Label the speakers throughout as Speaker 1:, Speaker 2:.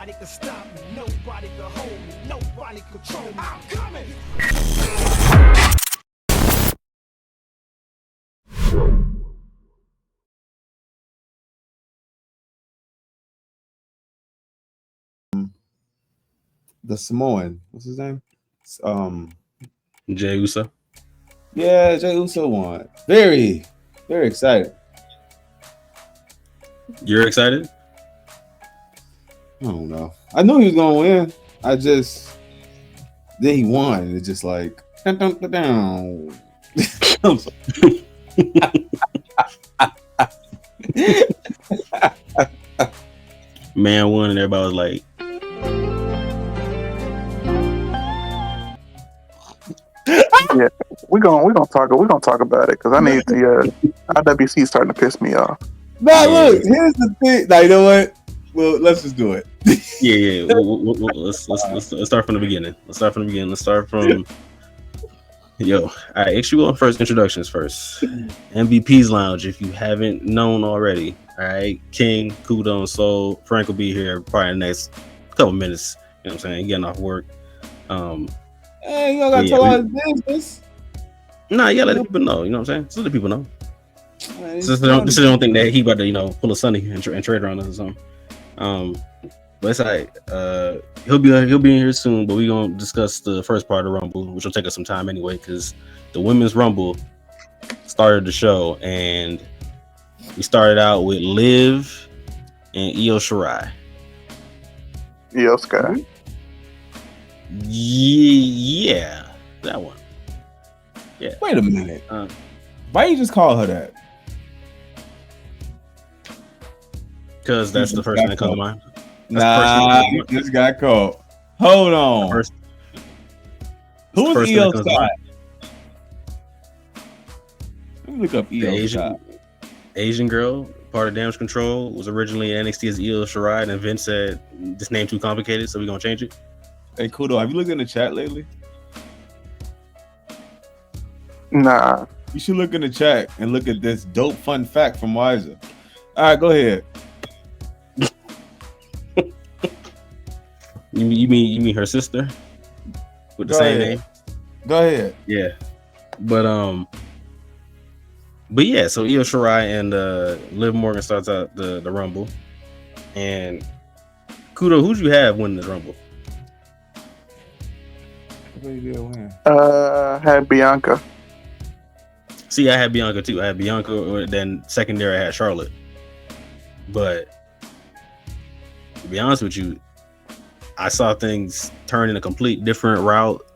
Speaker 1: Nobody can stop me, nobody can hold me, nobody control me. I'm coming!
Speaker 2: The Samoan, what's his name?
Speaker 3: Jey Uso.
Speaker 2: Yeah, Jey Uso won. Very, very excited.
Speaker 3: You're excited?
Speaker 2: I don't know. I knew he was gonna win. Then he won. And it's just like down.
Speaker 3: Man won, and everybody was like,
Speaker 4: Yeah, we're gonna talk about it because I need the IWC starting to piss me off.
Speaker 2: Nah, look, here's the thing. Now, you know what? Well, let's just do it.
Speaker 3: Yeah. Let's start from the beginning. Let's start from yo. All right, actually, on first introductions first. MVP's Lounge, if you haven't known already. All right, King, Kudo, and Soul. Frank will be here probably in the next couple minutes. You know what I'm saying? Getting off work.
Speaker 2: Hey, you don't gotta tell all his business.
Speaker 3: Nah, yeah, let the people know. You know what I'm saying? Just let the people know. This is the only thing that he about to pull a Sunny and trade around us or something. But it's alright. He'll be in here soon, but we're gonna discuss the first part of the Rumble, which will take us some time anyway, because the Women's Rumble started the show, and we started out with Liv and Io Shirai.
Speaker 4: Io Sky.
Speaker 3: Yeah, that one. Yeah.
Speaker 2: Wait a minute. Why you just call her that?
Speaker 3: Because that's the first thing that comes to mind.
Speaker 2: Nah, this guy called. Hold on. Who's Io Sky? Let me look up Io Sky.
Speaker 3: Asian girl, part of Damage Control, was originally in NXT as Io Shirai, and Vince said this name too complicated, so we're gonna change it.
Speaker 2: Hey, Kudo, have you looked in the chat lately?
Speaker 4: Nah.
Speaker 2: You should look in the chat and look at this dope fun fact from Wiser. All right, go ahead.
Speaker 3: You mean her sister with the same name?
Speaker 2: Go ahead.
Speaker 3: Yeah, but yeah. So Io Shirai and Liv Morgan starts out the Rumble, and Kudo, who'd you have winning this Rumble?
Speaker 4: Had Bianca.
Speaker 3: See, I had Bianca too. I had Bianca, then secondary I had Charlotte. But to be honest with you, I saw things turn in a complete different route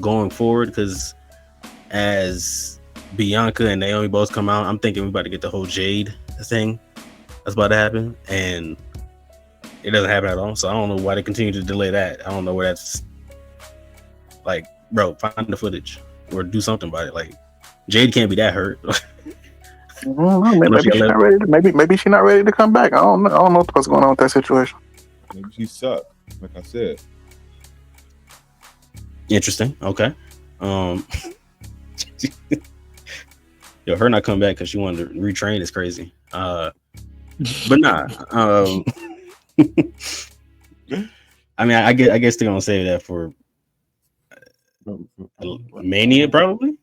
Speaker 3: going forward, because as Bianca and Naomi both come out, I'm thinking we're about to get the whole Jade thing that's about to happen, and it doesn't happen at all. So I don't know why they continue to delay that. I don't know where that's like, bro, find the footage or do something about it. Like, Jade can't be that hurt.
Speaker 4: Maybe she's not ready. Maybe she's not ready to come back. I don't know what's going on with that situation.
Speaker 2: Maybe she sucked, like I said.
Speaker 3: Interesting. Okay. Yo, her not come back because she wanted to retrain is crazy. But nah. I mean, I guess they're gonna save that for Mania, probably.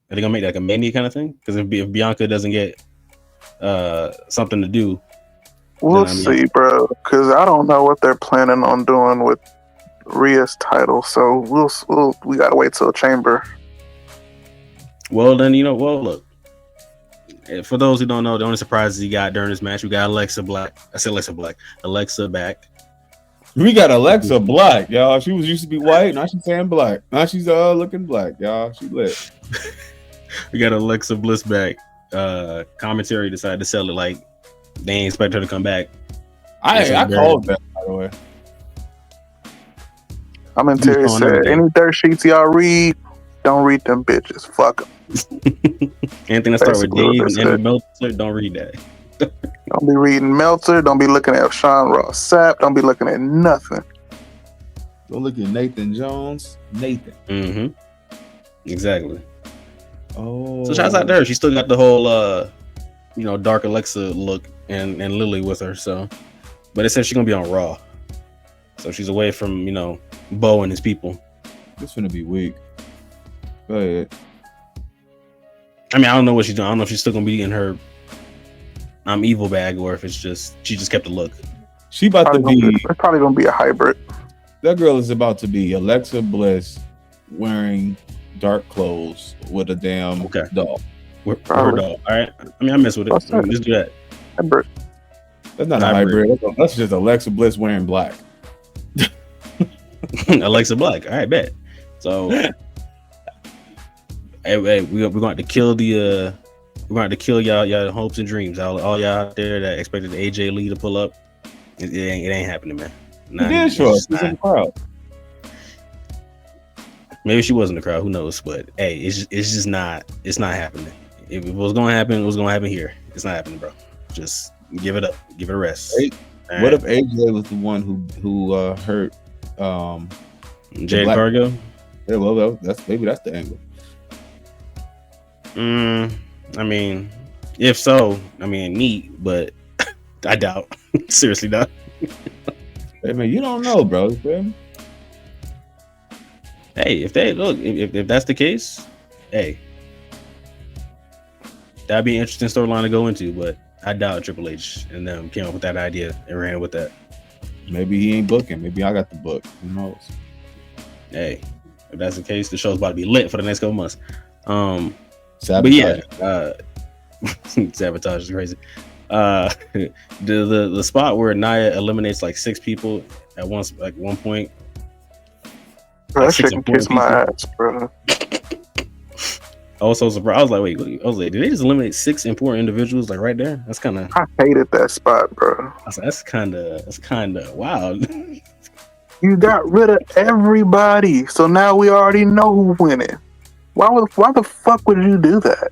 Speaker 3: Are they gonna make like a Mania kind of thing? Because if Bianca doesn't get something to do,
Speaker 4: we'll see, bro. Because I don't know what they're planning on doing with Rhea's title, so we gotta wait till Chamber.
Speaker 3: Well, then look. For those who don't know, the only surprises he got during this match, we got Alexa Black. I said Alexa back.
Speaker 2: We got Alexa Black, y'all. She used to be white, now she's saying black. Now she's looking black, y'all. She lit.
Speaker 3: We got Alexa Bliss back. Commentary decided to sell it like they ain't expect her to come back.
Speaker 2: I called that, by the way.
Speaker 4: Commentary said, any dirt sheets y'all read, don't read them bitches. Fuck them.
Speaker 3: Anything that starts with Dave and Andrew Meltzer, don't read that.
Speaker 4: Don't be reading Meltzer. Don't be looking at Sean Ross Sapp. Don't be looking at nothing.
Speaker 2: Don't look at Nathan Jones. Nathan.
Speaker 3: Mm-hmm. Exactly.
Speaker 2: Oh.
Speaker 3: So shouts out there. She still got the whole, dark Alexa look and Lily with her. So, but it says she's gonna be on Raw. So she's away from Bo and his people.
Speaker 2: This gonna be weak. Go ahead.
Speaker 3: I mean, I don't know what she's doing. I don't know if she's still gonna be in her I'm evil bag or if it's just she just kept the look.
Speaker 2: She about to be.
Speaker 4: It's probably gonna be a hybrid.
Speaker 2: That girl is about to be Alexa Bliss wearing dark clothes with a damn doll.
Speaker 3: With her doll. All right. I mean, I mess with it. Let's do that.
Speaker 4: Hybrid.
Speaker 2: That's not a hybrid. That's just Alexa Bliss wearing black.
Speaker 3: Alexa Black. All right, bet. So, hey, we're going to kill the. We're going to kill y'all hopes and dreams. All y'all out there that expected the AJ Lee to pull up, it ain't happening, man.
Speaker 2: He did show up. He's in the crowd.
Speaker 3: Maybe she was in the crowd. Who knows? But hey, it's just not. It's not happening. If it was going to happen, it was going to happen here. It's not happening, bro. Just give it up. Give it a rest.
Speaker 2: What if AJ was the one who hurt
Speaker 3: Jade Cargill?
Speaker 2: Yeah, well, that's the angle.
Speaker 3: I mean, if so, I mean, neat, but I doubt. Seriously, doubt.
Speaker 2: Hey man, you don't know, bro.
Speaker 3: Hey, if that's the case, hey, that'd be an interesting storyline to go into. But I doubt Triple H and them came up with that idea and ran with that.
Speaker 2: Maybe he ain't booking. Maybe I got the book. Who knows?
Speaker 3: Hey, if that's the case, the show's about to be lit for the next couple months.
Speaker 2: Sabotage.
Speaker 3: But yeah, sabotage is crazy. The spot where Nia eliminates like 6 people at once, like one point.
Speaker 4: Bro, that shit can kiss my ass, bro.
Speaker 3: I was so surprised. I was like, did they just eliminate 6 important individuals like right there? That's kind of.
Speaker 4: I hated that spot, bro.
Speaker 3: I was like, that's kind of wild.
Speaker 4: You got rid of everybody, so now we already know who's winning. Why the fuck would you do that?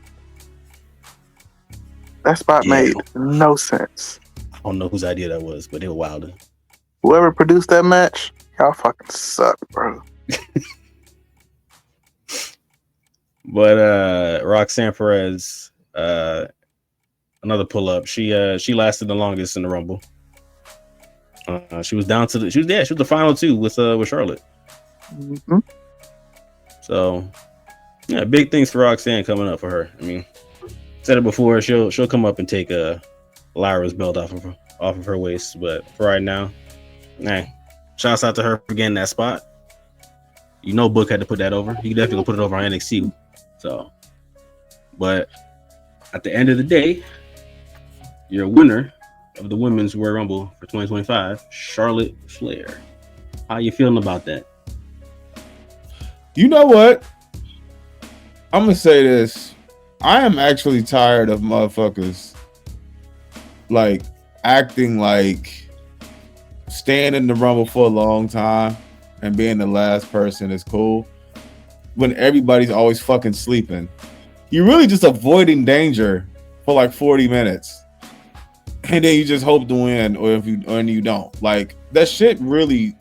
Speaker 4: That spot made no sense.
Speaker 3: I don't know whose idea that was, but they were wild.
Speaker 4: Whoever produced that match, y'all fucking suck, bro.
Speaker 3: But Roxanne Perez, another pull up. She lasted the longest in the Rumble. She was down to she was the final 2 with Charlotte.
Speaker 4: Mm-hmm.
Speaker 3: So yeah, big things for Roxanne coming up for her. I mean, said it before, she'll come up and take Lyra's belt off of her waist, but for right now, shouts out to her for getting that spot. Book had to put that over. He definitely gonna put it over on NXT. So, but at the end of the day, your winner of the Women's Royal Rumble for 2025, Charlotte Flair. How you feeling about that?
Speaker 2: You know what? I'm gonna say this. I am actually tired of motherfuckers like acting like staying in the Rumble for a long time and being the last person is cool when everybody's always fucking sleeping. You're really just avoiding danger for like 40 minutes. And then you just hope to win, or if you don't. Like, that shit really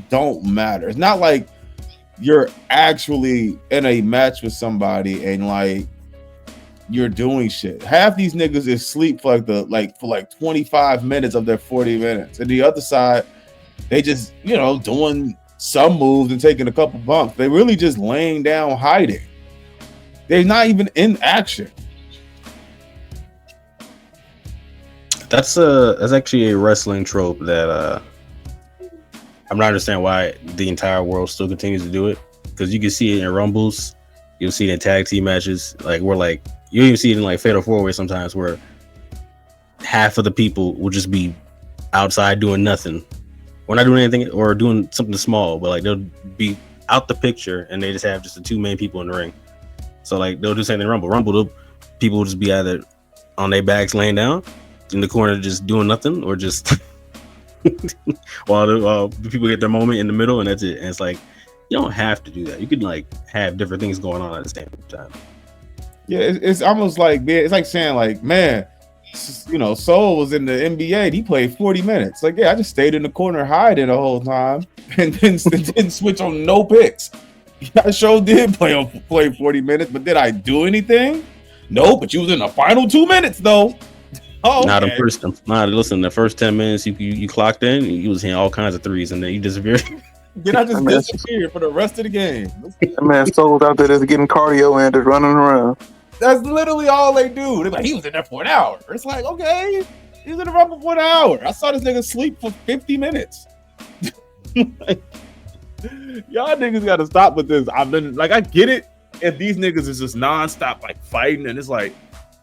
Speaker 2: don't matter. It's not like you're actually in a match with somebody and like you're doing shit. Half these niggas is sleep for like 25 minutes of their 40 minutes. And the other side, they just, doing some moves and taking a couple bumps. They really just laying down hiding. They're not even in action.
Speaker 3: That's actually a wrestling trope that I'm not understanding why the entire world still continues to do it. Because you can see it in Rumbles, you'll see it in tag team matches, you even see it in like Fatal 4-Way sometimes, where half of the people will just be outside doing nothing, or not doing anything, or doing something small, but like they'll be out the picture and they just have just the 2 main people in the ring. So like they'll do something in Rumble, people will just be either on their backs laying down in the corner just doing nothing, or just while the people get their moment in the middle, and that's it. And it's like, you don't have to do that. You could like have different things going on at the same time.
Speaker 2: Yeah, it's almost like, it's like saying like, man, Soul was in the NBA. He played 40 minutes. Like, yeah, I just stayed in the corner hiding the whole time and then didn't switch on no picks. I sure did play 40 minutes, but did I do anything? No, but you was in the final 2 minutes though. Oh,
Speaker 3: Now
Speaker 2: okay.
Speaker 3: listen, the first 10 minutes you clocked in, you was hitting all kinds of threes, and then you disappeared.
Speaker 2: Then I just disappeared for the rest of the game.
Speaker 4: That man Souls out there just getting cardio and just running around.
Speaker 2: That's literally all they do. They're like, he was in there for an hour. It's like, okay, he was in the Rumble for an hour. I saw this nigga sleep for 50 minutes. Like, y'all niggas gotta stop with this. I get it if these niggas is just nonstop like fighting and it's like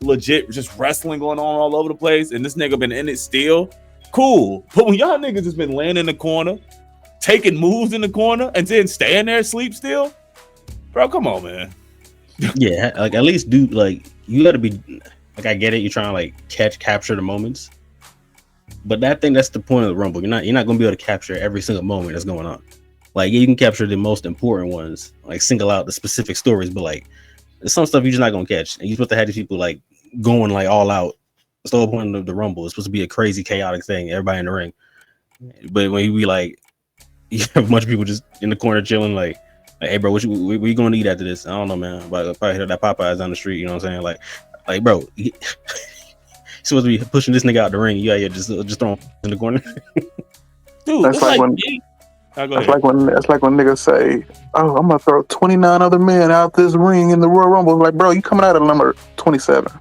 Speaker 2: legit just wrestling going on all over the place and this nigga been in it still, cool. But when y'all niggas just been laying in the corner, taking moves in the corner and then staying there sleep still, bro, come on, man.
Speaker 3: Yeah, like at least do like you gotta be like, I get it, you're trying to like capture the moments, but that's the point of the Rumble. You're not gonna be able to capture every single moment that's going on. Like, yeah, you can capture the most important ones, like single out the specific stories, but like there's some stuff you're just not gonna catch. And you're supposed to have these people like going like all out. That's the whole point of the Rumble. It's supposed to be a crazy, chaotic thing, everybody in the ring. But when you be like, you have a bunch of people just in the corner chilling, like, hey, bro, what you going to eat after this? I don't know, man. But probably hit that Popeyes down the street. You know what I'm saying? Like, bro, you're supposed to be pushing this nigga out the ring. You out here just throwing in the corner.
Speaker 2: Dude,
Speaker 4: That's like when niggas say, "Oh, I'm gonna throw 29 other men out this ring in the Royal Rumble." Like, bro, you coming out of number 27.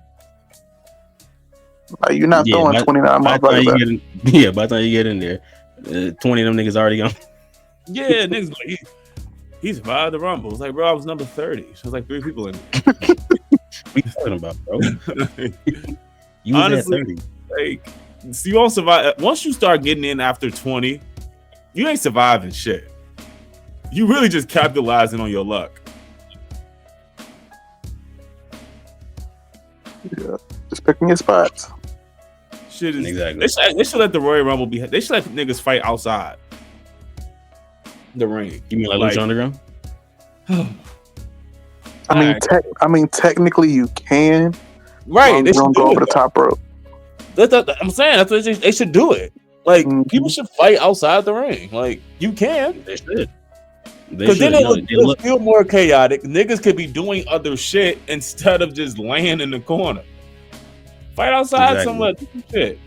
Speaker 4: Like, you're not throwing 29 motherfuckers.
Speaker 3: By the time you get in there, 20 of them niggas already gone.
Speaker 2: Yeah, niggas like he survived the Rumble. It's like, bro, I was number 30. So there's like 3 people in there.
Speaker 3: What you talking about, bro? You
Speaker 2: honestly,
Speaker 3: was at 30.
Speaker 2: like, so you won't survive. Once you start getting in after 20, you ain't surviving shit. You really just capitalizing on your luck.
Speaker 4: Yeah, just picking your spots.
Speaker 2: Shit is
Speaker 3: exactly.
Speaker 2: They should let the Royal Rumble be. They should let niggas fight outside the ring.
Speaker 3: You mean like Lucha Underground?
Speaker 4: I mean, technically you can.
Speaker 2: Right,
Speaker 4: they should go over the top rope.
Speaker 2: I'm saying that's what they should do it. Like, people should fight outside the ring. Like, you can.
Speaker 3: They should.
Speaker 2: Because then it'll feel more chaotic. Niggas could be doing other shit instead of just laying in the corner. Fight outside some shit.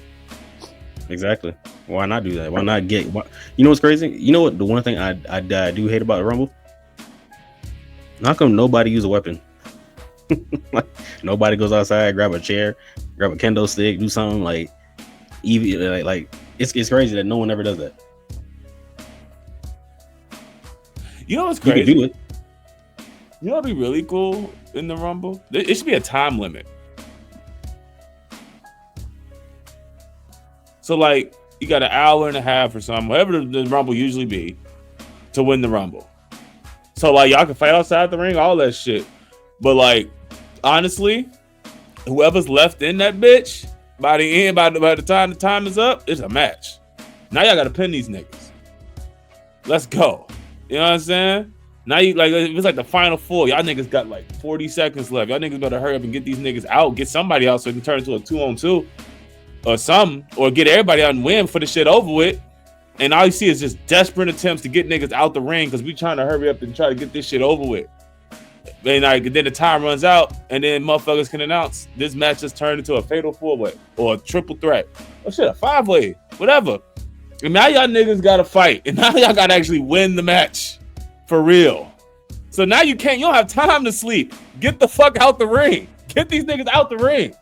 Speaker 3: Exactly. Why not do that? Why not get? You know what's crazy? You know what? The one thing I do hate about the Rumble? How come nobody use a weapon? Like, nobody goes outside, grab a chair, grab a kendo stick, do something like. Even like it's crazy that no one ever does that.
Speaker 2: You know what's crazy?
Speaker 3: You can do it.
Speaker 2: You know what'd be really cool in the Rumble? It should be a time limit. So like, you got an hour and a half or something, whatever the Rumble usually be, to win the Rumble. So like, y'all can fight outside the ring, all that shit. But like, honestly, whoever's left in that bitch, by the end, by the time the time is up, it's a match. Now y'all gotta pin these niggas. Let's go. You know what I'm saying? Now you like, if it's like the final 4, y'all niggas got like 40 seconds left. Y'all niggas better hurry up and get these niggas out, get somebody out so it can turn into a 2-on-2 or something, or get everybody out and win for the shit over with. And all you see is just desperate attempts to get niggas out the ring because we trying to hurry up and try to get this shit over with. And like, then the time runs out, and then motherfuckers can announce this match just turned into a fatal 4-way or a triple threat. Oh shit, a 5-way, whatever. And now y'all niggas gotta fight, and now y'all gotta actually win the match for real. So now you don't have time to sleep. Get the fuck out the ring. Get these niggas out the ring.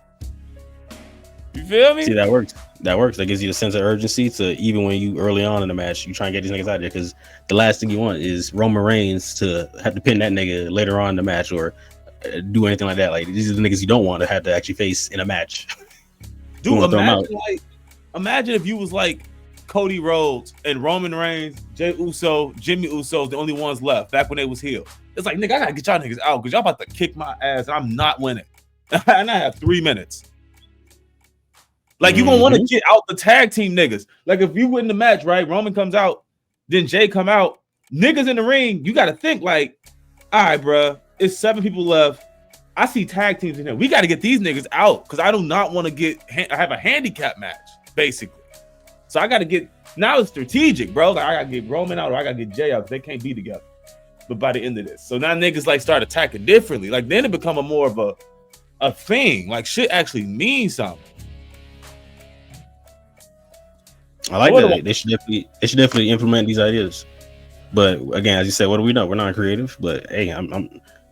Speaker 2: You feel me?
Speaker 3: See, that works. That gives you a sense of urgency to, even when you early on in the match, you try and get these niggas out there, because the last thing you want is Roman Reigns to have to pin that nigga later on in the match or do anything like that. Like, these are the niggas you don't want to have to actually face in a match.
Speaker 2: Dude, imagine if you was like Cody Rhodes and Roman Reigns, Jey Uso, Jimmy Uso's the only ones left back when they was healed. It's like, nigga, I gotta get y'all niggas out because y'all about to kick my ass and I'm not winning. And I have 3 minutes. Like, you gonna want to get out the tag team niggas. Like, if you win the match, right? Roman comes out, then Jay come out. Niggas in the ring, you got to think like, all right, bro, it's 7 people left. I see tag teams in here. We got to get these niggas out because I do not want to have a handicap match, basically. So I got to get, now it's strategic, bro. Like, I got to get Roman out or I got to get Jay out because they can't be together. But by the end of this, so now niggas like start attacking differently. Like, then it become more of a thing. Like, shit actually means something.
Speaker 3: I like that. They should definitely implement these ideas. But again, as you said, what do we know? We're not creative. But hey,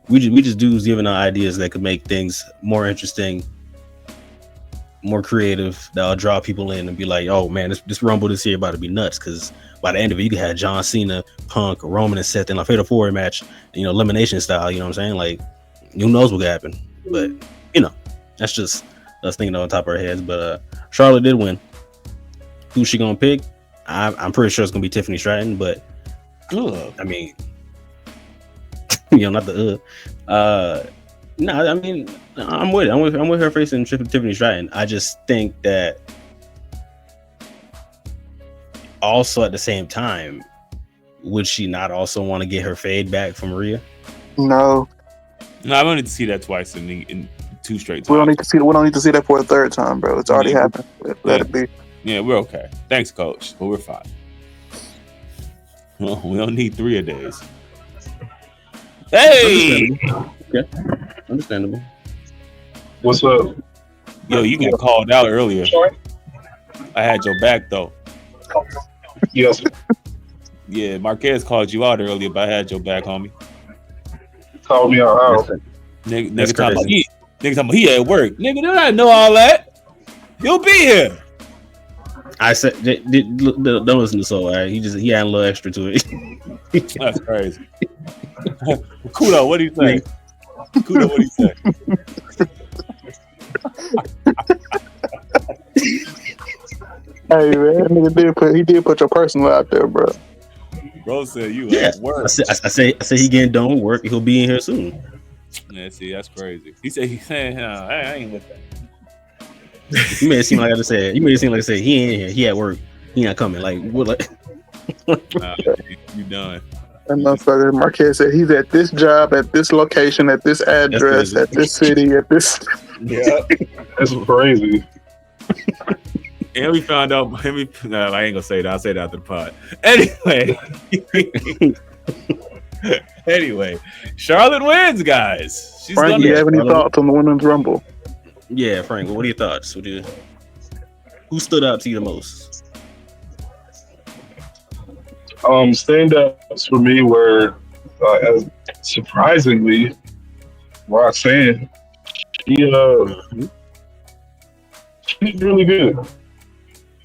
Speaker 3: we just dudes giving out ideas that could make things more interesting, more creative, that'll draw people in and be like, oh man, this Rumble this year about to be nuts. Because by the end of it, you could have John Cena, Punk, Roman, and Seth in a Fatal 4-Way match, elimination style. You know what I'm saying? Like, who knows what could happen? But that's just us thinking on top of our heads. But Charlotte did win. Who's she gonna pick? I'm pretty sure it's gonna be Tiffany Stratton. But I mean, not the no, I mean, I'm with it. I'm with her facing Tiffany Stratton. I just think that also at the same time, would she not also want to get her fade back from Rhea?
Speaker 4: No,
Speaker 2: I don't need to see that twice in 2 straight times.
Speaker 4: We don't need to see that for a 3rd time, bro. It's already happened. Let it be.
Speaker 2: Yeah, we're okay. Thanks, coach, but we're fine. Well, we don't need 3 a days. Hey,
Speaker 3: Understandable.
Speaker 5: What's up?
Speaker 2: Yo, you got called out earlier. I had your back though.
Speaker 5: Yes.
Speaker 2: Yeah, Marquez called you out earlier, but I had your back, homie.
Speaker 5: Called me out.
Speaker 2: Nigga talking about he at work. Nigga, did I know all that? He'll be here.
Speaker 3: I said, don't listen to Soul. Right? He had a little extra to it.
Speaker 2: That's crazy. Kudo, what do you say? Kudo, what do you say?
Speaker 4: Hey man, nigga he did put your personal out there, bro.
Speaker 2: Bro said you at work.
Speaker 3: I say he getting done with work. He'll be in here soon.
Speaker 2: Yeah, see, that's crazy. He said, I ain't with that.
Speaker 3: You made it seem like I just said. You made it seem like I said he ain't here. He at work. He not coming. Like what? Like
Speaker 2: you done.
Speaker 4: And motherfucker Marquez said he's at this job, at this location, at this address, at this city, at this.
Speaker 5: Yeah, that's crazy.
Speaker 2: And we found out. No, I ain't gonna say that. I'll say that after the pod. Anyway, Charlotte wins, guys.
Speaker 4: Frank, do you have any thoughts on the Women's Rumble?
Speaker 3: Yeah, Frank. What are your thoughts? Who stood out to you the most?
Speaker 5: Stand-ups for me were surprisingly Roxanne. She's really good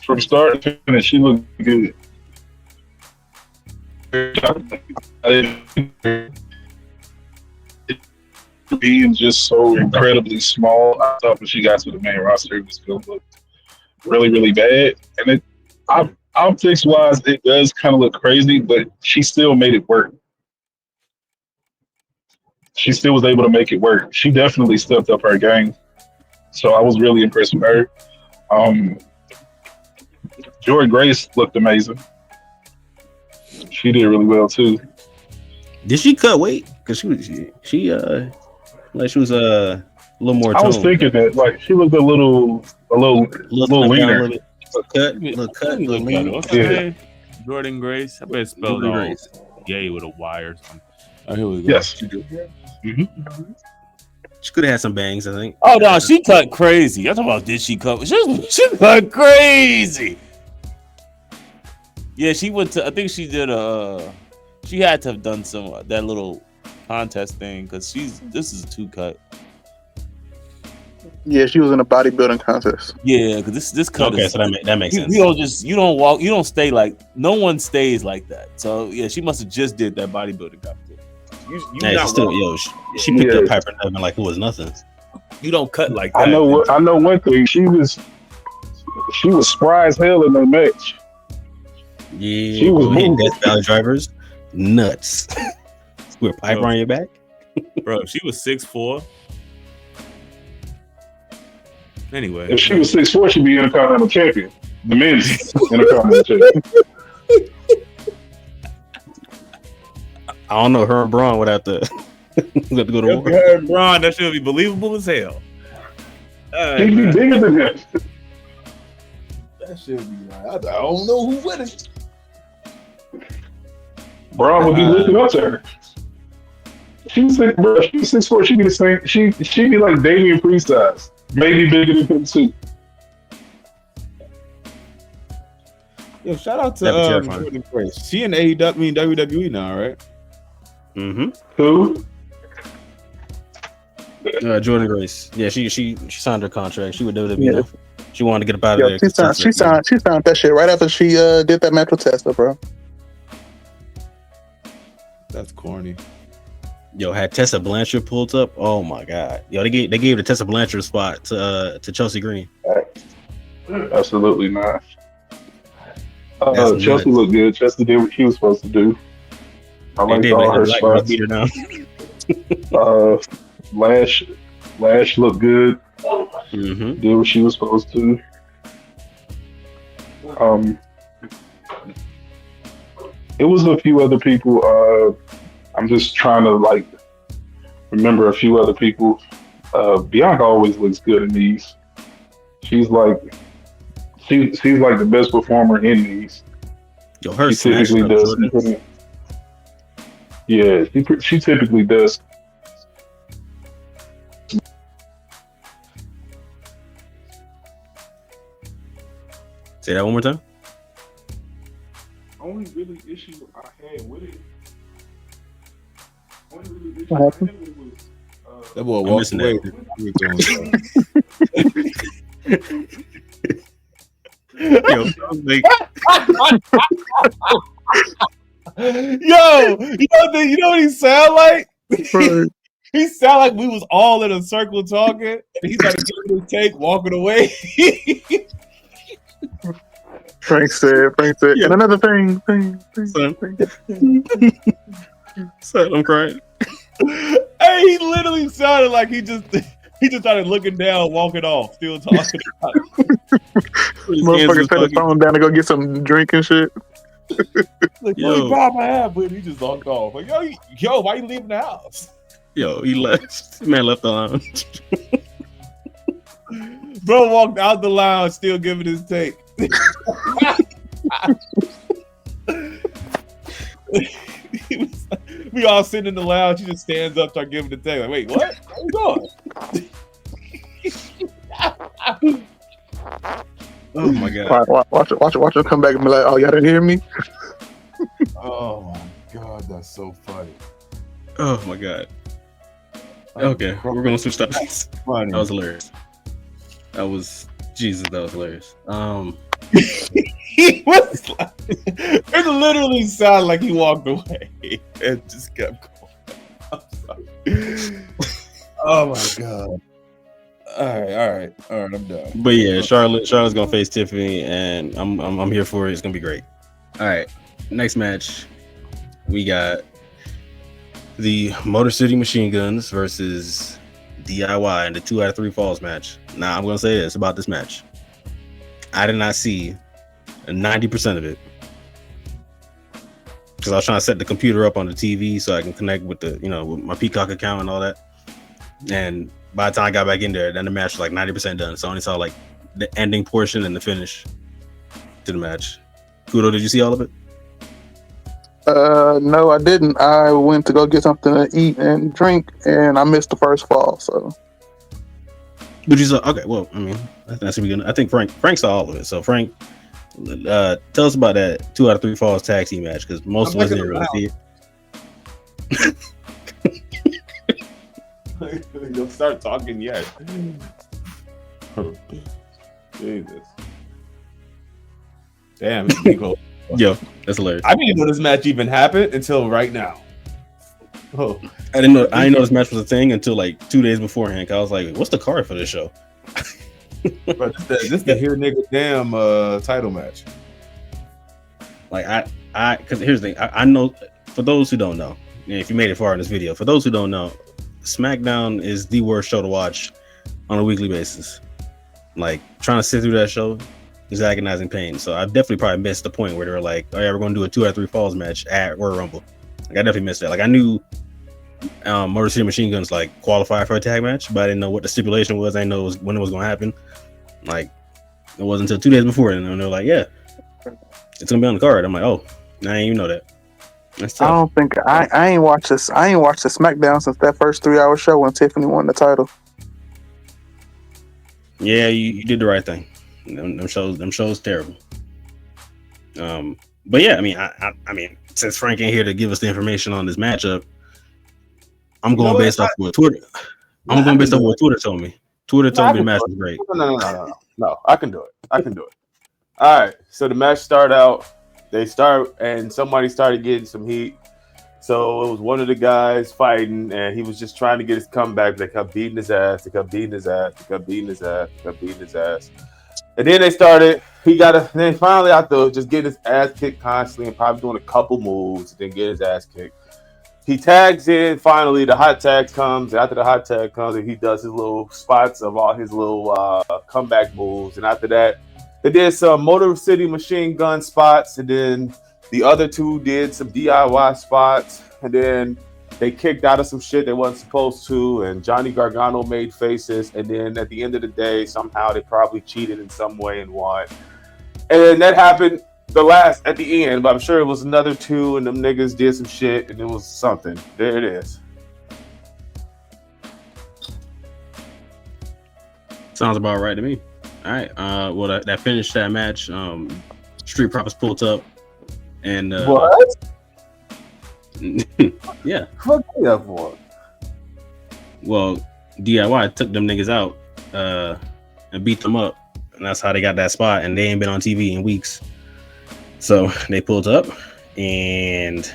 Speaker 5: from start to finish. She looked good. Being just so incredibly small, I thought when she got to the main roster, it was going to look really, really bad. And optics wise, it does kind of look crazy, but she still made it work. She still was able to make it work. She definitely stepped up her game. So I was really impressed with her. Joy Grace looked amazing. She did really well too.
Speaker 3: Did she cut weight? Because she was a little more toned.
Speaker 5: I was thinking that like she looked a little leaner.
Speaker 3: Little cut, little lean.
Speaker 2: What's her name? Jordan Grace. I better spell it all gay with a Y or something. Oh, here we go.
Speaker 5: Yes, she did. Mm-hmm.
Speaker 3: She could have had some bangs, I think.
Speaker 2: Oh no, she cut crazy. I'm talking about did she cut? She cut crazy. Yeah, she went to. I think she did she had to have done some that little contest thing because this is a 2 cut.
Speaker 4: Yeah, she was in a bodybuilding contest.
Speaker 2: Yeah, because this cut.
Speaker 3: Okay,
Speaker 2: is,
Speaker 3: so that makes sense.
Speaker 2: You don't stay like no one stays like that. So yeah, she must have just did that bodybuilding competition.
Speaker 3: She picked up Piper Niven like it was nothing.
Speaker 2: You don't cut like that.
Speaker 5: I know one thing. She was spry as hell in that match.
Speaker 3: Yeah,
Speaker 5: she was
Speaker 3: hitting Death Valley drivers nuts. With Piper on your back,
Speaker 2: bro. She was 6'4". Anyway,
Speaker 5: if she was 6'4", she'd be Intercontinental Champion. The men's Intercontinental Champion.
Speaker 3: I don't know. Her and Braun would have to go to war.
Speaker 2: Her and Braun, that should be believable as hell.
Speaker 5: She'd be bigger than him.
Speaker 6: That should be right. I don't know who winning.
Speaker 5: Braun would be looking up to her. She's 6'4". She'd be the same. She'd be like Damian Priest size, maybe bigger than him too.
Speaker 2: Yo, shout out to
Speaker 3: That'd be terrifying.
Speaker 2: Jordan Grace. She in AEW, WWE now, right?
Speaker 3: Mm-hmm.
Speaker 5: Who?
Speaker 3: Jordan Grace. Yeah, she signed her contract. She with WWE
Speaker 4: Yeah.
Speaker 3: now. She wanted to get up out of
Speaker 4: Yeah,
Speaker 3: there.
Speaker 4: she signed that shit right after she did that match with Tessa, bro.
Speaker 2: That's corny.
Speaker 3: Yo, had Tessa Blanchard pulled up. Oh my god. Yo, they gave the Tessa Blanchard spot to Chelsea Green.
Speaker 5: Absolutely not.
Speaker 3: That's
Speaker 5: Chelsea
Speaker 3: nuts.
Speaker 5: looked good. Chelsea did what she was supposed to do. I
Speaker 3: They
Speaker 5: liked
Speaker 3: did,
Speaker 5: all
Speaker 3: but
Speaker 5: her
Speaker 3: the black girl
Speaker 5: spots.
Speaker 3: beat her down.
Speaker 5: Lash looked good.
Speaker 3: Mm-hmm.
Speaker 5: Did what she was supposed to. It was a few other people. I'm just trying to like remember a few other people. Bianca always looks good in these. She's like the best performer in these.
Speaker 3: Yo, her
Speaker 5: She typically does. Yeah, she typically does.
Speaker 3: Say that one more time.
Speaker 5: Only really issue I had with it.
Speaker 4: What happened?
Speaker 2: That boy
Speaker 3: I'm
Speaker 2: walked
Speaker 3: missing
Speaker 2: away.
Speaker 3: that.
Speaker 2: He was doing
Speaker 3: Yo, like,
Speaker 2: Yo, you know what he sound like? He sound like we was all in a circle talking, and he started giving his take, walking away.
Speaker 4: Frank said,
Speaker 3: Yeah.
Speaker 4: and another thing.
Speaker 3: son, I'm crying.
Speaker 2: Hey, he literally sounded like he just started looking down, walking off, still talking about it.
Speaker 4: Motherfucker set his phone down to go get some drink and shit.
Speaker 2: Like,
Speaker 3: Yo.
Speaker 2: yo, grab my ass, but he just walked off. Like, yo, why you leaving the house?
Speaker 3: Yo, he left. Man left the lounge.
Speaker 2: Bro walked out the lounge, still giving his take. We all sitting in the lounge. He just stands up, start giving the take. Like, wait, what? Where you going?
Speaker 3: Oh my god.
Speaker 4: Watch him come back and be like, "Oh, y'all didn't hear me."
Speaker 6: Oh my god, that's so funny.
Speaker 3: Oh my god. Okay, we're gonna switch topics.
Speaker 6: Funny.
Speaker 3: That was hilarious. That was hilarious.
Speaker 2: He was like, it literally sounded like he walked away and just kept going. I'm sorry. Oh my god. All right, I'm done.
Speaker 3: But yeah, Charlotte's gonna face Tiffany, and I'm here for it. It's gonna be great. All right, next match, we got the Motor City Machine Guns versus DIY in the 2 out of 3 falls match. Now I'm gonna say this about this match: I did not see 90% of it because I was trying to set the computer up on the TV so I can connect with the with my Peacock account and all that. And by the time I got back in there, then the match was like 90% done. So I only saw like the ending portion and the finish to the match. Kudo, did you see all of it?
Speaker 4: No, I didn't. I went to go get something to eat and drink, and I missed the first fall. So,
Speaker 3: But you saw, okay, well, I mean, that's gonna. I think Frank saw all of it. So Frank, tell us about that 2 out of 3 falls tag team match because most of us didn't really see it.
Speaker 2: You'll start talking yet. Jesus. Damn, it's Nico.
Speaker 3: Yo, that's hilarious.
Speaker 2: I didn't know this match even happened until right now. Oh,
Speaker 3: I didn't know this match was a thing until like 2 days beforehand. 'Cause I was like, "What's the card for this show?"
Speaker 2: but this the here nigga damn title match.
Speaker 3: Like I because here's the thing. I know for those who don't know, if you made it far in this video, for those who don't know, SmackDown is the worst show to watch on a weekly basis. Like trying to sit through that show is agonizing pain. So I've definitely probably missed the point where they were like, "Oh yeah, we're going to do a 2 out of 3 falls match at Royal Rumble." Like I definitely missed that. Like I knew Motor City Machine Guns like qualify for a tag match, but I didn't know what the stipulation was. I didn't know when it was going to happen. Like it wasn't until 2 days before, and they're like, "Yeah, it's gonna be on the card." I'm like, "Oh, I didn't even know that." That's tough.
Speaker 4: I don't think I ain't watched this. I ain't watched the SmackDown since that first 3-hour show when Tiffany won the title.
Speaker 3: Yeah, you did the right thing. Them shows terrible. But yeah, I mean, since Frank ain't here to give us the information on this matchup, I'm going based off what Twitter. I'm going based off what Twitter told me. Twitter told me the match was great.
Speaker 6: No, I can do it. All right, so the match started out. They start and somebody started getting some heat. So it was one of the guys fighting, and he was just trying to get his comeback. They kept beating his ass. And then they started. Then finally after just getting his ass kicked constantly and probably doing a couple moves, then get his ass kicked. He tags in. Finally, the hot tag comes. After the hot tag comes, and he does his little spots of all his little comeback moves. And after that, they did some Motor City Machine Gun spots, and then the other two did some DIY spots, and then they kicked out of some shit they wasn't supposed to, and Johnny Gargano made faces, and then at the end of the day, somehow they probably cheated in some way and won. And then that happened at the end, but I'm sure it was another two, and them niggas did some shit, and it was something. There it is.
Speaker 3: Sounds about right to me. All right. Well, that finished that match. Street Profits pulled up, and
Speaker 6: What?
Speaker 3: yeah.
Speaker 6: Fuck me up for it.
Speaker 3: Well, DIY took them niggas out and beat them up, and that's how they got that spot. And they ain't been on TV in weeks, so they pulled up, and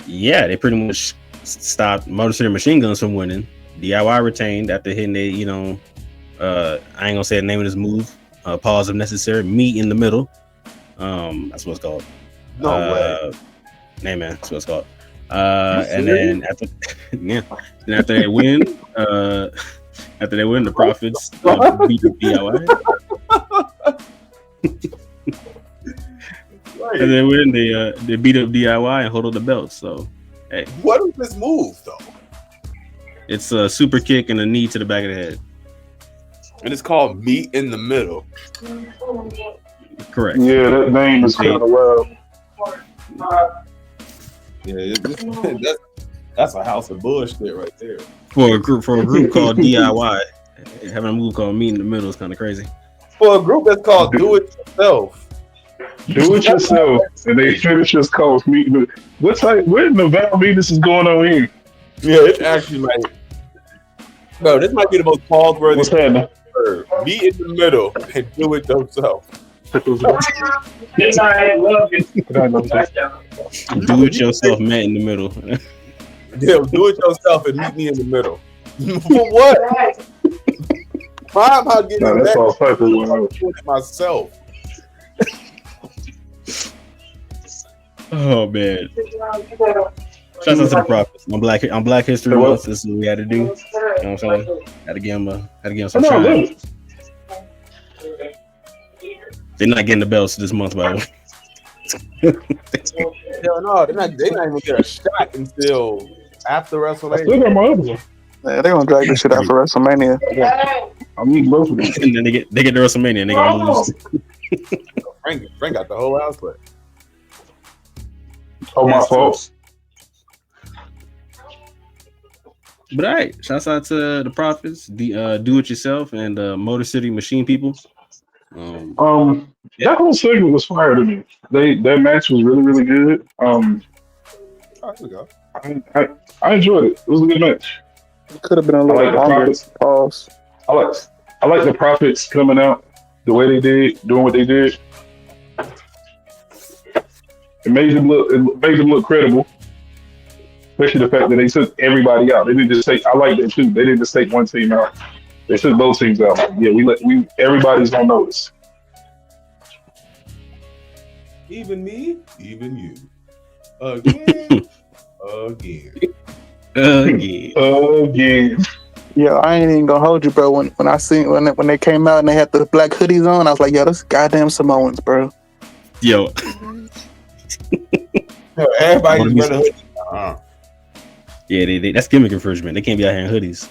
Speaker 3: yeah, they pretty much stopped Motor City Machine Guns from winning. DIY retained after hitting I ain't gonna say the name of this move. Pause if necessary. Meet in the middle. That's what it's called.
Speaker 6: No way.
Speaker 3: Hey man, that's what it's called. And then after they win, the Profits beat the DIY. And then win, they beat up DIY and hold on the belts. So hey,
Speaker 6: what is this move though?
Speaker 3: It's a super kick and a knee to the back of the head.
Speaker 6: And it's called Meet in the Middle.
Speaker 3: Correct.
Speaker 5: Yeah, that name is kind of wild.
Speaker 6: Yeah, that's a house of bullshit right there.
Speaker 3: For a group called DIY, having a move called Meet in the Middle is kind of crazy.
Speaker 6: For a group that's called Do It Yourself.
Speaker 5: Do it yourself, and they finish just called Meet in the. What in the Val Venus is going on here?
Speaker 6: Yeah, it's actually like, bro, this might be the most pause-worthy.
Speaker 5: What's happening?
Speaker 6: Meet in the middle and do it yourself.
Speaker 3: Do it yourself, met in the middle.
Speaker 6: Yeah, do it yourself and meet me in the middle. For what? Why am I getting
Speaker 5: That's all
Speaker 6: back myself?
Speaker 3: Oh man! Shout out to the Profits on Black History Month. This is what we had to do. You know what I'm saying? Had to give them some shine. They're not getting the belts this month, by the way.
Speaker 6: Hell no, they're not even get a shot until after WrestleMania.
Speaker 5: Still got my other one.
Speaker 4: Yeah, they're gonna drag this shit out for WrestleMania.
Speaker 5: I'm eating both of them.
Speaker 3: And then they get to WrestleMania and they gonna lose.
Speaker 6: Frank got the whole house, but
Speaker 5: My fault.
Speaker 3: But all right, shouts out to the Profits, the Do It Yourself, and Motor City Machine People.
Speaker 5: That whole segment was fire to me. That match was really, really good.
Speaker 6: all right, here we go.
Speaker 5: I enjoyed it. It was a good match.
Speaker 4: It could have been a little longer. Pause.
Speaker 5: I like the Profits coming out the way they did, doing what they did. It made them look credible. Especially the fact that they took everybody out. They didn't just take. I like that too. They didn't just take one team out. They took both teams out. Yeah, everybody's gonna notice.
Speaker 6: Even me, even you. Again.
Speaker 5: Again.
Speaker 4: Yeah, I ain't even gonna hold you, bro. When I seen when they came out and they had the black hoodies on, I was like, yo, this goddamn Samoans, bro.
Speaker 3: Yo.
Speaker 6: Everybody's wearing a hoodie.
Speaker 3: Yeah, that's gimmick infringement. They can't be out here in hoodies.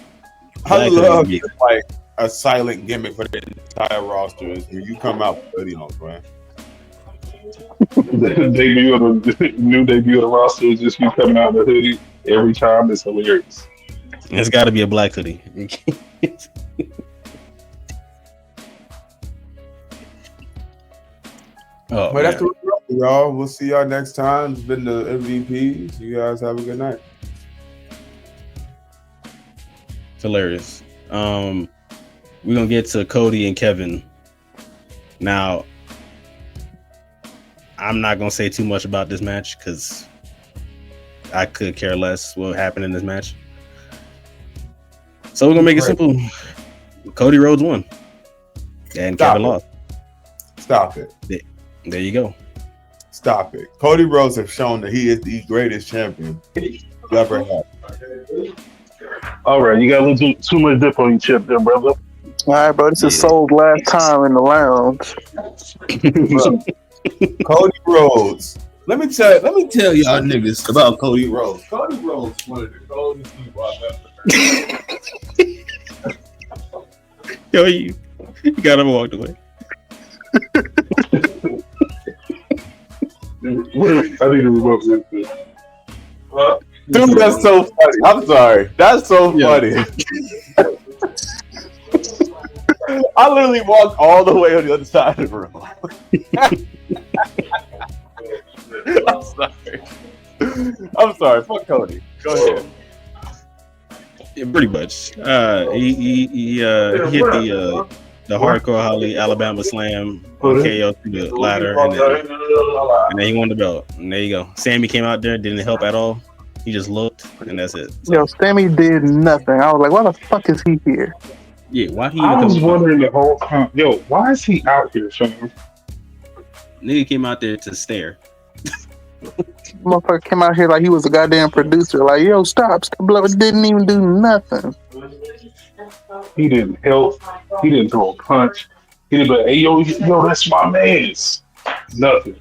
Speaker 6: I love like a silent gimmick for the entire roster is when you come out with hoodie on, man.
Speaker 5: The new debut of the roster is just you coming out in the hoodie every time. It's hilarious.
Speaker 3: It's got to be a black hoodie. Oh,
Speaker 2: But that's
Speaker 3: man.
Speaker 2: the y'all. We'll see y'all next time. It's been the MVPs. You guys have a good night.
Speaker 3: It's hilarious. We're gonna get to Cody and Kevin. Now, I'm not gonna say too much about this match because I could care less what happened in this match. So we're gonna make it simple. Cody Rhodes won, and Kevin lost.
Speaker 2: Stop it.
Speaker 3: There you go.
Speaker 2: Stop it. Cody Rhodes has shown that he is the greatest champion you ever had.
Speaker 5: All right, you got a little too much dip on your chip there, brother.
Speaker 4: All right, bro. This is Soul's last time in the lounge.
Speaker 2: Cody Rhodes. Let me tell y'all niggas about Cody Rhodes. Cody Rhodes is one of the coldest people I've ever heard.
Speaker 3: Yo, you got him walked away.
Speaker 5: I need to remote this.
Speaker 6: Dude, that's so funny. I'm sorry. That's so funny. I literally walked all the way on the other side of the room. I'm sorry. Fuck Cody. Go ahead.
Speaker 3: Yeah, pretty much. He hit the hardcore Holly Alabama slam on KO through the ladder, and then he won the belt. And there you go. Sammy came out there, didn't help at all. He just looked, and that's it.
Speaker 4: Yo, Sammy did nothing. I was like, why the fuck is he here?
Speaker 3: Yeah, why he?
Speaker 5: I was wondering the whole time. Yo, why is he out here, fam?
Speaker 3: Nigga came out there to stare.
Speaker 4: Motherfucker came out here like he was a goddamn producer. Like, yo, stop. Didn't even do nothing.
Speaker 5: He didn't help. He didn't throw a punch. He didn't be like, hey, yo, that's my man's. Nothing.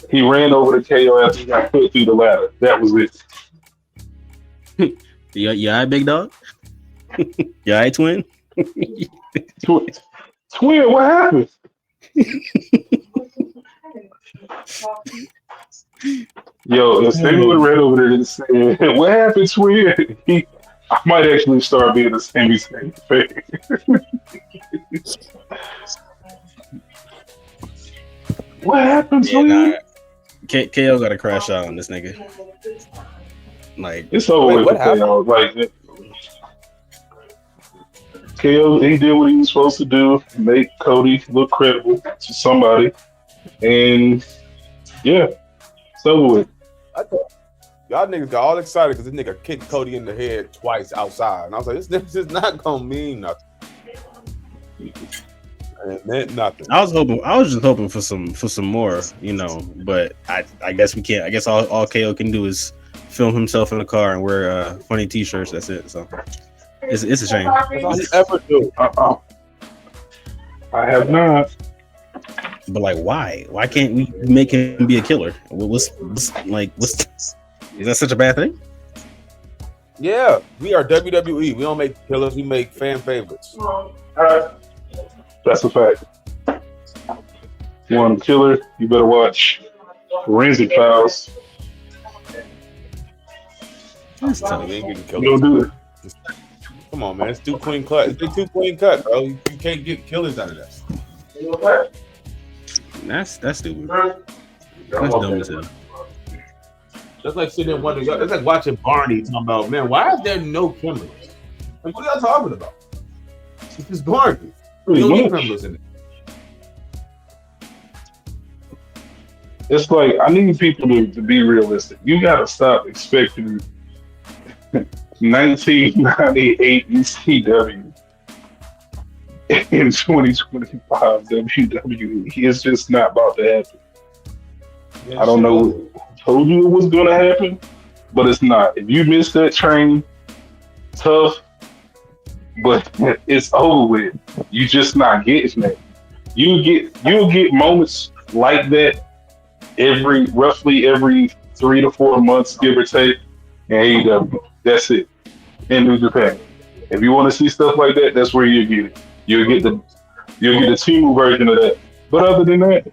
Speaker 5: He ran over the KO after he got put through the ladder. That was it.
Speaker 3: You alright, big dog? You alright, twin?
Speaker 5: Twin, what happened? Yo, if Sammy would have ran over there and said, what happened, twin? I might actually start being a Sammy fan. What happened, twin?
Speaker 3: KO got to crash out on this nigga. Like,
Speaker 5: it's over with. KO. Like, KO, he did what he was supposed to do, make Cody look credible to somebody, and yeah, it's over with.
Speaker 6: Y'all niggas got all excited because this nigga kicked Cody in the head twice outside, and I was like, this is not gonna mean nothing. And it meant nothing.
Speaker 3: I was just hoping for some more, you know. But I guess we can't. I guess all KO can do is film himself in the car and wear funny T-shirts. That's it. So it's a shame.
Speaker 6: That's all he ever do.
Speaker 5: I have not.
Speaker 3: But like, why? Why can't we make him be a killer? Is that such a bad thing?
Speaker 6: Yeah, we are WWE. We don't make killers. We make fan favorites.
Speaker 5: That's a fact. You want a killer? You better watch Forensic Files.
Speaker 6: You ain't getting
Speaker 5: You don't do it.
Speaker 6: Come on, man. It's too clean cut. It's too clean cut, bro. You can't get killers out of that.
Speaker 3: That's stupid. That's dumb as hell.
Speaker 2: That's like sitting there wondering. That's like watching Barney talking about, man, why is there no cameras? Like, what are y'all talking about? It's just Barney. No cameras in it.
Speaker 5: It's like, I need people to be realistic. You gotta stop expecting 1998 ECW in 2025 WWE. It's just not about to happen.
Speaker 2: Yeah,
Speaker 5: I don't know who told you it was gonna happen, but it's not. If you missed that train, tough, but it's over with. You just not getting that. You'll get moments like that roughly every 3 to 4 months, give or take, in AEW. That's it. In New Japan. If you want to see stuff like that, that's where you get it. You'll get the Timu version of that. But other than that,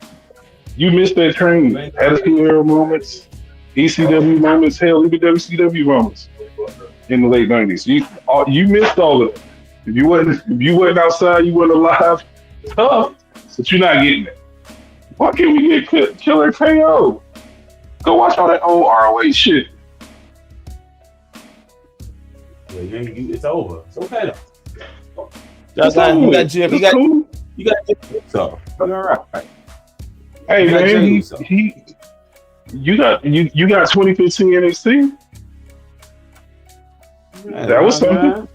Speaker 5: you missed that train. Attitude Era moments, ECW moments, hell, even WCW moments in the late 90s. You missed all of it. If you wasn't outside, you weren't alive, tough, but you're not getting it. Why can't we get Killer KO? Go watch all that old ROH shit.
Speaker 6: Yeah, it's over. It's okay though.
Speaker 5: You got Jim.
Speaker 6: You got Jim. So you're all right.
Speaker 5: Hey man, you got 2015 NXT.
Speaker 6: Yeah,
Speaker 5: that was something.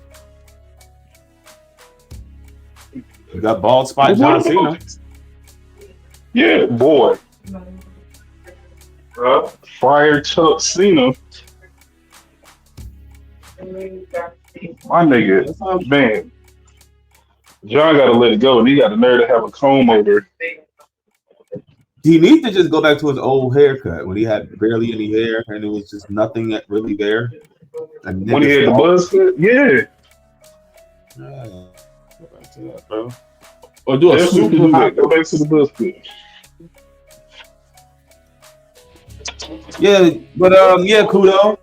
Speaker 6: You got bald spot John Cena.
Speaker 5: Yeah, boy. Friar Tuck Cena. My nigga, man. John got to let it go, and he got the nerve to have a comb over.
Speaker 6: He needs to just go back to his old haircut when he had barely any hair and it was just nothing really there. And
Speaker 5: when he had the buzz cut, yeah.
Speaker 6: Go back to that, bro. Or do a super hot.
Speaker 5: Go back to the buzz cut.
Speaker 6: Yeah, but yeah, Kudo.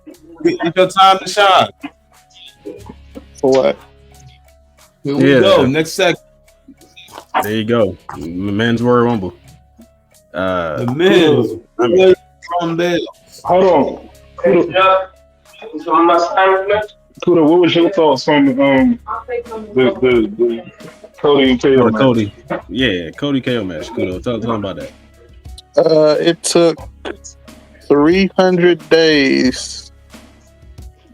Speaker 6: It's your time to shine.
Speaker 4: For what?
Speaker 6: Here we go. Next segment.
Speaker 3: There you go. Men's Royal Rumble.
Speaker 6: The men's Rumble.
Speaker 5: Hold on. Kudo, what was your thoughts on the Cody and KO match?
Speaker 3: Cody. Yeah, Cody KO match. Kudo, tell them about that.
Speaker 4: It took 300 days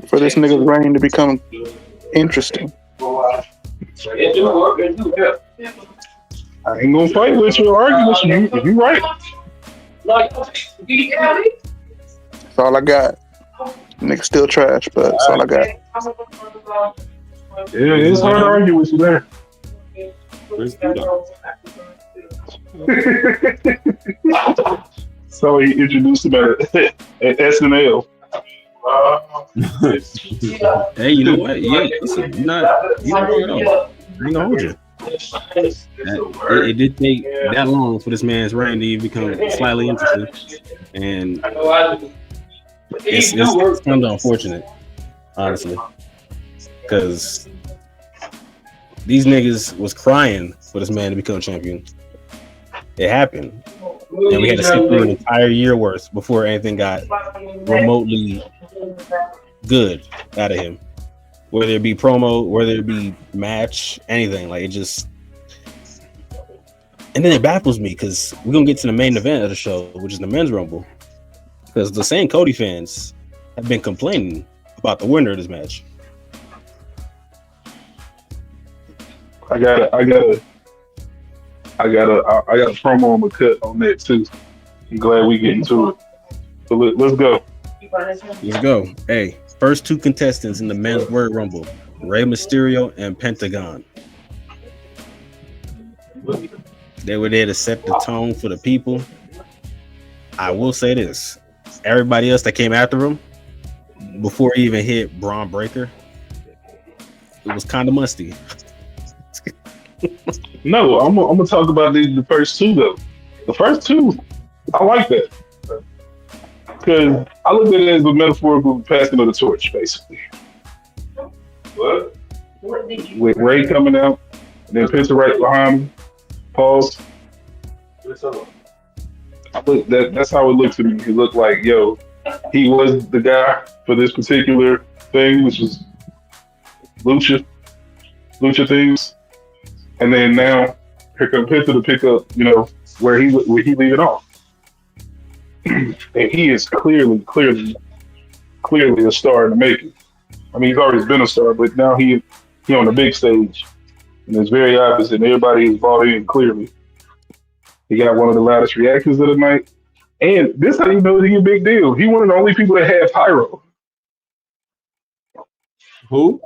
Speaker 4: for this nigga's reign to become interesting.
Speaker 5: I ain't gonna fight with you or argue with you. You right.
Speaker 4: That's all I got. Nigga still trash, but that's all I got.
Speaker 5: Yeah, it's hard to argue with you there. So he introduced him at SNL.
Speaker 3: Hey, you know what? Yeah, listen, you're not wrong at all. I ain't gonna hold you. It did take that long for this man's reign to become slightly interesting, and it's kind of unfortunate, honestly, because these niggas was crying for this man to become champion. It happened, and we had to sit through an entire year worth before anything got remotely good out of him. Whether it be promo, whether it be match, anything, like it just. And then it baffles me because we're gonna get to the main event of the show, which is the men's rumble. Because the same Cody fans have been complaining about the winner of this match.
Speaker 5: I got a promo I'm gonna cut on that too. I'm glad we get into it. So let's go.
Speaker 3: Let's go. Hey, first two contestants in the men's Royal Rumble, Rey Mysterio and Pentagon. They were there to set the tone for the people. I will say this. Everybody else that came after him, before he even hit Braun Breaker, it was kind of musty.
Speaker 5: No, I'm gonna talk about the first two though. The first two, I like that because I look at it as a metaphorical passing of the torch, basically. What? With Ray coming out and then Penta right behind him. Pause. That's how it looked to me. It looked like, yo, he was the guy for this particular thing, which was lucha things. And then now, here comes Penta to pick up, where he leave it off. And he is clearly a star in the making. I mean, he's always been a star, but now he on the big stage. And it's very obvious, and everybody is bought in clearly. He got one of the loudest reactions of the night. And this how you know he's a big deal. He one of the only people that had pyro.
Speaker 6: Who?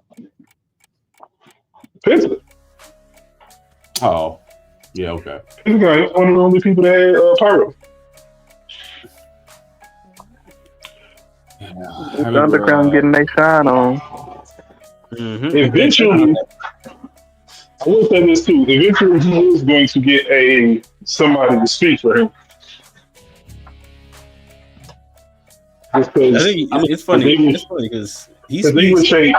Speaker 5: Penta.
Speaker 6: Oh, yeah, okay.
Speaker 5: This guy is one of the only people that had pyro.
Speaker 4: The underground getting their shine on.
Speaker 3: Mm-hmm.
Speaker 5: Eventually, I will say this too. Eventually, he is going to get somebody to speak for him.
Speaker 3: I think it's funny. It's funny because he
Speaker 5: would say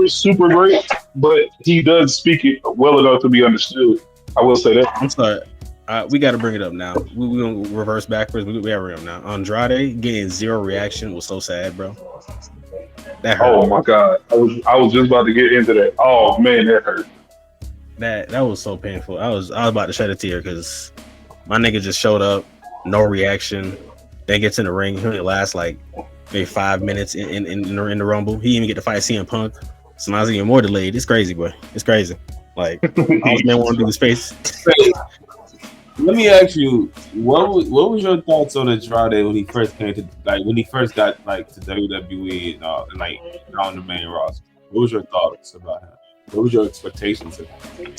Speaker 5: super great, but he does speak it well enough to be understood. I will say that.
Speaker 3: I'm sorry. We got to bring it up now. We're going to reverse backwards. We got to bring it up now. Andrade getting 0 reaction was so sad, bro. That hurt.
Speaker 5: Oh my god. I was just about to get into that. Oh man, that hurt.
Speaker 3: That was so painful. I was about to shed a tear because my nigga just showed up, no reaction. Then gets in the ring. He only lasts like maybe 5 minutes in the Rumble. He didn't even get to fight CM Punk. So now it's even more delayed. It's crazy, boy. It's crazy. Like, all this man want to do the space.
Speaker 6: Let me ask you, what was your thoughts on Andrade when he first came to, like, when he first got like to WWE and like on the main roster? What was your thoughts about him? What was your expectations of him?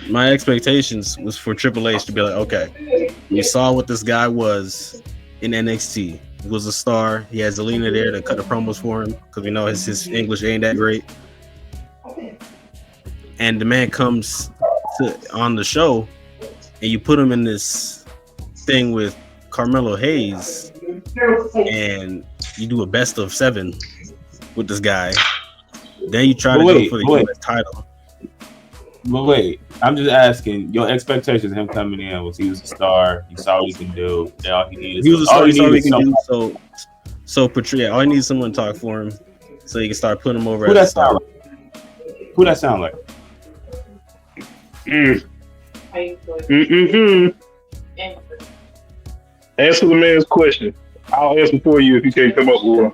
Speaker 3: My expectations was for Triple H to be like, okay, we saw what this guy was in NXT. He was a star. He has Zelina there to cut the promos for him because we know his English ain't that great. And the man comes on the show, and you put him in this thing with Carmelo Hayes, and you do a best of 7 with this guy. Then you try to go for the US title.
Speaker 6: But wait, I'm just asking, your expectations of him coming in was he was a star, you saw what he can do, and all he needed.
Speaker 3: He was a star, he saw what he can do. So Patria, all he needs is someone to talk for him, so he can start putting him over.
Speaker 6: Who that sound like? Who that sound like?
Speaker 5: Answer the man's question. I'll answer for you if you can't come up with one.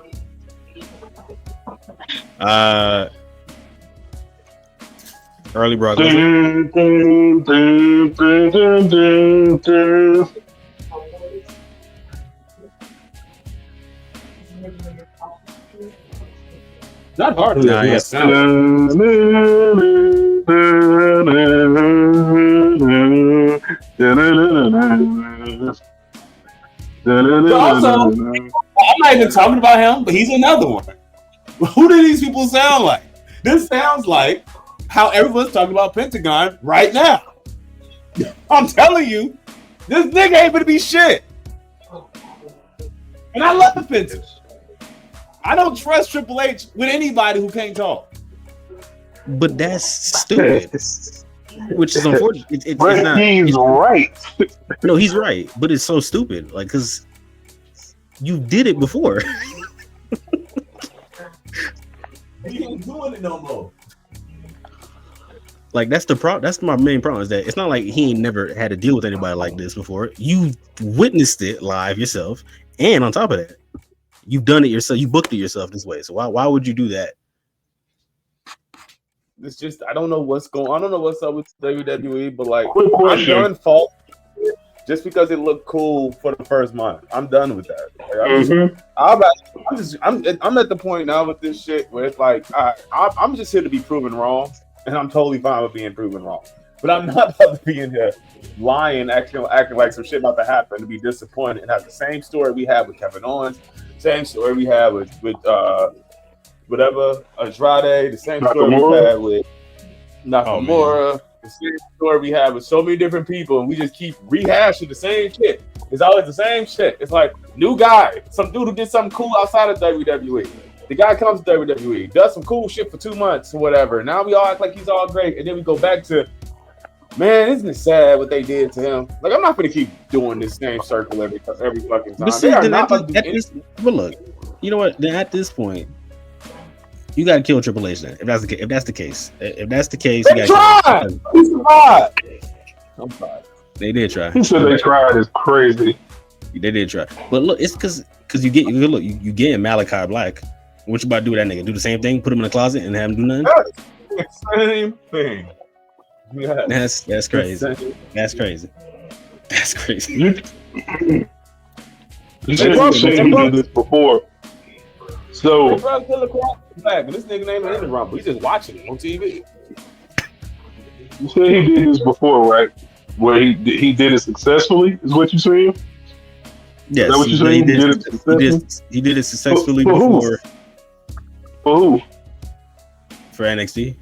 Speaker 3: Early Brock.
Speaker 6: Not hard.
Speaker 3: Nah, yes.
Speaker 6: Also, I'm not even talking about him, but he's another one. Who do these people sound like? This sounds like how everyone's talking about Pentagon right now. I'm telling you, this nigga ain't gonna be shit. And I love the Pentagon. I don't trust Triple H with anybody who can't talk.
Speaker 3: But that's stupid. Which is unfortunate. It's not.
Speaker 5: He's right.
Speaker 3: No, he's right. But it's so stupid. Like, because you did it before.
Speaker 6: He ain't doing it no more.
Speaker 3: Like, that's the problem. That's my main problem, is that it's not like he ain't never had to deal with anybody like this before. You witnessed it live yourself. And on top of that, you've done it yourself. You booked it yourself this way. So why would you do that?
Speaker 6: It's just, I don't know what's up with WWE, but like,
Speaker 5: Quick question.
Speaker 6: I'm done fault just because it looked cool for the first month. I'm done with that. Like, I'm at the point now with this shit where it's like, I'm just here to be proven wrong, and I'm totally fine with being proven wrong. But I'm not about to be in here lying, acting like some shit about to happen, to be disappointed and have the same story we had with Kevin Owens, same story we had with whatever, Andrade, the same story we had with Nakamura, the same story we had with so many different people, and we just keep rehashing the same shit. It's always the same shit. It's like, new guy, some dude who did something cool outside of WWE. The guy comes to WWE, does some cool shit for 2 months or whatever. Now we all act like he's all great, and then we go back to, man, isn't it sad what they did to him? Like, I'm not going to keep doing this same circle every fucking time.
Speaker 3: But see, but look, you know what? Then at this point, you got to kill Triple H then. If that's the case, you got to kill him.
Speaker 6: He survived. I'm sorry.
Speaker 3: They did try.
Speaker 5: He said they tried. Is crazy.
Speaker 3: They did try. But look, it's because you get Malachi Black. What you about to do with that nigga? Do the same thing? Put him in the closet and have him do nothing?
Speaker 6: Same thing. Yeah.
Speaker 3: That's crazy. That's crazy. That's crazy.
Speaker 5: You said he did this before. So
Speaker 6: back, but this nigga ain't in the Rumble. He's just watching it on TV.
Speaker 5: You said he did this before, right? Where he did it successfully, is what you saying?
Speaker 3: Yes,
Speaker 5: is that what you saying?
Speaker 3: He did it successfully before.
Speaker 5: For who?
Speaker 3: For NXT.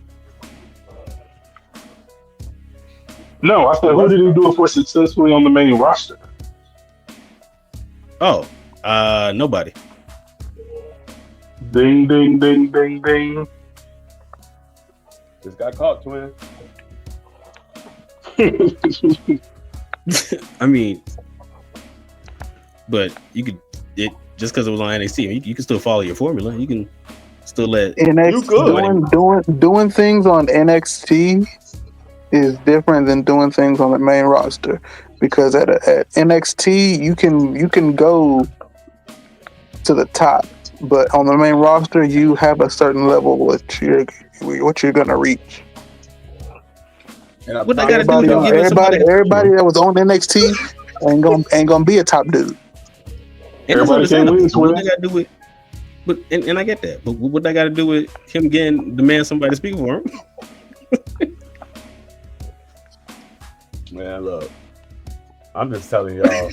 Speaker 5: No, I said, who did he do it for successfully on the main roster?
Speaker 3: Oh, nobody.
Speaker 5: Ding, ding, ding, ding, ding.
Speaker 6: Just got caught, twin.
Speaker 3: I mean, but you could just because it was on NXT, you can still follow your formula. You can still let
Speaker 4: doing things on NXT is different than doing things on the main roster, because at NXT you can go to the top, but on the main roster you have a certain level what you're gonna reach.
Speaker 3: What they gotta do?
Speaker 4: Everybody that was on NXT ain't gonna be a top dude.
Speaker 5: Everybody can't win.
Speaker 3: What they gotta do with? But and I get that, but what they got to do with him getting demand somebody to speak for him?
Speaker 6: Man, look, I'm just telling y'all,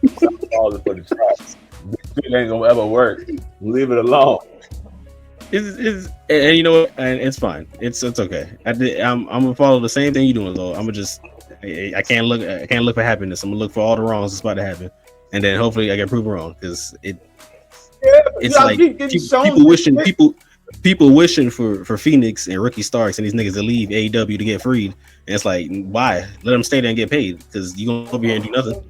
Speaker 6: stop falling for the traps. This ain't gonna ever work. Leave it alone.
Speaker 3: And you know what? And it's fine. It's okay. I'm gonna follow the same thing you doing, though. I'm gonna just I can't look for happiness. I'm gonna look for all the wrongs that's about to happen, and then hopefully I get proven wrong, because it's like people wishing for Phoenix and Ricky Starks and these niggas to leave AEW to get freed, and it's like, why? Let them stay there and get paid, because you gonna go over here and do nothing.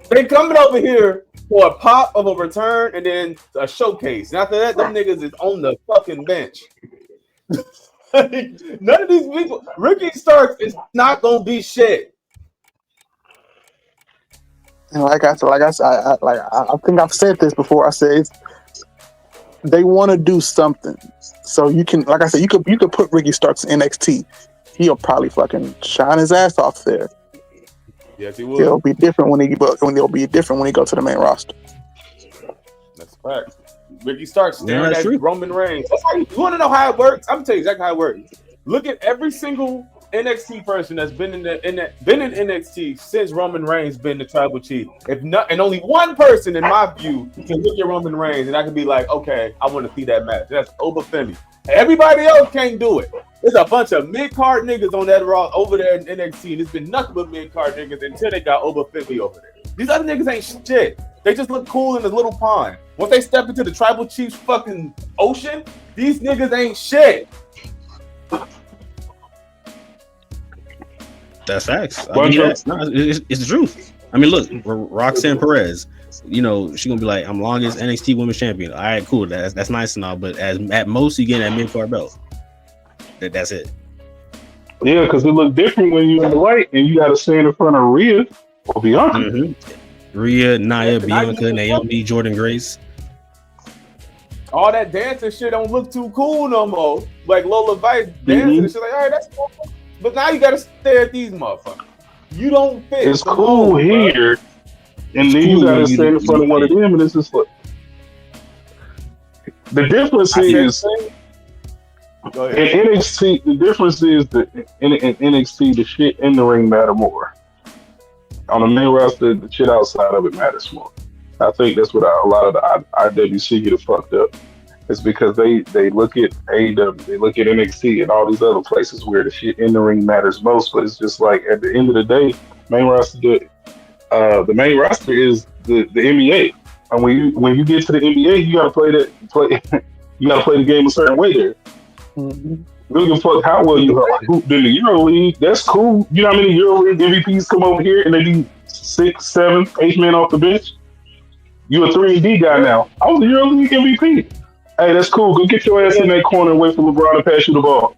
Speaker 6: They coming over here for a pop of a return and then a showcase. And after that, them niggas is on the fucking bench. None of these people. Ricky Starks is not gonna be shit.
Speaker 4: And I think I've said this before. I said they want to do something, so you can, like I said, you could put Ricky Starks in NXT. He'll probably fucking shine his ass off there.
Speaker 6: Yes, he will.
Speaker 4: It'll be different when he go to the main roster.
Speaker 6: That's a fact. Ricky Starks staring at Roman Reigns. You want to know how it works? I'm gonna tell you exactly how it works. Look at every single NXT person that's been in NXT since Roman Reigns been the tribal chief. If not, and only one person, in my view, can look at Roman Reigns and I can be like, okay, I want to see that match. That's Obafemi. Everybody else can't do it. There's a bunch of mid-card niggas on that Raw over there in NXT, and it's been nothing but mid-card niggas until they got Obafemi over there. These other niggas ain't shit. They just look cool in a little pond. Once they step into the tribal chief's fucking ocean, these niggas ain't shit.
Speaker 3: That's facts. It's the truth. I mean, look, Roxanne Perez, you know, she gonna be like, I'm longest NXT Women's Champion. All right, cool. That's nice and all, but at most you get that mid-card belt. That's it.
Speaker 5: Yeah, because it look different when you're in the white and you got to stand in front of Rhea or Bianca.
Speaker 3: Mm-hmm. Rhea, Nia, Bianca, Naomi, Jordan Grace.
Speaker 6: All that dancing shit don't look too cool no more. Like Lola Vice dancing and shit, like, all right, that's cool. But now you got to stare at these motherfuckers. You don't fit.
Speaker 5: It's cool here, and then you got to stand in front of one of them, and it's just like the difference is. In NXT, the difference is that in NXT, the shit in the ring matter more. On the main roster, the shit outside of it matters more. I think that's what a lot of the IWC get fucked up. It's because they look at AEW, they look at NXT and all these other places where the shit in the ring matters most. But it's just like at the end of the day, the main roster is the NBA. And when you get to the NBA, you gotta you gotta play the game a certain way there. Mm-hmm. Really give a fuck how well you hooped in the Euro League. That's cool. You know how many Euro League MVPs come over here and they do 6, 7, 8 men off the bench? You a 3-and-D guy now. I was a Euro League MVP. Hey, that's cool. Go get your ass in that corner and wait for LeBron to pass you the ball.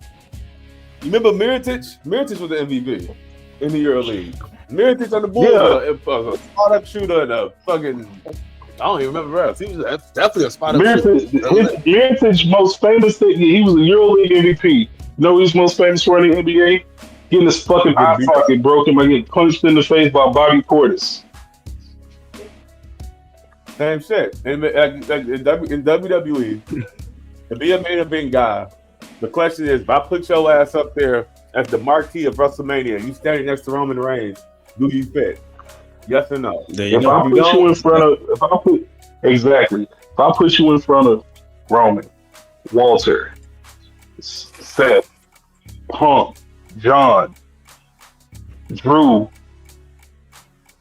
Speaker 6: You remember Mirotic? Mirotic was the MVP in the Euro League. Mirotic on the Bulls, a spot-up shooter and a fucking... I don't even remember else. He was definitely a spot-up shooter.
Speaker 5: Mirotic most famous thing, he was a Euro League MVP. You know he's most famous for in the NBA? Getting his fucking eye socket broken by getting punched in the face by Bobby Portis.
Speaker 6: Same shit. In WWE, to be a main event guy, the question is, if I put your ass up there as the marquee of WrestleMania, you standing next to Roman Reigns, do you fit? Yes or no?
Speaker 5: If I put you in front of Roman, Walter, Seth, Punk, John, Drew,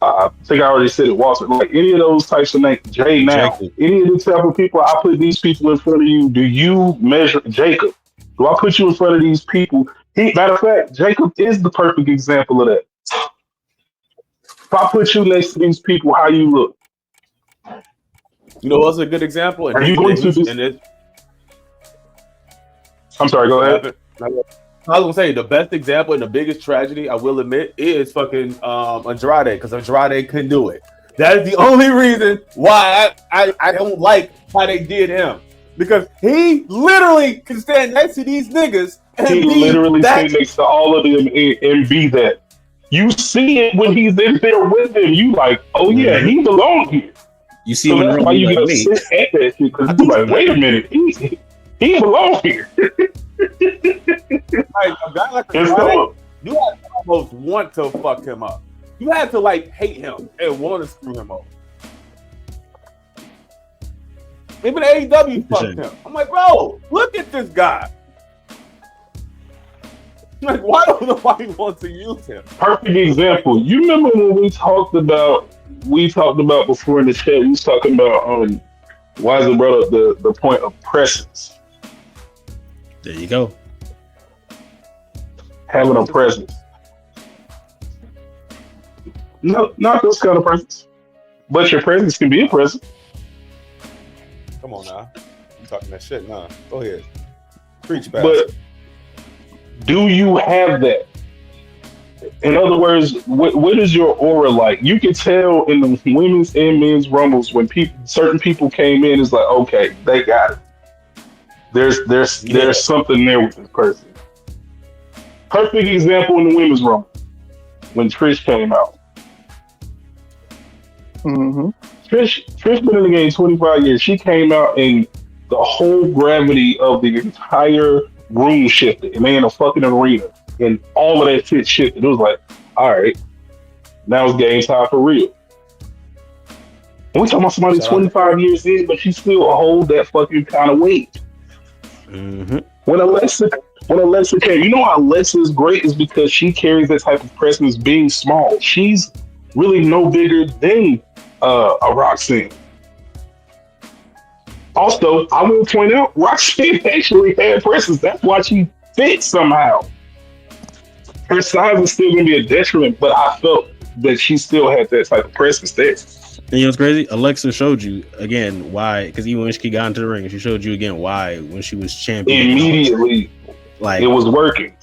Speaker 5: I think I already said it, Walter, like any of those types of names, Jay now, any of these type of people, I put these people in front of you, do you measure Jacob? Do I put you in front of these people? Matter of fact, Jacob is the perfect example of that. If I put you next to these people, how you look?
Speaker 6: You know what's a good example?
Speaker 5: Are you going to do? I'm sorry. Go ahead.
Speaker 6: I was gonna say the best example and the biggest tragedy, I will admit, is fucking Andrade, because Andrade couldn't do it. That is the only reason why I don't like how they did him, because he literally can stand next to these niggas and
Speaker 5: he literally stand next to all of them and be that. You see it when he's in there with them. You like, oh yeah, he belongs here.
Speaker 3: You see,
Speaker 5: So
Speaker 3: when
Speaker 5: that's why you get upset at that shit, because you're like, wait a minute, he belongs here.
Speaker 6: Like a guy like Andrade, you had to almost want to fuck him up. You had to like hate him and want to screw him up. Even AEW fucked him. I'm like, bro, look at this guy. Like, why don't nobody want to use him?
Speaker 5: Perfect example. You remember when we talked about before in the chat, we was talking about Wiser brought up the point of presence.
Speaker 3: There you go.
Speaker 5: Having a presence. No, not those kind of presence. But your presence can be a presence.
Speaker 6: Come on now. You talking that shit? Nah. Go ahead. Preach back.
Speaker 5: But do you have that? In other words, what is your aura like? You can tell in the women's and men's rumbles when certain people came in, it's like, okay, they got it. There's something there with this person. Perfect example in the women's rumble when Trish came out.
Speaker 4: Mm-hmm.
Speaker 5: Trish been in the game 25 years. She came out and the whole gravity of the entire room shifted, and they in a fucking arena, and all of that shit shifted. It was like, all right, now it's game time for real. And we talking about somebody 25 years in, but she still hold that fucking kind of weight.
Speaker 3: Mm-hmm.
Speaker 5: When Alexa came, you know how Alexa is great is because she carries that type of presence being small. She's really no bigger than a Roxanne. Also, I will point out, Roxanne actually had presence. That's why she fit somehow. Her size is still going to be a detriment, but I felt that she still had that type of presence there.
Speaker 3: And you know what's crazy? Alexa showed you again why, because even when she got into the ring, she showed you again why when she was champion.
Speaker 5: Immediately,
Speaker 3: like
Speaker 5: it was working.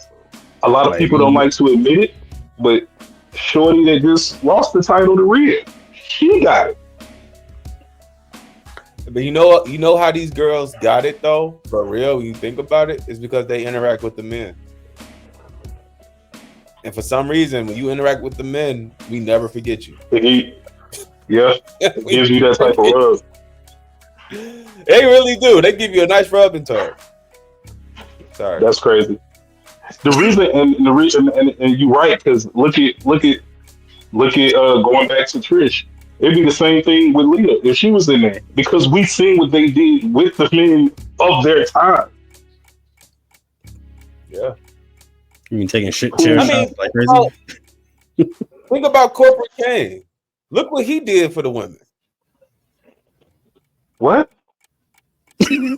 Speaker 5: A lot of people don't like to admit it, but Shorty that just lost the title to Rhea, she got it.
Speaker 6: But you know how these girls got it though, for real, when you think about it, is because they interact with the men. And for some reason, when you interact with the men, we never forget you.
Speaker 5: Yeah, it gives you that type of rub.
Speaker 6: They really do. They give you a nice rub and tug. Sorry,
Speaker 5: that's crazy. The reason and you're right, because look at going back to Trish. It'd be the same thing with Lita if she was in there, because we seen what they did with the men of their time.
Speaker 6: Yeah,
Speaker 3: you mean taking shit chair shots like crazy?
Speaker 6: Think about Corporate Kane. Look what he did for the women.
Speaker 5: What?
Speaker 3: I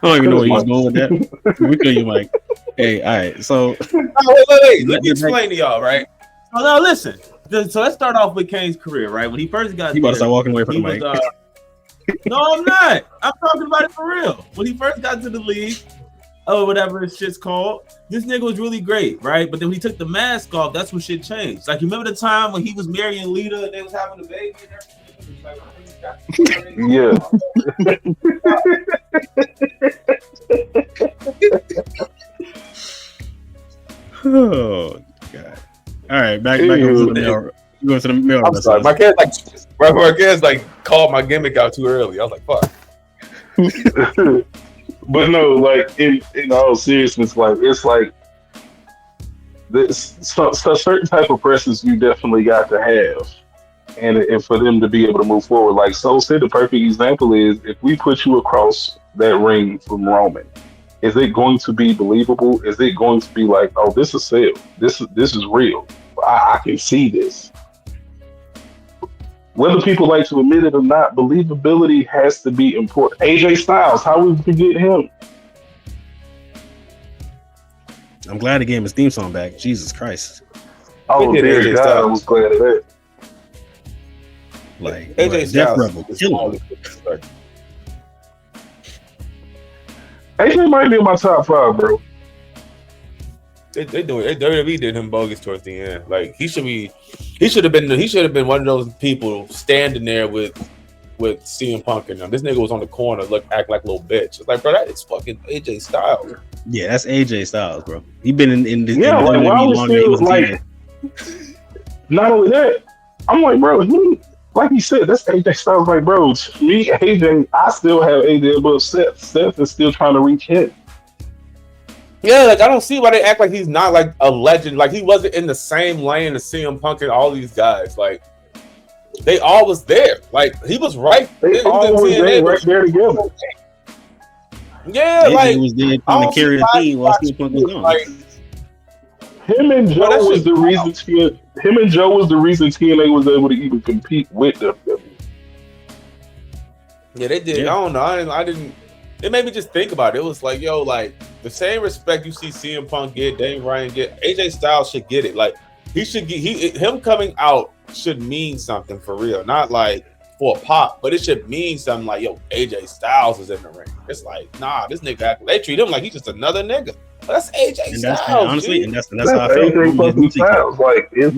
Speaker 3: don't even know where he's going with that. We kill you, Mike. Hey, all right. So,
Speaker 6: wait. Let me explain to y'all, right?
Speaker 7: So now listen. So let's start off with Kane's career, right? When he first got
Speaker 3: you about to start walking away from the mic.
Speaker 7: No, I'm not. I'm talking about it for real. When he first got to the league, or whatever this shit's called, this nigga was really great, right? But then when he took the mask off, that's when shit changed. Like, you remember the time when he was marrying Lita and they was having a baby and everything?
Speaker 5: Yeah.
Speaker 3: Oh God! All right, back to the mail. Going to the mail.
Speaker 6: I'm sorry, my kids called my gimmick out too early. I was like, fuck.
Speaker 5: But no, like in all seriousness, like it's like this so certain type of presence you definitely got to have, and for them to be able to move forward. Like Soul said, the perfect example is if we put you across that ring from Roman, is it going to be believable? Is it going to be like, oh, this is sale, this is real, I can see this. Whether people like to admit it or not, believability has to be important. AJ Styles, how we forget him?
Speaker 3: I'm glad they gave him his theme song back. Jesus Christ.
Speaker 5: Oh,
Speaker 6: They did
Speaker 5: dear
Speaker 6: AJ
Speaker 5: God, I
Speaker 6: Styles.
Speaker 5: was glad of that.
Speaker 3: Like
Speaker 6: AJ
Speaker 3: Death
Speaker 6: Styles
Speaker 3: Rebel.
Speaker 6: is
Speaker 3: Kill him.
Speaker 5: AJ might be in my top 5, bro.
Speaker 6: They WWE did him bogus towards the end. Like he should have been one of those people standing there with CM Punk and them. This nigga was on the corner, act like a little bitch. It's like, bro, that is fucking AJ Styles.
Speaker 3: Yeah, that's AJ Styles, bro. He been in the
Speaker 5: Yeah, like, why was
Speaker 3: longer than he
Speaker 5: still,
Speaker 3: was
Speaker 5: like, not only that, I'm like, bro, like he said, that's AJ Styles. Like, bro, to me, AJ, I still have AJ above Seth. Seth is still trying to reach him.
Speaker 6: Yeah, like I don't see why they act like he's not like a legend. Like he wasn't in the same lane as CM Punk and all these guys. Like they all was there. Like he was right.
Speaker 5: They all was there, right there together.
Speaker 6: Yeah,
Speaker 3: AJ
Speaker 6: like
Speaker 3: was there trying to carry the team while CM Punk was gone.
Speaker 6: Like,
Speaker 5: him and Joe was the reason. Him and Joe was the reason TNA was able to even compete with WWE.
Speaker 6: yeah, they did.
Speaker 3: Yeah.
Speaker 6: I don't know. I didn't. It made me just think about it. It was like, yo, like the same respect you see CM Punk get, Daniel Bryan get, AJ Styles should get it. Like he should get him coming out should mean something for real, not like for a pop, but it should mean something like, yo, AJ Styles is in the ring. It's like, nah, this nigga, they treat him like he's just another nigga. That's AJ Styles.
Speaker 3: Honestly, and that's how I felt.
Speaker 5: AJ fucking Styles. Like it's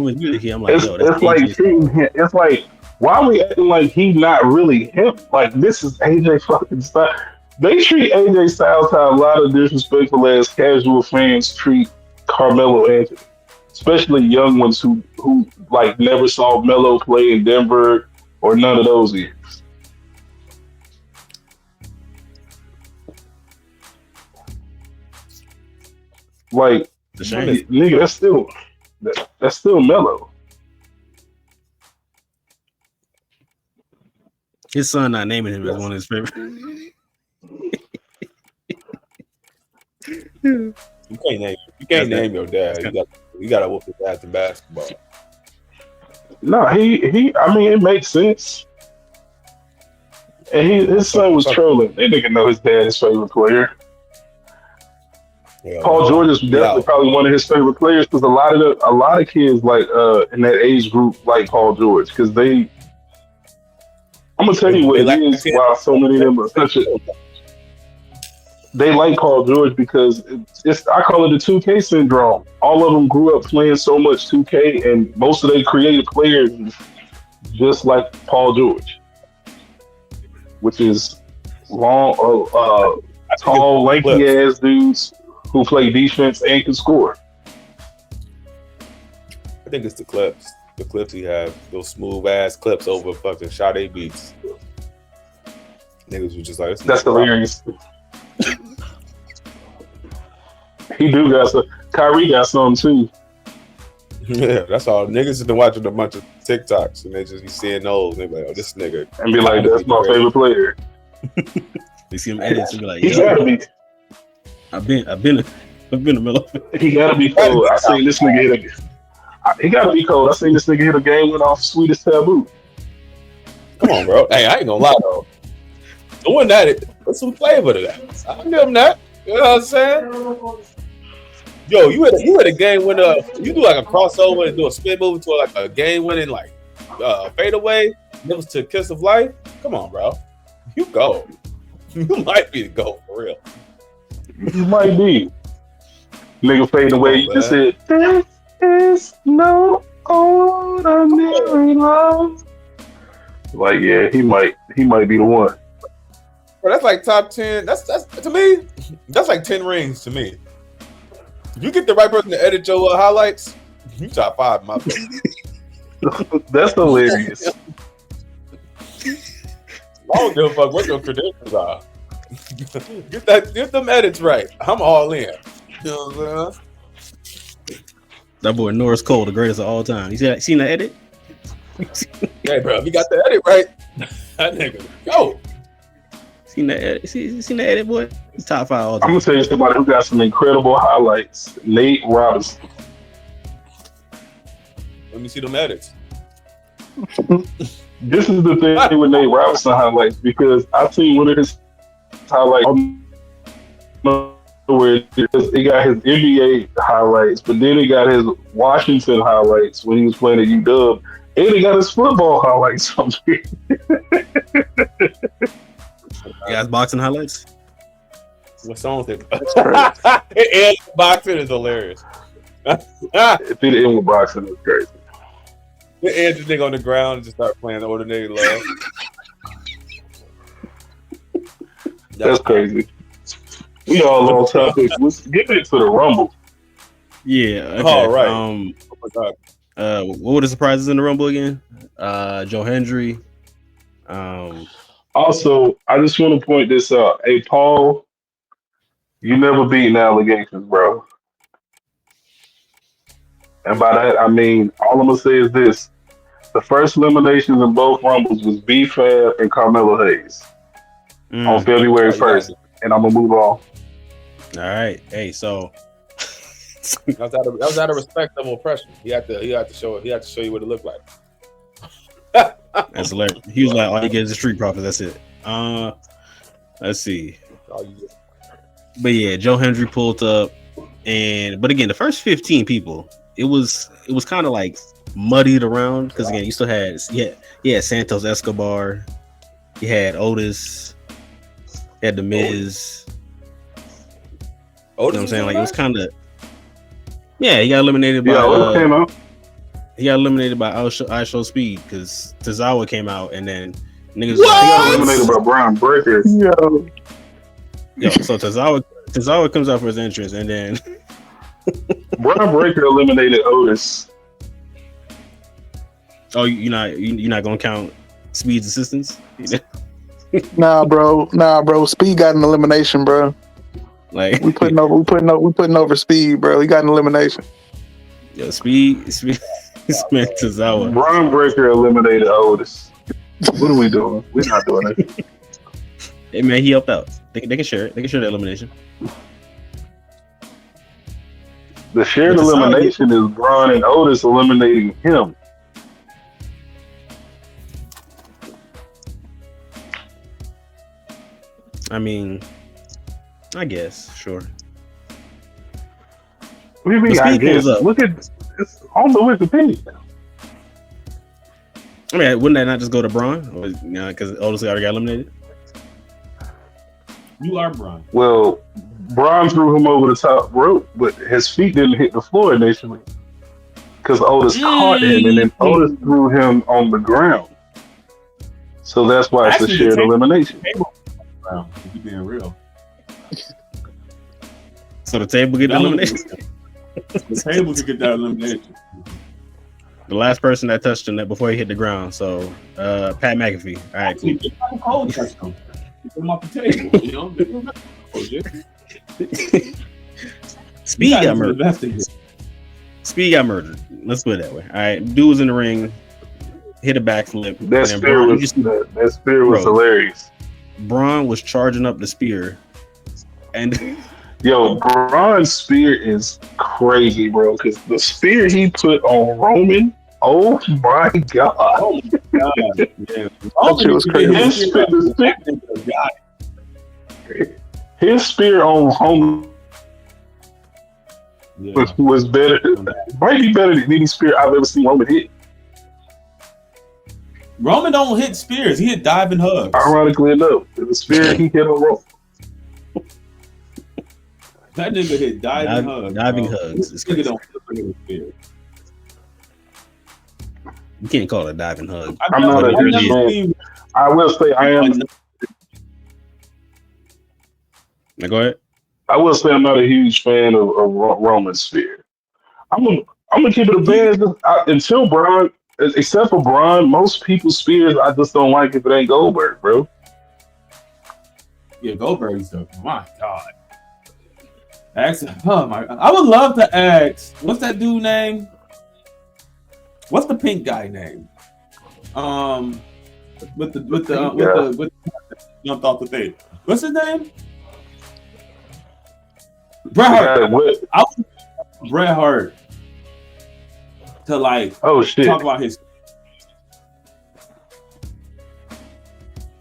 Speaker 5: like treating him. It's like, why are we acting like he's not really him? Like this is AJ fucking Styles. They treat AJ Styles how a lot of disrespectful ass casual fans treat Carmelo Anthony, especially young ones who like never saw Melo play in Denver or none of those years. Like, nigga, that's still Melo.
Speaker 3: His son not naming him as one of his favorites.
Speaker 6: You can't name your dad. You got to whoop his ass in basketball.
Speaker 5: No, he. I mean, it makes sense. And his son was trolling. That nigga know his dad is favorite player.
Speaker 6: Yeah,
Speaker 5: Paul George is definitely probably one of his favorite players because a lot of kids like in that age group like Paul George because they. I'm gonna tell you what it is. Why so many of them are such a. They like Paul George because it's I call it the 2K syndrome. All of them grew up playing so much 2K, and most of their creative players just like Paul George, which is long, tall, lanky ass dudes who play defense and can score.
Speaker 6: I think it's the clips. The clips he have, those smooth ass clips over fucking Sade beats. Niggas was just like,
Speaker 5: that's hilarious. He do got some. Kyrie got some too.
Speaker 6: Yeah, that's all. Niggas have been watching a bunch of TikToks and they just be seeing those. And they be like, oh, this nigga.
Speaker 5: And be like, that's my favorite player.
Speaker 3: They see him edits and be like,
Speaker 5: he gotta be.
Speaker 3: I've been a Melo.
Speaker 5: He gotta be cold. I seen this nigga hit he gotta be cold. I seen this nigga hit a game win off Sweetest Taboo.
Speaker 6: Come on, bro. Hey, I ain't gonna lie though. Doing that, put some flavor to that. I'll give him that. You know what I'm saying? Yo, you had a game winner. You do like a crossover and do a spin move to like a game winning like fadeaway. It was to Kiss of Life. Come on, bro. You go. You might be the GOAT for real.
Speaker 5: You might be. Nigga fading away. You just said, there is no ordinary love. Like, yeah, he might be the one.
Speaker 6: Bro, that's like top 10. That's to me. That's like 10 rings to me. If you get the right person to edit your highlights, you top 5 in my book.
Speaker 5: That's hilarious.
Speaker 6: I don't give a fuck what your credentials are. Get them edits right. I'm all in. You know what I'm saying?
Speaker 3: That boy Norris Cole, the greatest of all time. You seen that edit?
Speaker 6: Hey, bro, if you got the edit right, that nigga go.
Speaker 3: Seen that edit? Seen that edit, boy? He's top 5 all time.
Speaker 5: I'm gonna tell you somebody who got some incredible highlights. Nate Robinson.
Speaker 6: Let me see them edits.
Speaker 5: This is the thing with Nate Robinson highlights because I've seen one of his highlights. I don't know where it got his NBA highlights, but then it got his Washington highlights when he was playing at UW, and it got his football highlights on here.
Speaker 3: You guys boxing highlights?
Speaker 6: What song is it? And boxing is hilarious.
Speaker 5: If he didn't with boxing, it's crazy.
Speaker 6: And this nigga on the ground and just start playing Ordinary Love.
Speaker 5: That's crazy. We all on topic. Let's get into the Rumble.
Speaker 3: Yeah. Okay.
Speaker 6: All right.
Speaker 3: Oh my God. What were the surprises in the Rumble again? Joe Hendry.
Speaker 5: Also, I just want to point this out. Hey, Paul, you never beaten allegations, bro. And by that, I mean, all I'm going to say is this. The first eliminations in both Rumbles was B-Fab and Carmelo Hayes on February 1st. And I'm going to move on.
Speaker 3: All right. Hey, so
Speaker 6: that was out of respect of oppression. He had to show you what it looked like.
Speaker 3: That's hilarious. He was like, all you get is a street profit. That's it. Let's see. But yeah, Joe Hendry pulled up, but again, the first 15 people, it was kind of like muddied around because again, you still had Santos Escobar, you had Otis, you had the Miz. You know what I'm saying? Like it was kind of, he got eliminated by.
Speaker 5: Otis came out.
Speaker 3: He got eliminated by I Show Speed because Tozawa came out and then niggas.
Speaker 5: He got eliminated by Brian Breaker.
Speaker 3: So Tozawa comes out for his entrance and then
Speaker 5: Brian Breaker eliminated Otis.
Speaker 3: Oh, you're not gonna count Speed's assistance?
Speaker 4: Nah, bro. Speed got an elimination, bro.
Speaker 3: Like
Speaker 4: we putting over Speed, bro. He got an elimination.
Speaker 3: Yo, Speed Tozawa.
Speaker 5: Brian Breaker eliminated Otis. What are we doing? We're not doing it.
Speaker 3: Hey man, he helped out. They can share it. They can share the elimination.
Speaker 5: The shared elimination is Braun and Otis eliminating him.
Speaker 3: I mean, I guess, sure.
Speaker 5: What do you mean? I guess. Look at it's on the Wikipedia.
Speaker 3: I mean, wouldn't that not just go to Braun? Because Otis already got eliminated.
Speaker 7: You are Braun.
Speaker 5: Well, Braun threw him over the top rope, but his feet didn't hit the floor initially because Otis caught him, and then Otis threw him on the ground. So that's why it's a shared elimination.
Speaker 7: Wow, you being real.
Speaker 3: So the table get the elimination.
Speaker 7: The table could get that elimination.
Speaker 3: The last person that touched him before he hit the ground. So Pat McAfee. All right, cool.
Speaker 7: Cold touched him. Put him off the table. You know.
Speaker 3: Speed got murdered. Speed got murdered. Let's put it that way. All right, dude was in the ring, hit a backflip.
Speaker 5: That spear was hilarious.
Speaker 3: Braun was charging up the spear, and
Speaker 5: yo, Braun's spear is crazy, bro. Because the spear he put on Roman, oh my god!
Speaker 7: Oh my god! Yeah.
Speaker 4: That shit was crazy.
Speaker 5: His spear on Roman was better. Might be better than any spear I've ever seen Roman hit.
Speaker 7: Roman don't hit spears. He hit diving hugs.
Speaker 5: Ironically enough, the spear he hit on Roman.
Speaker 7: That nigga hit diving hugs. Diving
Speaker 3: hugs.
Speaker 7: This nigga don't hit a spear.
Speaker 3: You can't call it a diving hug.
Speaker 5: I'm not a huge fan. I will say I am.
Speaker 3: Now go ahead.
Speaker 5: I will say I'm not a huge fan of Roman's spear. I'm gonna keep it a band until Braun. Except for Braun, most people's spears I just don't like if it ain't Goldberg, bro.
Speaker 7: Yeah, Goldberg's the my god. Oh my god. I would love to ask, what's that dude name? What's the pink guy name? With the jumped off the thing. What's his name? Bret Hart. I was Bret Hart to like talk about his.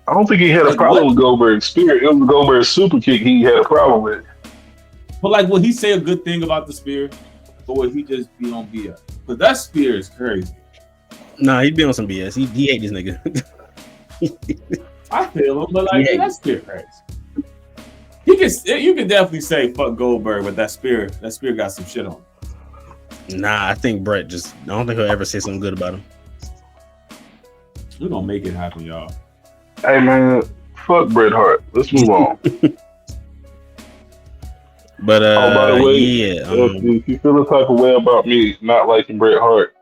Speaker 5: I don't think he had a problem with Goldberg's spear. It was Goldberg's super kick he had a problem with.
Speaker 7: But like, will he say a good thing about the spear, or will he just be on BS? Because that spear is crazy.
Speaker 3: Nah, he'd be on some BS. He hate this nigga.
Speaker 7: I feel him, but like, that spear crazy. You can definitely say fuck Goldberg, but that spear got some shit on it.
Speaker 3: Nah, I think Brett just. I don't think he'll ever say something good about him.
Speaker 7: We're gonna make it happen, y'all.
Speaker 5: Hey man, fuck Bret Hart. Let's move on.
Speaker 3: But
Speaker 5: by the way,
Speaker 3: yeah.
Speaker 5: if you feel the type of way about me not liking Bret Hart,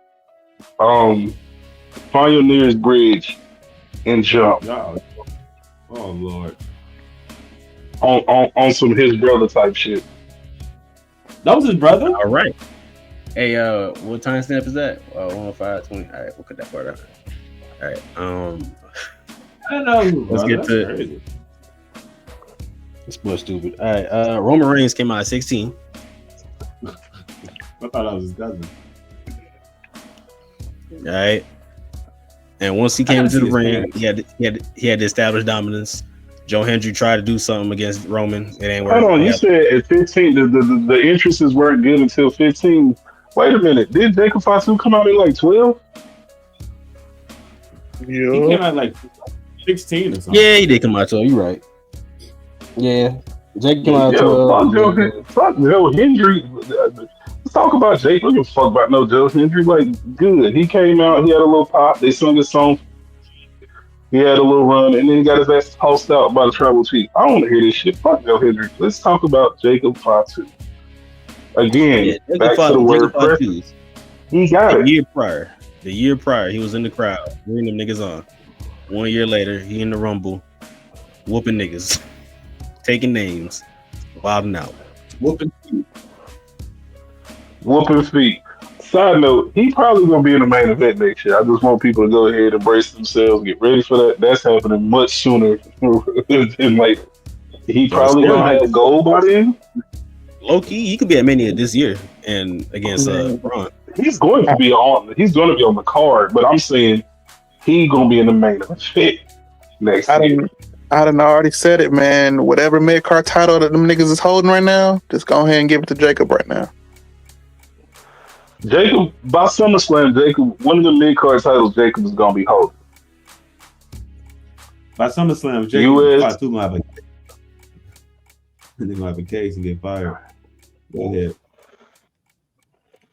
Speaker 5: find your nearest bridge and jump.
Speaker 7: Oh Lord.
Speaker 5: On some his brother type shit.
Speaker 7: That was his brother?
Speaker 3: All right. Hey, what time stamp is that? 105:20. All right, we'll cut that part out. All right.
Speaker 7: I don't know.
Speaker 3: Let's get to it. This boy's stupid. All right. Roman Reigns came out at 16.
Speaker 7: I thought that was his cousin.
Speaker 3: All right. And once he came into the ring, he had to establish dominance. Joe Hendry tried to do something against Roman. It ain't working.
Speaker 5: Hold on, you said at 15 the entrances weren't good until 15. Wait a minute, did Jacob Fatu come out at like 12?
Speaker 7: Yeah. He came out like 16 or something.
Speaker 3: Yeah, he did come out 12. You're right. Yeah. Jake came out 12.
Speaker 5: Fuck Joe Hendry. Let's talk about Jake. We don't give a fuck about no Joe Hendry. Like, good. He came out, he had a little pop. They sung his song. He had a little run, and then he got his ass tossed out by the tribal chief. I don't want to hear this shit. Fuck Joe Hendry. Let's talk about Jacob Fatu. Again, back to the word Fatu. He got it.
Speaker 3: The year prior, he was in the crowd, bringing them niggas on. 1 year later, he in the Rumble, whooping niggas, taking names, wilding out.
Speaker 7: Whooping
Speaker 5: feet. Side note, he probably gonna be in the main event next year. I just want people to go ahead and brace themselves, get ready for that. That's happening much sooner than later. He probably gonna have gold by then.
Speaker 3: Low key, he could be at Mania this year and against Braun.
Speaker 5: He's going to be on the card, but I'm saying he's gonna be in the main event next year.
Speaker 4: I done already said it, man. Whatever mid-card title that them niggas is holding right now, just go ahead and give it to Jacob right now.
Speaker 5: Jacob, by SummerSlam, one of the mid-card titles Jacob is going to be holding.
Speaker 7: By SummerSlam, Jacob Fatu going to have a case and get fired. Go ahead.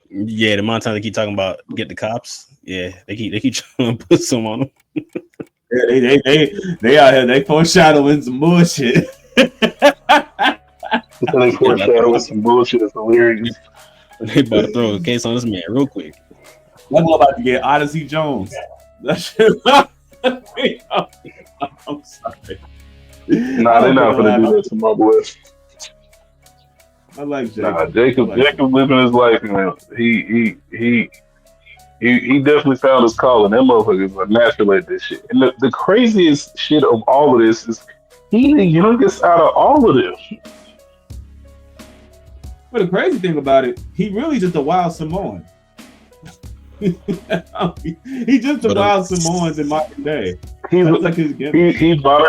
Speaker 3: Yeah, the amount of time they keep talking about get the cops. Yeah, they keep trying to put some on them.
Speaker 7: Yeah, they out here, they foreshadowing some bullshit.
Speaker 5: They foreshadowing some bullshit. It's hilarious.
Speaker 3: They about to throw a case on this man real quick.
Speaker 7: I'm about to get Odyssey Jones. That shit. I'm sorry.
Speaker 5: Nah, they're not gonna do that to my boy.
Speaker 7: I like Jacob.
Speaker 5: Nah, Jacob living his life, man. He definitely found his calling. That motherfucker is natural at this shit. And the craziest shit of all of this is he the youngest out of all of this.
Speaker 7: But the crazy thing about it, he really just a wild Samoan. He's just a wild Samoan in modern day. He's
Speaker 5: modern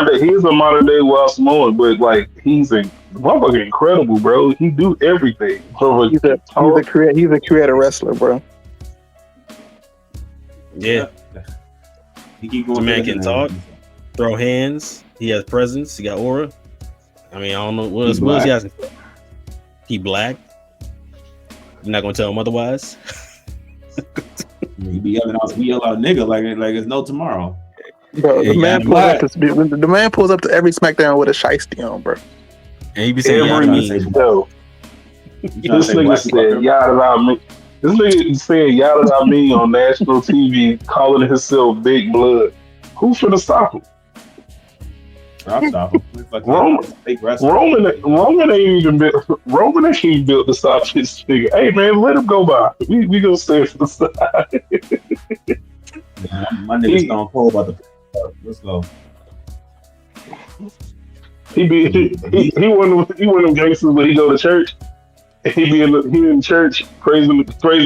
Speaker 5: day. He's a modern day wild Samoan, but like he's a motherfucking incredible, bro. He do everything.
Speaker 4: He's a creative wrestler, bro.
Speaker 3: Yeah.
Speaker 7: He keep going.
Speaker 3: The man can talk, throw hands. He has presence. He got aura. I mean, I don't know what else he asking for. He black. You're not gonna tell him otherwise.
Speaker 7: He be yelling out nigga like it's no tomorrow.
Speaker 4: Bro, the man pulls up to every SmackDown with a shiesty on, bro.
Speaker 3: And he be saying,
Speaker 5: This nigga said, yada about me. This nigga said, yada about me on national TV, calling himself Big Blood. Who finna stop him?
Speaker 7: I'll stop him.
Speaker 5: Roman ain't even built to stop this nigga. Hey man, let him go by. We gonna stay for the side.
Speaker 7: My nigga Stone Cold about to. Let's go.
Speaker 5: He one of them gangsters when he go to church. He in church praising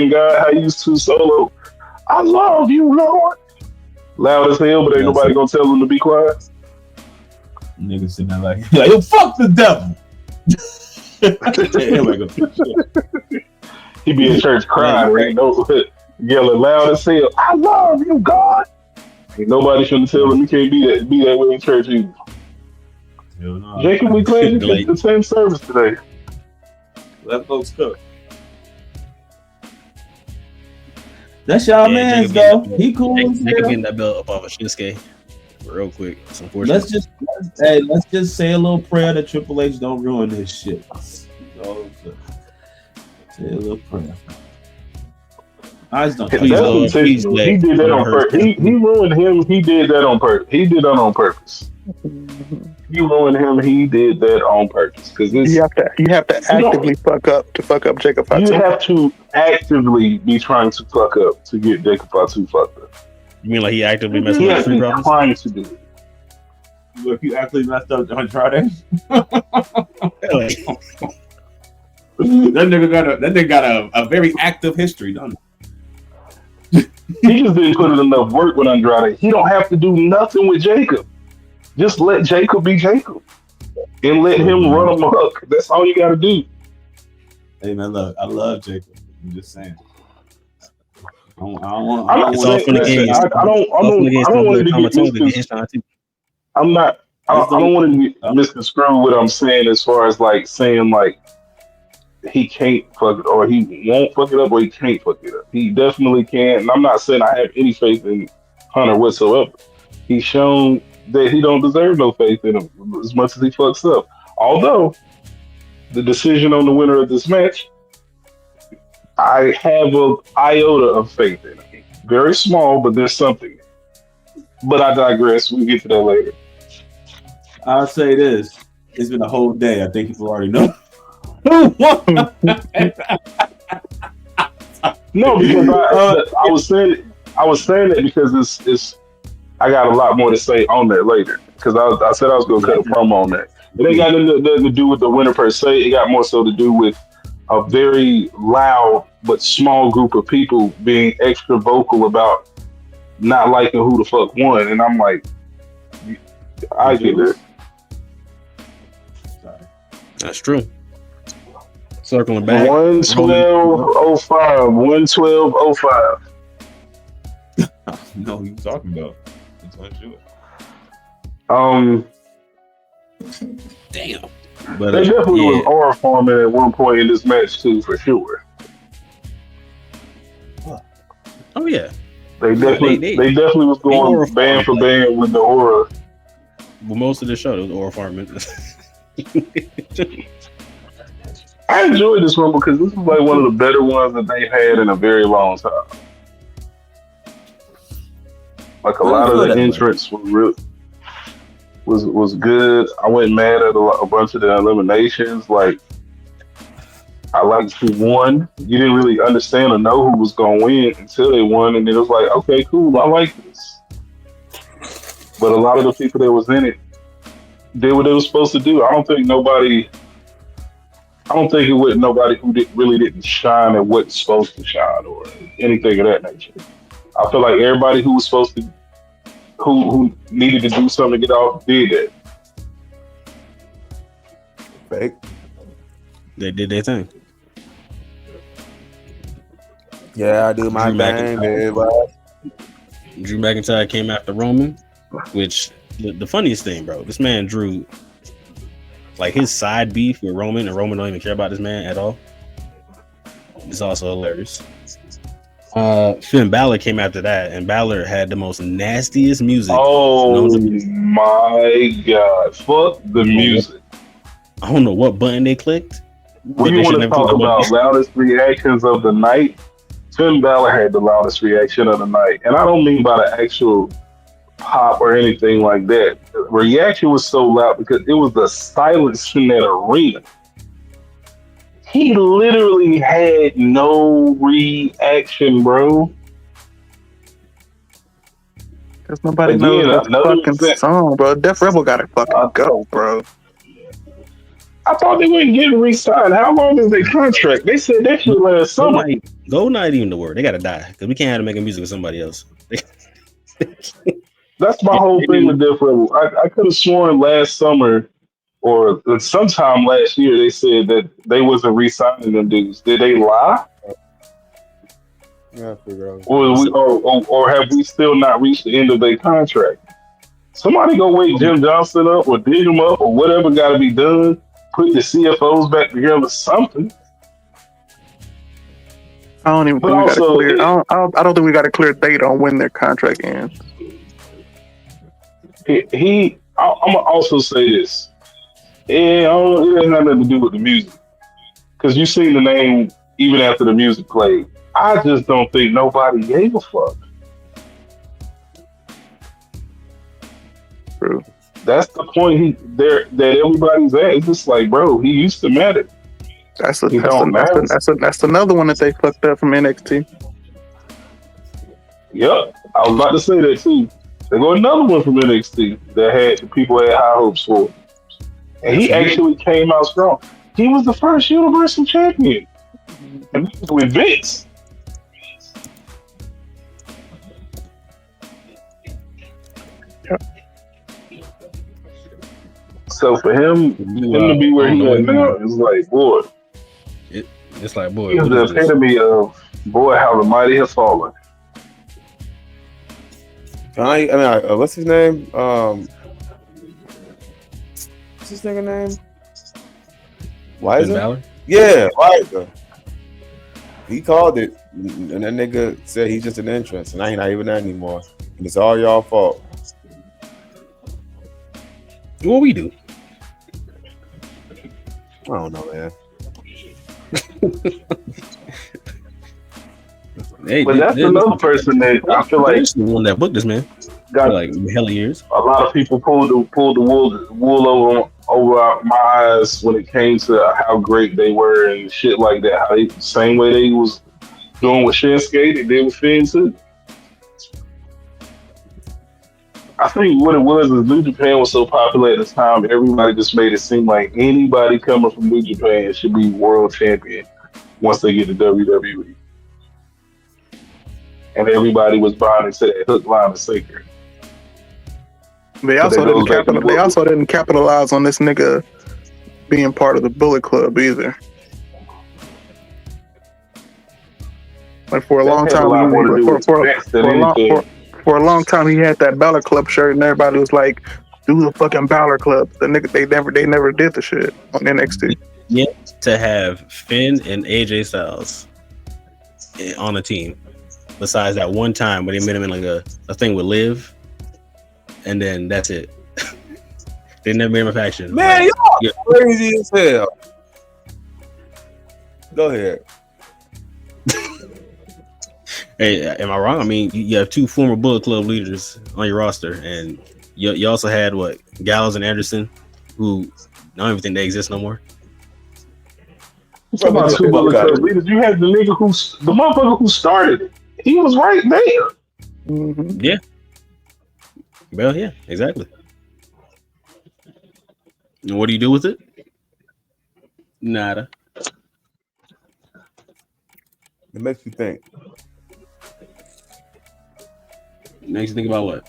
Speaker 5: God how he used to solo. I love you, Lord. Loud as hell, but ain't nobody gonna tell him to be quiet.
Speaker 7: Niggas sitting there like, yo, fuck the devil. Here we go.
Speaker 5: He be in church crying, right? No, yelling loud as hell. I love you, God. Ain't nobody shouldn't tell him you can't be that way in church either.
Speaker 7: No.
Speaker 5: Jacob, we glad you
Speaker 3: Like-
Speaker 5: did the same service today.
Speaker 7: Let folks cook. That's y'all man's
Speaker 3: Jacob
Speaker 7: though. He cool.
Speaker 3: Jacob
Speaker 7: as hell.
Speaker 3: getting that belt up off of Shinsuke real quick. It's unfortunate.
Speaker 7: Let's just say a little prayer that Triple H don't ruin this shit. Say a little prayer. I just don't.
Speaker 5: That's
Speaker 3: Please, Lord,
Speaker 5: intentional.
Speaker 3: please,
Speaker 5: He did that on purpose. He ruined him. He did that on purpose. He did that on purpose. You ruined him. He did that on purpose. Because
Speaker 4: You have to actively fuck up Jacob Fatu.
Speaker 5: you have to actively be trying to fuck up to get Jacob Fatu fucked up.
Speaker 3: You mean like he actively messing
Speaker 5: He
Speaker 3: with
Speaker 5: has
Speaker 3: the Street
Speaker 5: been
Speaker 3: Profits?
Speaker 5: trying to do it.
Speaker 7: If you actually messed up on Friday, that nigga got a very active history, don't he?
Speaker 5: He just didn't put in enough work with Andrade. He don't have to do nothing with Jacob. Just let Jacob be Jacob and let him run amok. That's all you got to do.
Speaker 7: Hey man, look, I love Jacob. I'm just saying. I don't
Speaker 3: It's all from the game.
Speaker 5: I don't want to get misconstrued. I don't want to get misconstrued what I'm saying as far as like saying like he can't fuck it or he won't fuck it up or he can't fuck it up. He definitely can. And I'm not saying I have any faith in Hunter whatsoever. He's shown that he don't deserve no faith in him as much as he fucks up. Although the decision on the winner of this match, I have a iota of faith in him. Very small, but there's something. But I digress. We'll get to that later.
Speaker 7: I'll say this. It's been a whole day. I think people already know.
Speaker 5: No, because I was saying that because it's I got a lot more to say on that later. Because I said I was going to cut a promo on that. It ain't got nothing to do with the winner per se. It got more so to do with a very loud but small group of people being extra vocal about not liking who the fuck won. And I'm like, I get it.
Speaker 3: That's true. Circling back.
Speaker 5: 112.05. 112.05.
Speaker 7: No, you talking about? That's what I'm sure.
Speaker 3: Damn.
Speaker 7: But
Speaker 5: They definitely was aura farming at one point in this match too, for sure.
Speaker 3: Oh yeah.
Speaker 5: They definitely was going band for band with the aura.
Speaker 3: Well, most of the show was aura farming.
Speaker 5: I enjoyed this one because this was like one of the better ones that they had in a very long time. Like a lot of the entrants were real. Was good. I went mad at a bunch of the eliminations. Like, I liked who won. You didn't really understand or know who was going to win until they won, and then it was like, okay, cool, I like this. But a lot of the people that was in it did what they were supposed to do. I don't think it was nobody who really didn't shine at what's supposed to shine or anything of that nature. I feel like everybody who was supposed to who needed to do something to get off did that.
Speaker 6: Fake.
Speaker 3: They did their thing.
Speaker 6: Yeah, I do my thing, man.
Speaker 3: Drew McIntyre came after Roman, which the funniest thing, bro. This man Drew, like his side beef with Roman, and Roman don't even care about this man at all. It's also hilarious. Finn Balor came after that, and Balor had the most nastiest music.
Speaker 5: Oh my god! Fuck the music.
Speaker 3: I don't know what button they clicked.
Speaker 5: When you want to talk about loudest reactions of the night, Finn Balor had the loudest reaction of the night, and I don't mean by the actual pop or anything like that. The reaction was so loud because it was the silence in that arena. He literally had no reaction, bro.
Speaker 4: Because nobody knows that fucking song, bro. Def Rebel gotta fucking go, bro.
Speaker 5: I thought they weren't getting re-signed. How long is their contract? They said that shit last summer.
Speaker 3: Go not even the word. They gotta die because we can't have to make music with somebody else.
Speaker 5: That's my whole thing with Def Rebel. I could have sworn last summer or sometime last year, they said that they wasn't re-signing them dudes. Did they lie?
Speaker 6: Yeah, I figure out.
Speaker 5: Or have we still not reached the end of their contract? Somebody go wake Jim Johnson up or dig him up or whatever got to be done. Put the CFOs back together, something.
Speaker 4: I don't even
Speaker 5: But
Speaker 4: think we got a
Speaker 5: also,
Speaker 4: clear. I don't think we got a clear date on when their contract ends.
Speaker 5: I'm gonna also say this. It has nothing to do with the music, because you seen the name even after the music played. I just don't think nobody gave a fuck.
Speaker 4: True.
Speaker 5: That's the point that everybody's at. It's just like, bro, he used to matter.
Speaker 4: That's
Speaker 5: He don't matter.
Speaker 4: that's another one that they fucked up from NXT.
Speaker 5: Yep, I was about to say that too. There go another one from NXT that people had high hopes for, and he actually came out strong. He was the first Universal Champion, and he was with Vince. So for him to be where he is now, it's like, boy.
Speaker 3: It's like, boy.
Speaker 5: He's the epitome of, boy, how the mighty have fallen.
Speaker 6: What's his name? What's his nigga name? Liza? Yeah, Liza. He called it, and that nigga said he's just an entrance, and I ain't not even that anymore. And it's all y'all fault.
Speaker 3: What we do?
Speaker 6: I don't know, man.
Speaker 5: But that's another person that I feel like
Speaker 3: the one that booked this man
Speaker 5: got
Speaker 3: like hella years.
Speaker 5: A lot of people pulled the wool over my eyes when it came to how great they were and shit like that. How same way they was doing with Shinsuke, they did with Finn too. I think what it was is New Japan was so popular at the time, everybody just made it seem like anybody coming from New Japan should be world champion once they get to WWE. And everybody was buying into that hook, line, and sinker.
Speaker 4: They also didn't capitalize on this nigga being part of the Bullet Club either. Like for a long time, for a long time, he had that Balor Club shirt, and everybody was like, "Do the fucking Balor Club." The nigga, they never did the shit on NXT.
Speaker 3: Yeah, to have Finn and AJ Styles on a team. Besides that one time where they made him in like a thing with Liv, and then that's it. They never made him a faction.
Speaker 6: Man, y'all crazy as hell. Go ahead.
Speaker 3: Hey, am I wrong? I mean, you have two former Bullet Club leaders on your roster, and you also had Gallows and Anderson, who I don't even think they exist no more.
Speaker 5: Talking about two Bullet Club leaders, you had the motherfucker who started it. He was right there.
Speaker 4: Mm-hmm.
Speaker 3: Yeah. Well, yeah, exactly. And what do you do with it? Nada.
Speaker 6: It makes you think.
Speaker 3: Makes you think about what?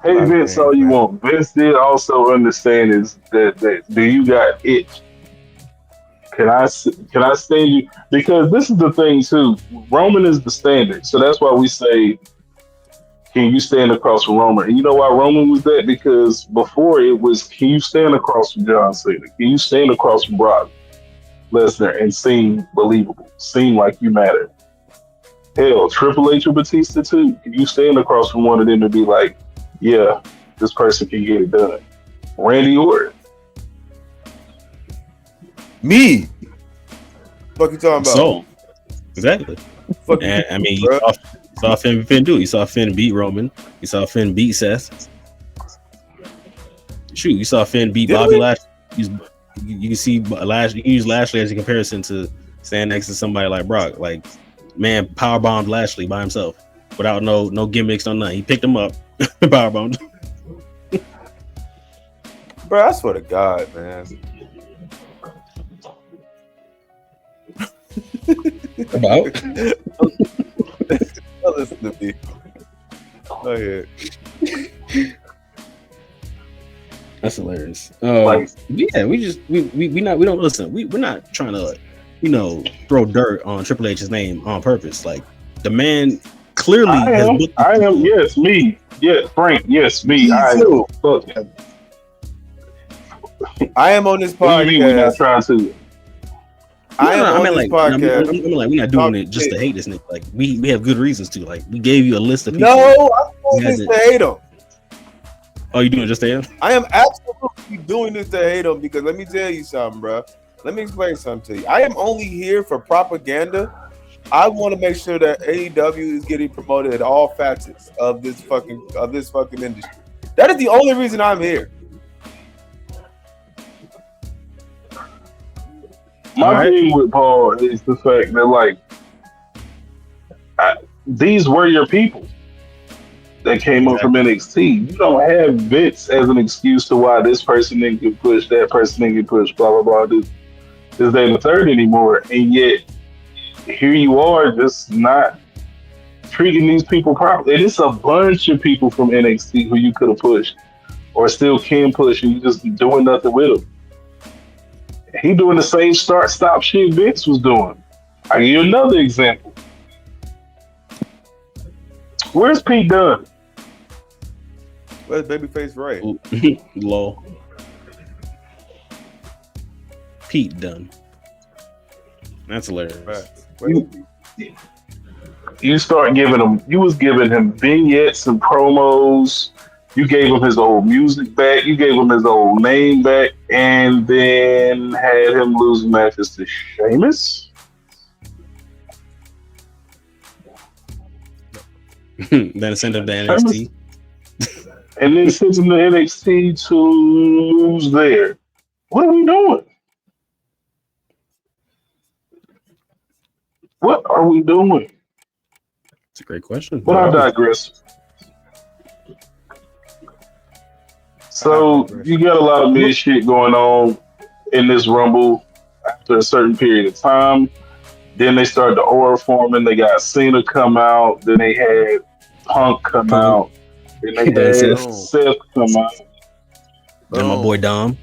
Speaker 5: Hey, Vince, all you want. Vince did also understand is that do you got itch? Can I stand you? Because this is the thing too. Roman is the standard, so that's why we say, "Can you stand across from Roman?" And you know why Roman was that? Because before it was, "Can you stand across from John Cena? Can you stand across from Brock Lesnar and seem believable? Seem like you matter?" Hell, Triple H or Batista too. Can you stand across from one of them and be like, "Yeah, this person can get it done"? Randy Orton.
Speaker 6: Me. What you talking about?
Speaker 3: So, exactly. And, I mean, you saw Finn do it. You saw Finn beat Roman. You saw Finn beat Seth. Shoot, you saw Finn beat Bobby Lashley. You can see Lashley. You can use Lashley as a comparison to stand next to somebody like Brock. Like, man, powerbombed Lashley by himself without no gimmicks, no nothing. He picked him up, powerbombed.
Speaker 6: Bro, I swear to God, man.
Speaker 3: About?
Speaker 6: Listen to me. Go ahead.
Speaker 3: That's hilarious.
Speaker 5: Like,
Speaker 3: Yeah, we don't listen. We're not trying to, throw dirt on Triple H's name on purpose. Like the man clearly
Speaker 5: I
Speaker 3: has.
Speaker 5: am. Yes, me. Yes, Frank. Yes, me.
Speaker 2: Me
Speaker 5: I
Speaker 2: too.
Speaker 5: am. Fuck him.
Speaker 2: I am on this
Speaker 5: What do you mean we're not
Speaker 2: podcast.
Speaker 5: trying to?
Speaker 2: I am on this podcast.
Speaker 3: I mean, like we're not doing it just to hate this nigga. Like we have good reasons to. Like we gave you a list of people.
Speaker 2: No, I'm doing this to hate him.
Speaker 3: Oh, you doing it just to hate him?
Speaker 2: I am absolutely doing this to hate him because let me tell you something, bro. Let me explain something to you. I am only here for propaganda. I want to make sure that AEW is getting promoted at all facets of this fucking industry. That is the only reason I'm here.
Speaker 5: My thing with Paul is the fact that, like, these were your people that came up from NXT. You don't have Vince as an excuse to why this person didn't get pushed, that person didn't get pushed, blah, blah, blah, this, that, and the third anymore. And yet, here you are just not treating these people properly. And it's a bunch of people from NXT who you could have pushed or still can push, and you just doing nothing with them. He doing the same start-stop shit Vince was doing. I'll give you another example. Where's Pete Dunne?
Speaker 2: Where's Babyface Ray?
Speaker 3: Lol. Pete Dunne. That's hilarious.
Speaker 5: You start giving him. You was giving him vignettes and promos. You gave him his old music back. You gave him his old name back, and then had him lose matches to Sheamus.
Speaker 3: Then send him to NXT.
Speaker 5: And then send him to NXT to lose there. What are we doing? What are we doing?
Speaker 3: It's a great question.
Speaker 5: But I digress. So you got a lot of mid shit going on in this Rumble after a certain period of time. Then they started the aura forming. They got Cena come out. Then they had Punk come out. Then they had Seth come out.
Speaker 3: Then my boy Dom.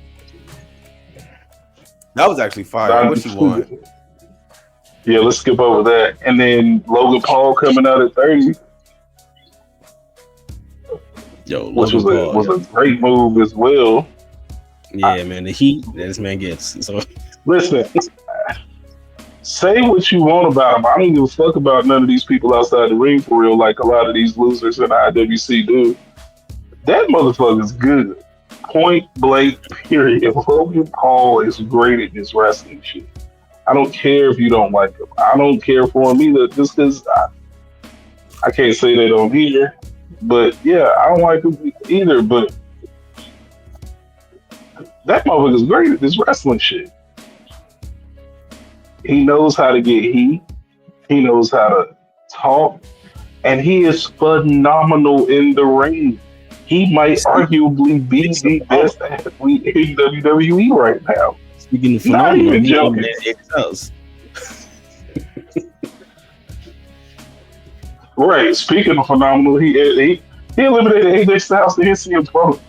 Speaker 2: That was actually fire. What you want?
Speaker 5: Yeah, let's skip over that. And then Logan Paul coming out at 30.
Speaker 3: Yo,
Speaker 5: which was a great move as well.
Speaker 3: Yeah, man, the heat that this man gets. So
Speaker 5: listen, say what you want about him. I don't give a fuck about none of these people outside the ring for real, like a lot of these losers in the IWC do. That motherfucker's good. Point blank, period. Logan Paul is great at this wrestling shit. I don't care if you don't like him. I don't care for him either, just because I can't say that on here. But yeah, I don't like him either. But that motherfucker's great at this wrestling shit. He knows how to get heat. He knows how to talk. And he is phenomenal in the ring. He might arguably be the best athlete in WWE right now.
Speaker 3: Speaking of
Speaker 5: not even joking. Right. Speaking of phenomenal, he eliminated AJ Styles and CM Punk.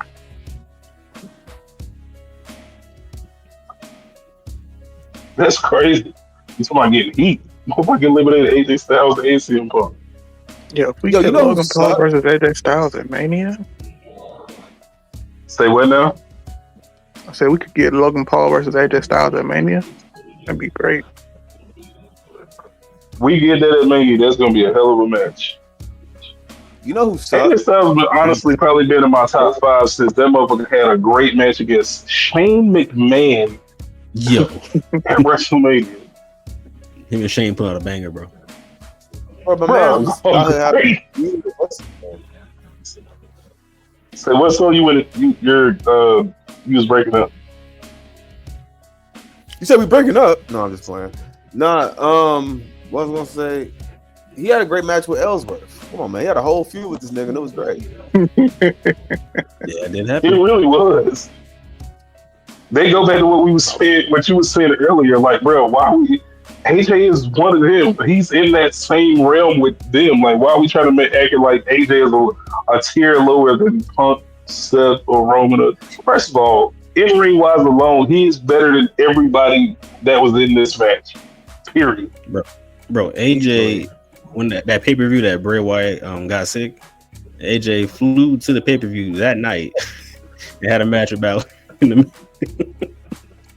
Speaker 5: That's crazy. He's talking about getting heat. Nobody eliminated AJ Styles and CM Punk.
Speaker 4: Yeah, if we get Logan Paul versus AJ Styles at Mania.
Speaker 5: Say what now?
Speaker 4: I said we could get Logan Paul versus AJ Styles at Mania. That'd be great.
Speaker 5: We get that at Mania, that's gonna be a hell of a match.
Speaker 2: You know who sucks?
Speaker 5: AJ Styles has honestly probably been in my top 5 since that motherfucker had a great match against Shane McMahon.
Speaker 3: Yo,
Speaker 5: at WrestleMania.
Speaker 3: Him and Shane put out a banger, bro.
Speaker 5: So what song you was breaking up?
Speaker 2: You said we breaking up? No, I'm just playing. Nah, what I was gonna say, he had a great match with Ellsworth. Come on, man, he had a whole feud with this nigga, and it was great.
Speaker 3: Yeah, it didn't happen.
Speaker 5: It really was. They go back to what you were saying earlier, like, bro, why we AJ is one of them. He's in that same realm with them. Like, why are we trying to act it like AJ is a tier lower than Punk Seth or Roman. First of all, in ring wise alone, he is better than everybody that was in this match. Period.
Speaker 3: Bro, AJ, when that pay per view that Bray Wyatt got sick, AJ flew to the pay per view that night. They had a match about and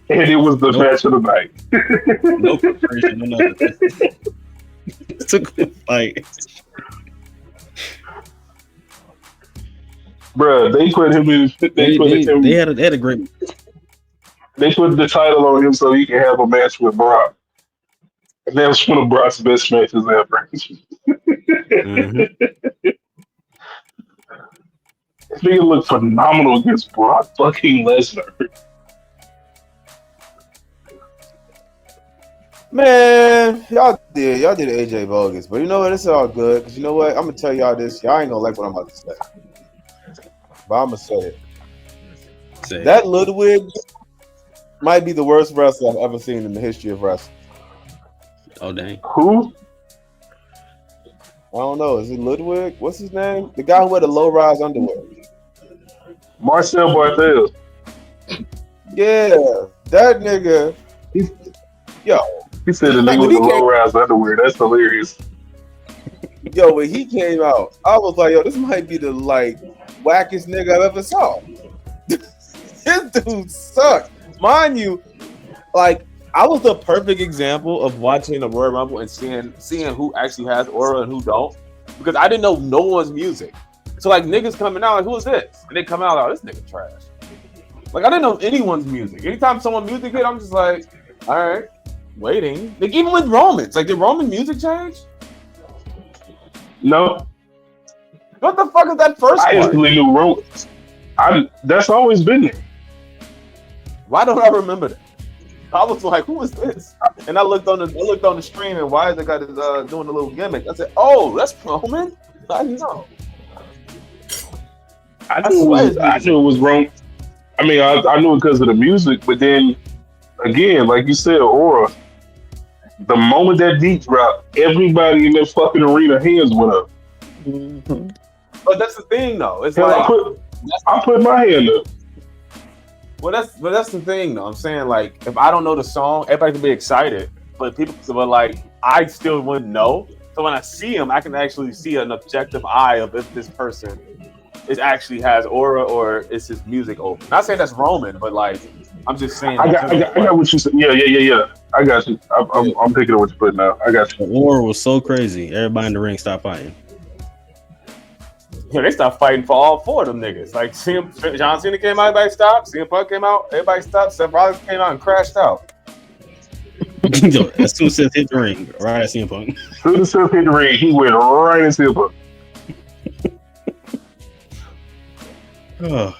Speaker 5: it was the match of the night.
Speaker 3: No preparation, no nothing. Took a fight.
Speaker 5: Bruh, they put him in.
Speaker 3: They had a great.
Speaker 5: They put the title on him so he can have a match with Brock, and that was one of Brock's best matches ever. This nigga looked phenomenal against Brock fucking Lesnar.
Speaker 6: Man, y'all did AJ bogus, but you know what? It's all good because you know what? I'm gonna tell y'all this. Y'all ain't gonna like what I'm about to say, but I'm gonna say it. That Ludwig might be the worst wrestler I've ever seen in the history of wrestling.
Speaker 3: Oh dang!
Speaker 5: Who?
Speaker 6: I don't know. Is it Ludwig? What's his name? The guy who had the low-rise underwear.
Speaker 5: Marcel Barthel.
Speaker 6: Yeah, that nigga. Yo.
Speaker 5: He said the nigga with the low-rise underwear. That's hilarious.
Speaker 6: Yo, when he came out, I was like, yo, this might be the wackest nigga I've ever saw. This dude sucks. Mind you, I was the perfect example of watching a Royal Rumble and seeing who actually has aura and who don't. Because I didn't know no one's music. So niggas coming out, who is this? And they come out, this nigga trash. I didn't know anyone's music. Anytime someone music hit, I'm just like, all right, waiting. Even with Romans, did Roman music change?
Speaker 5: No.
Speaker 6: What the fuck is that first
Speaker 5: I instantly knew Roman. That's always been there.
Speaker 6: Why don't I remember that? I was like, who is this? And I looked on the screen, and why is the guy doing a little gimmick? I said, oh, that's Roman? I didn't know.
Speaker 5: I knew it was wrong. I mean, I knew it because of the music, but then again, like you said, aura. The moment that beat dropped, everybody in that fucking arena hands went up.
Speaker 6: Mm-hmm. But that's the thing, though. It's
Speaker 5: I put my hand up.
Speaker 6: Well, that's the thing, though. I'm saying, if I don't know the song, everybody can be excited, but I still wouldn't know. So when I see him, I can actually see an objective eye of if this person actually has aura or is his music open. Not saying that's Roman, but I'm just saying.
Speaker 5: I got what you said. Yeah. I got you. I'm picking up what you're putting out. I got you.
Speaker 3: The aura was so crazy. Everybody in the ring stopped fighting.
Speaker 6: Yeah, they stopped fighting for all four of them niggas. John Cena came out, everybody stopped. CM Punk came out, everybody stopped. Seth Rollins came out and crashed out.
Speaker 3: As soon as Seth hit the ring, right at CM Punk.
Speaker 5: As soon as Seth hit the ring, he went right into CM Punk.
Speaker 3: Oh,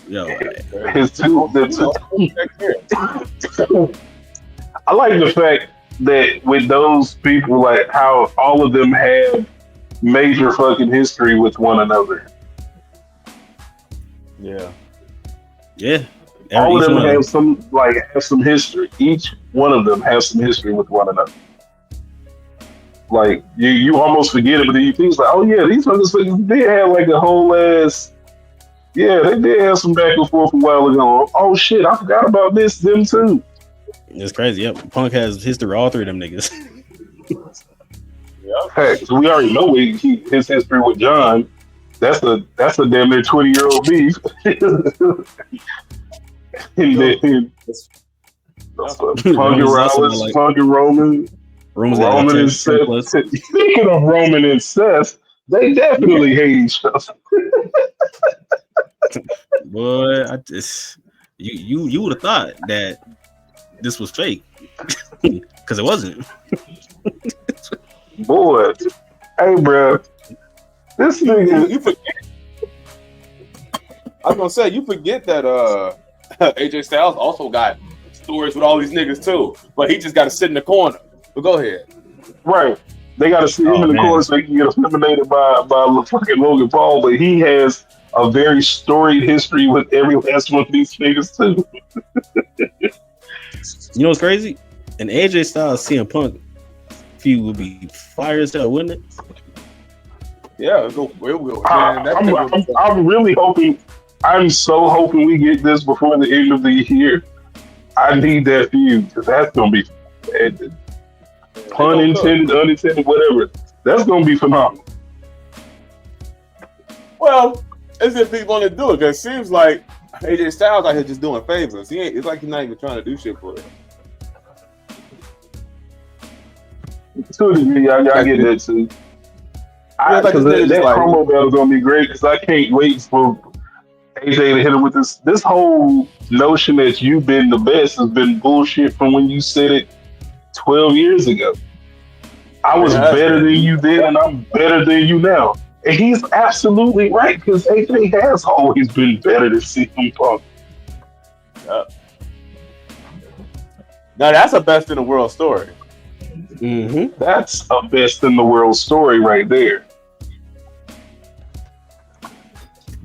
Speaker 3: yo.
Speaker 5: I like the fact that with those people, how all of them have major fucking history with one another.
Speaker 6: Yeah.
Speaker 5: All of them have some history. Each one of them has some history with one another. You almost forget it, but then you think oh yeah, these motherfuckers did have a whole ass. Yeah, they did have some back and forth a while ago. Oh shit, I forgot about them too.
Speaker 3: It's crazy. Yep, Punk has history. All three of them niggas.
Speaker 5: Hey, so we already know his history with John. That's a damn near 20-year-old beef. And then Punk and Roman and Seth. Speaking of Roman and Seth, they definitely hate each other.
Speaker 3: Boy, you would have thought that this was fake because it wasn't.
Speaker 5: Boy, hey, bro, this nigga.
Speaker 6: You forget. I was gonna say you forget that AJ Styles also got stories with all these niggas too, but he just got to sit in the corner. But go ahead.
Speaker 5: Right, they got to sit him in the corner so he can get eliminated by fucking Logan Paul. But he has a very storied history with every last one of these niggas too.
Speaker 3: You know what's crazy? An AJ Styles CM Punk feud would be fire as hell, wouldn't it?
Speaker 6: Yeah, it'll go.
Speaker 5: I'm really hoping I'm so hoping we get this before the end of the year. I need that feud because that's gonna be pun intended, unintended, whatever. That's gonna be phenomenal.
Speaker 6: Well, it's if he's going to do it because it seems like AJ Styles out here just doing favors. It's like he's not even trying to do shit for it.
Speaker 5: To a degree, I get that too. Because that promo battle is gonna be great. Because I can't wait for AJ to hit him with this whole notion that you've been the best has been bullshit from when you said it 12 years ago. I was better than you then, and I'm better than you now. And he's absolutely right because AJ has always been better than CM Punk.
Speaker 6: Yep. Now that's a best in the world story.
Speaker 3: Mm-hmm.
Speaker 5: That's a best in the world story right there.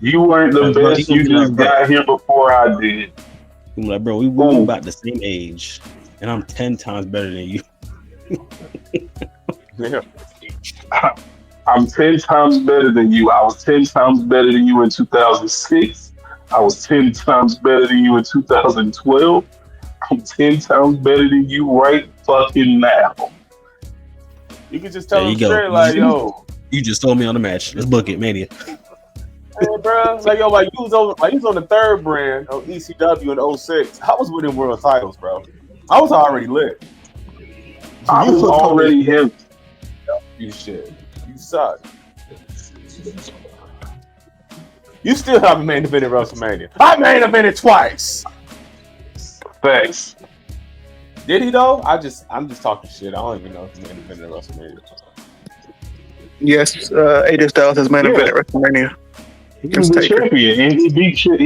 Speaker 5: You weren't the best. You just got here before I did.
Speaker 3: I'm like, bro, we about the same age, and I'm 10 times better than you.
Speaker 6: Yeah.
Speaker 5: I'm 10 times better than you. I was 10 times better than you in 2006. I was 10 times better than you in 2012. I'm 10 times better than you right fucking now.
Speaker 6: You can just tell him straight, like, yo.
Speaker 3: You just told me on the match. Let's book it, Mania.
Speaker 6: Hey, bro, like, yo, like, you was on the third brand of ECW in 06. I was winning world titles, bro. I was already lit.
Speaker 5: I was already him.
Speaker 6: You shit. You suck. You still haven't main evented WrestleMania. I main evented twice.
Speaker 5: Thanks.
Speaker 6: Did he though? I'm just talking shit. I don't even know if he main evented WrestleMania.
Speaker 4: Yes, AJ Styles has main evented WrestleMania.
Speaker 5: He was the champion, and he beat shit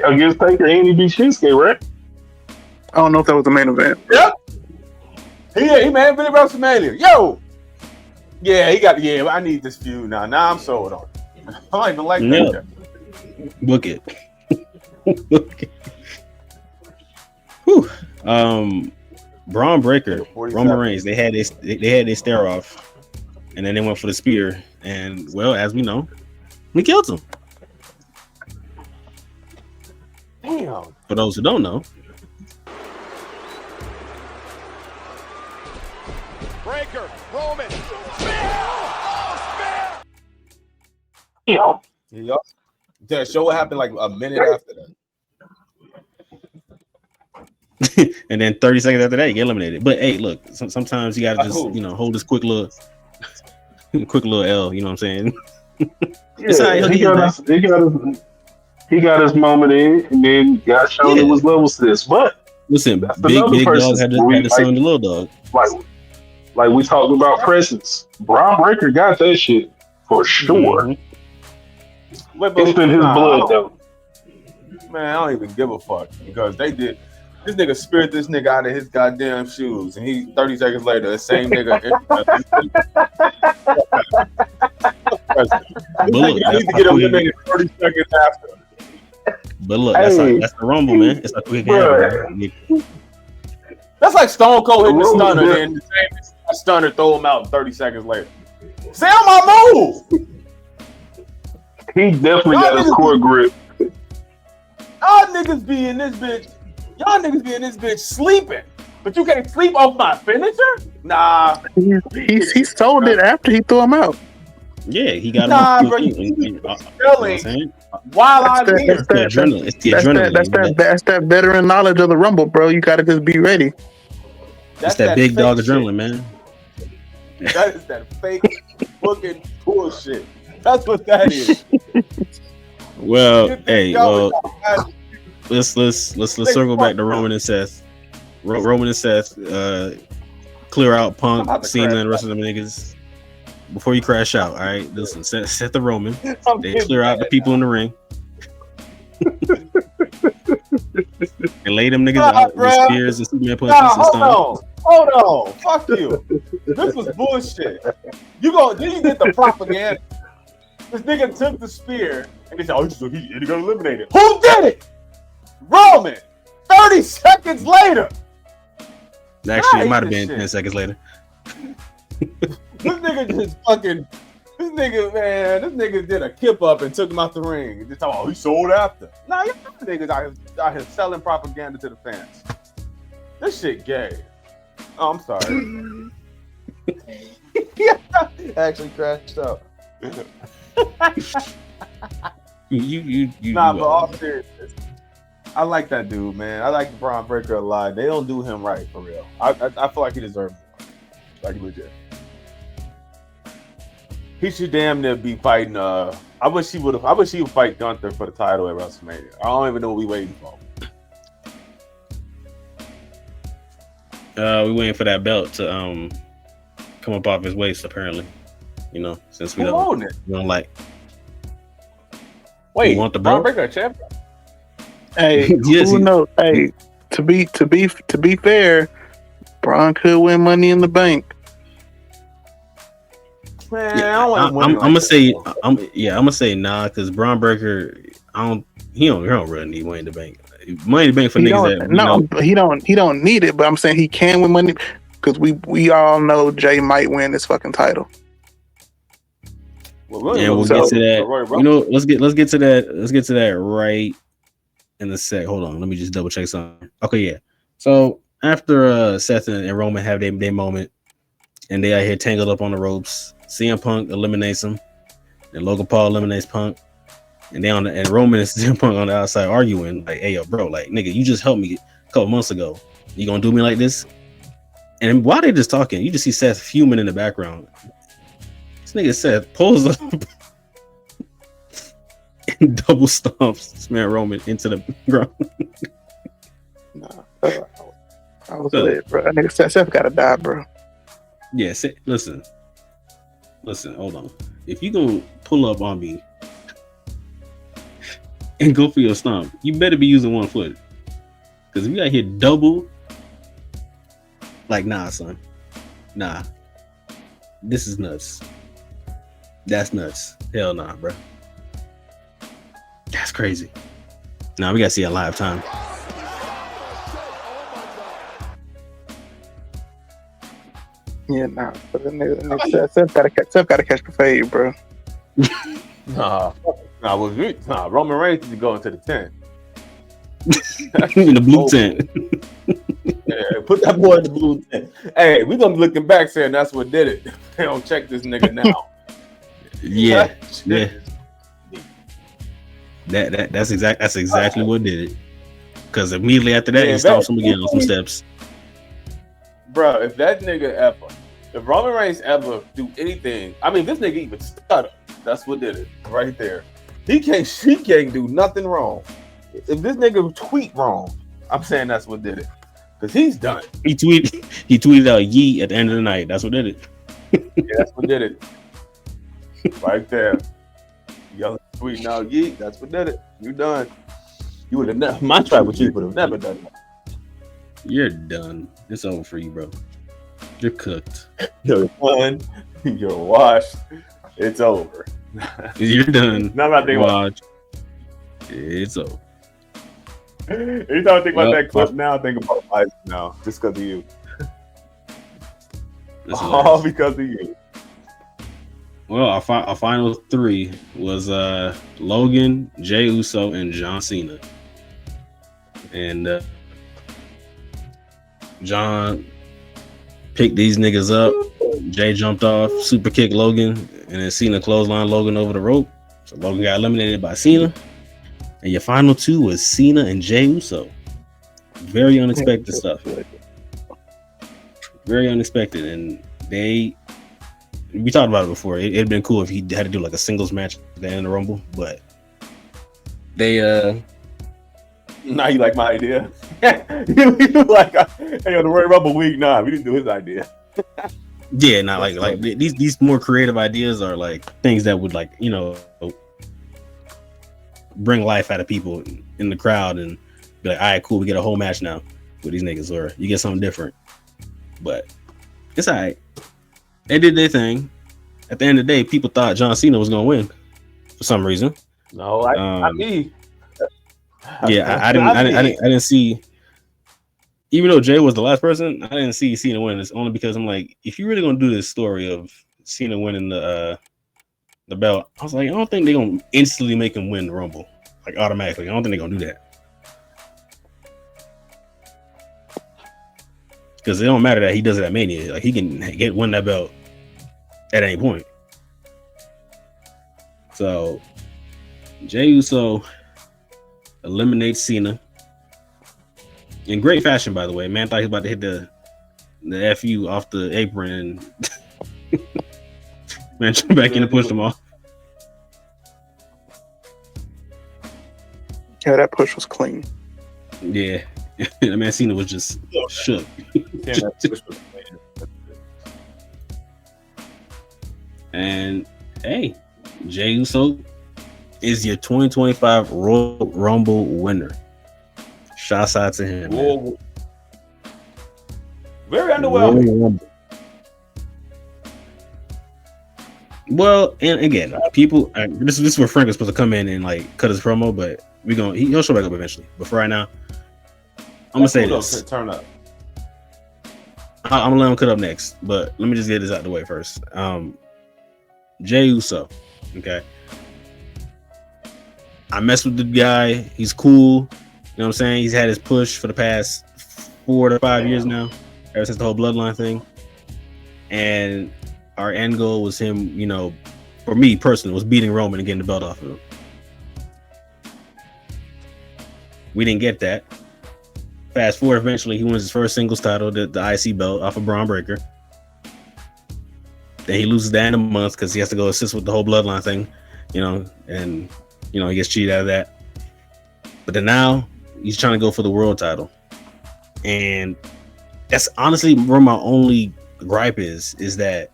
Speaker 5: against Taker, and he beat Shinsuke, right?
Speaker 4: I don't know if that was the main event.
Speaker 6: Yep. He main evented WrestleMania. Yo. Yeah, I need this feud now. Now I'm sold on it. I don't even like that.
Speaker 3: Book it. Book it. Whew. Braun Breaker, Roman Reigns, they had their stare off, and then they went for the spear, and well, as we know, we killed him.
Speaker 6: Damn.
Speaker 3: For those who don't know,
Speaker 1: Breaker, Roman,
Speaker 5: Yeah.
Speaker 6: Yep. The show happened like a minute after that.
Speaker 3: and then 30 seconds after that, you get eliminated. But hey, look, sometimes you gotta just hold this quick little L. You know what I'm saying?
Speaker 5: Yeah, he got his moment in, and then got shown it was level 6. But
Speaker 3: listen, big dog had to summon the little dog.
Speaker 5: Like we talked about presence. Braun Breaker got that shit for sure.
Speaker 3: Mm-hmm.
Speaker 5: It's in his blood though.
Speaker 6: Man, I don't even give a fuck because they did. This nigga speared this nigga out of his goddamn shoes, and he 30 seconds later, the same nigga.
Speaker 3: But look,
Speaker 6: I need to get eliminated 30 seconds after.
Speaker 3: But look, that's the Rumble, man. It's like quick hand.
Speaker 6: That's like Stone Cold hitting the stunner, and the same stunner throw him out 30 seconds later. Say on my move.
Speaker 5: He definitely got his core grip.
Speaker 6: Y'all niggas be in this bitch sleeping. But you can't sleep off my finisher? Nah.
Speaker 4: He sold it after he threw him out.
Speaker 3: Yeah, he got
Speaker 6: him. Bro, you while I'm here.
Speaker 3: It's the adrenaline.
Speaker 4: That's that veteran knowledge of the Rumble, bro. You gotta just be ready.
Speaker 3: It's that big dog adrenaline, man.
Speaker 6: That is that fake fucking bullshit. That's what that is.
Speaker 3: Well, let's circle back to Roman and Seth. Roman and Seth clear out Punk, Cena, and the rest of them niggas before you crash out. All right, listen, set the Roman. They clear out the people in the ring. And lay them niggas out with spears and Superman punches and stuff.
Speaker 6: Hold on, fuck you. This was bullshit. Then you get the propaganda. This nigga took the spear and they said, he got eliminated. Who did it? Roman. 30 seconds later.
Speaker 3: Actually, it might have been 10 seconds later.
Speaker 6: This nigga nigga did a kip up and took him out the ring. And just talking about he sold after. Nah, y'all niggas out here selling propaganda to the fans. This shit gay. Oh, I'm sorry. Actually crashed out. Nah, but all seriousness, I like that dude, man. I like Braun Breaker a lot. They don't do him right for real. I feel like he deserves it. Like legit. He should damn near be fighting. I wish he would fight Gunther for the title at WrestleMania. I don't even know what we waiting for.
Speaker 3: We waiting for that belt to come up off his waist. Apparently, you know, since we don't like.
Speaker 6: Wait,
Speaker 3: you want the belt?
Speaker 6: Breaker champion?
Speaker 4: Hey,
Speaker 3: Yes,
Speaker 4: who knows? Hey, to be fair, Braun could win Money in the Bank.
Speaker 6: Man,
Speaker 3: Yeah, I'm gonna say nah, because Braun Breaker, he don't really need Money in the Bank. Money in the Bank for niggas that
Speaker 4: he don't need it, but I'm saying he can win money because we all know Jay might win this fucking title.
Speaker 6: Well,
Speaker 3: yeah, we'll get to that. You know, let's get to that. Let's get to that right in a sec. Hold on, let me just double check something. Okay, yeah. So after Seth and Roman have their moment, and they out here tangled up on the ropes, CM Punk eliminates him, and Logan Paul eliminates Punk, and and Roman and CM Punk on the outside arguing like, "Hey, yo, bro, like, nigga, you just helped me a couple months ago. You gonna do me like this?" And while they just talking, you just see Seth fuming in the background. This nigga Seth pulls up and double stomps this man Roman into the ground.
Speaker 4: Nah, I was lit, bro. That nigga Seth gotta die, bro.
Speaker 3: Yeah, listen, hold on. If you gonna pull up on me and go for your stomp, you better be using one foot. Because if you got here double, like, nah, son. Nah. This is nuts. That's nuts. Hell nah, bro. That's crazy. Nah, we gotta see a live time.
Speaker 4: Yeah, nah. But the nigga Seth gotta catch the fade, bro.
Speaker 6: Nah, Roman Reigns needs to go into the tent.
Speaker 3: In the blue tent.
Speaker 6: Yeah, put that boy in the blue tent. Hey, we gonna be looking back saying that's what did it. They don't check this nigga now.
Speaker 3: Yeah. That's exactly what did it. Because immediately after that, he stomps him again on some steps.
Speaker 6: Bro, if Roman Reigns ever do anything, I mean, this nigga even stutter. That's what did it right there. He can't do nothing wrong. If this nigga tweet wrong, I'm saying that's what did it. Because he's done. He
Speaker 3: tweeted out "Yeet" at the end of the night. That's what did it.
Speaker 6: Yeah, that's what did it. Right there. Y'all tweeting out "Yeet." That's what did it. You done. You would have never. My tribal chief would have never done that.
Speaker 3: You're done. It's over for you, bro. You're cooked.
Speaker 6: You're done. You're washed. It's over.
Speaker 3: You're done.
Speaker 6: Now I'm thinking about
Speaker 3: it's over.
Speaker 6: Anytime I think about that clip now, I think about life now, just because of you. All because of you.
Speaker 3: Well, our final three was Logan, Jey Uso, and John Cena. And John picked these niggas up. Jay jumped off, super kicked Logan, and then Cena clotheslined Logan over the rope. So Logan got eliminated by Cena. And your final two was Cena and Jey Uso. Very unexpected stuff. Very unexpected. And we talked about it before. It'd been cool if he had to do like a singles match at the end of the Rumble, but they
Speaker 6: now you like my idea. you like, hey, on the Royal Rumble week, nah, we didn't do his idea.
Speaker 3: Yeah, not like these more creative ideas are like things that would, like, you know, bring life out of people in the crowd and be like, all right, cool, we get a whole match now with these niggas, or you get something different. But it's all right. They did their thing. At the end of the day, people thought John Cena was gonna win for some reason.
Speaker 6: No, not me.
Speaker 3: Yeah, I didn't see. Even though Jay was the last person, I didn't see Cena win. It's only because I'm like, if you're really gonna do this story of Cena winning the the belt. I was like, I don't think they're gonna instantly make him win the Rumble, like automatically. I don't think they're gonna do that. Because it don't matter that he does it at Mania. Like he can win that belt at any point. So Jey Uso eliminates Cena in great fashion, by the way. Man thought he was about to hit the FU off the apron and man jumped back in and pushed him off.
Speaker 4: Yeah, that push was clean.
Speaker 3: Yeah. Man, Cena was just shook. And hey, Jey Uso is your 2025 Royal Rumble winner. Shouts out to him. Man.
Speaker 6: Very underwhelming.
Speaker 3: Well, and again, people. This is where Frank was supposed to come in and like cut his promo, but he'll show back up eventually. But for right now, I'm gonna say this.
Speaker 6: Turn up.
Speaker 3: I'm gonna let him cut up next, but let me just get this out the way first. Jey Uso, okay. I mess with the guy. He's cool. You know what I'm saying? He's had his push for the past 4 to 5 years now, ever since the whole bloodline thing. And our end goal was him, you know, for me personally, was beating Roman and getting the belt off of him. We didn't get that. Fast forward, eventually he wins his first singles title, the IC belt, off of Braun Breaker. Then he loses that in a month because he has to go assist with the whole bloodline thing, you know, and you know he gets cheated out of that. But then now he's trying to go for the world title, and that's honestly where my only gripe is that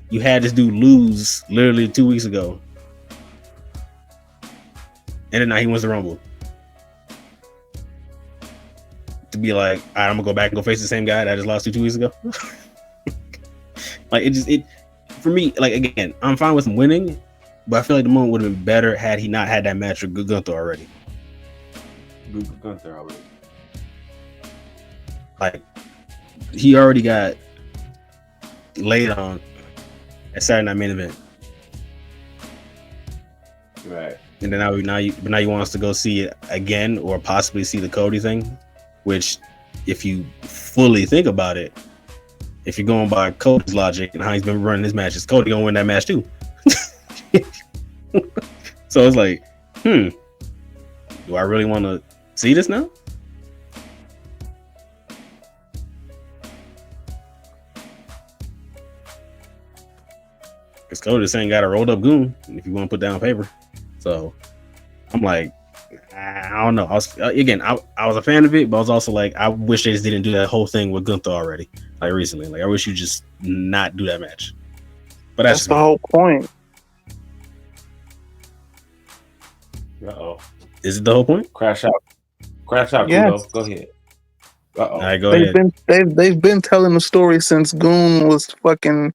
Speaker 3: you had this dude lose literally 2 weeks ago, and then now he wins the Rumble. To be like, all right, I'm gonna go back and go face the same guy that I just lost to 2 weeks ago. Like it for me, like again, I'm fine with him winning, but I feel like the moment would have been better had he not had that match with Gunther already. Like he already got laid on at Saturday Night Main Event.
Speaker 6: Right.
Speaker 3: And then now you want us to go see it again or possibly see the Cody thing, which if you fully think about it, if you're going by Cody's logic and how he's been running his matches, Cody gonna win that match too. So it's like, do I really want to see this now? Because Cody just ain't got a rolled up goon, if you want to put that on paper. So I'm like, I don't know. I was a fan of it, but I was also like, I wish they just didn't do that whole thing with Gunther already, like recently. Like I wish you just not do that match. But that's
Speaker 4: the whole point.
Speaker 6: Uh-oh.
Speaker 3: Is it the whole point?
Speaker 6: Crash out.
Speaker 4: Yes.
Speaker 6: Go ahead.
Speaker 3: All right, go ahead.
Speaker 4: They've been telling the story since Goon was fucking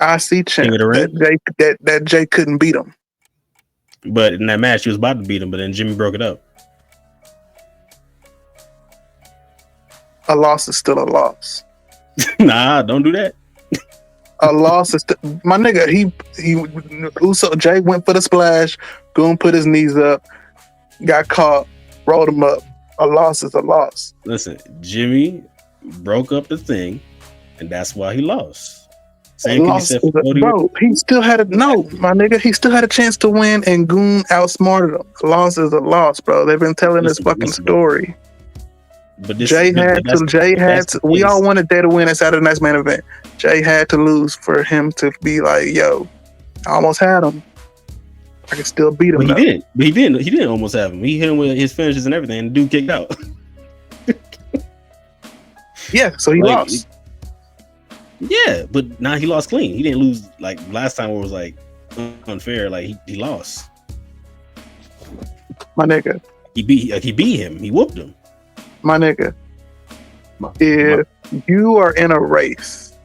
Speaker 4: IC champ that Jay couldn't beat him.
Speaker 3: But in that match, he was about to beat him, but then Jimmy broke it up.
Speaker 4: A loss is still a loss.
Speaker 3: Nah, don't do that.
Speaker 4: A loss is my nigga. Jay went for the splash. Goon put his knees up, got caught, rolled him up. A loss is a loss.
Speaker 3: Listen, Jimmy broke up the thing, and that's why he lost. Same thing he said for Cody.
Speaker 4: Bro, he still had he still had a chance to win, and Goon outsmarted him. A loss is a loss, bro. They've been telling this fucking story.
Speaker 3: But
Speaker 4: we all wanted Jay to win at Saturday Night's Main Event. Jay had to lose for him to be like, yo, I almost had him. I can still beat him.
Speaker 3: But he didn't almost have him. He hit him with his finishes and everything, and the dude kicked out.
Speaker 4: Yeah, so he lost.
Speaker 3: Yeah, but now he lost clean. He didn't lose like last time where it was like unfair. Like he lost.
Speaker 4: My nigga.
Speaker 3: He beat him. He whooped him.
Speaker 4: My nigga. If you are in a race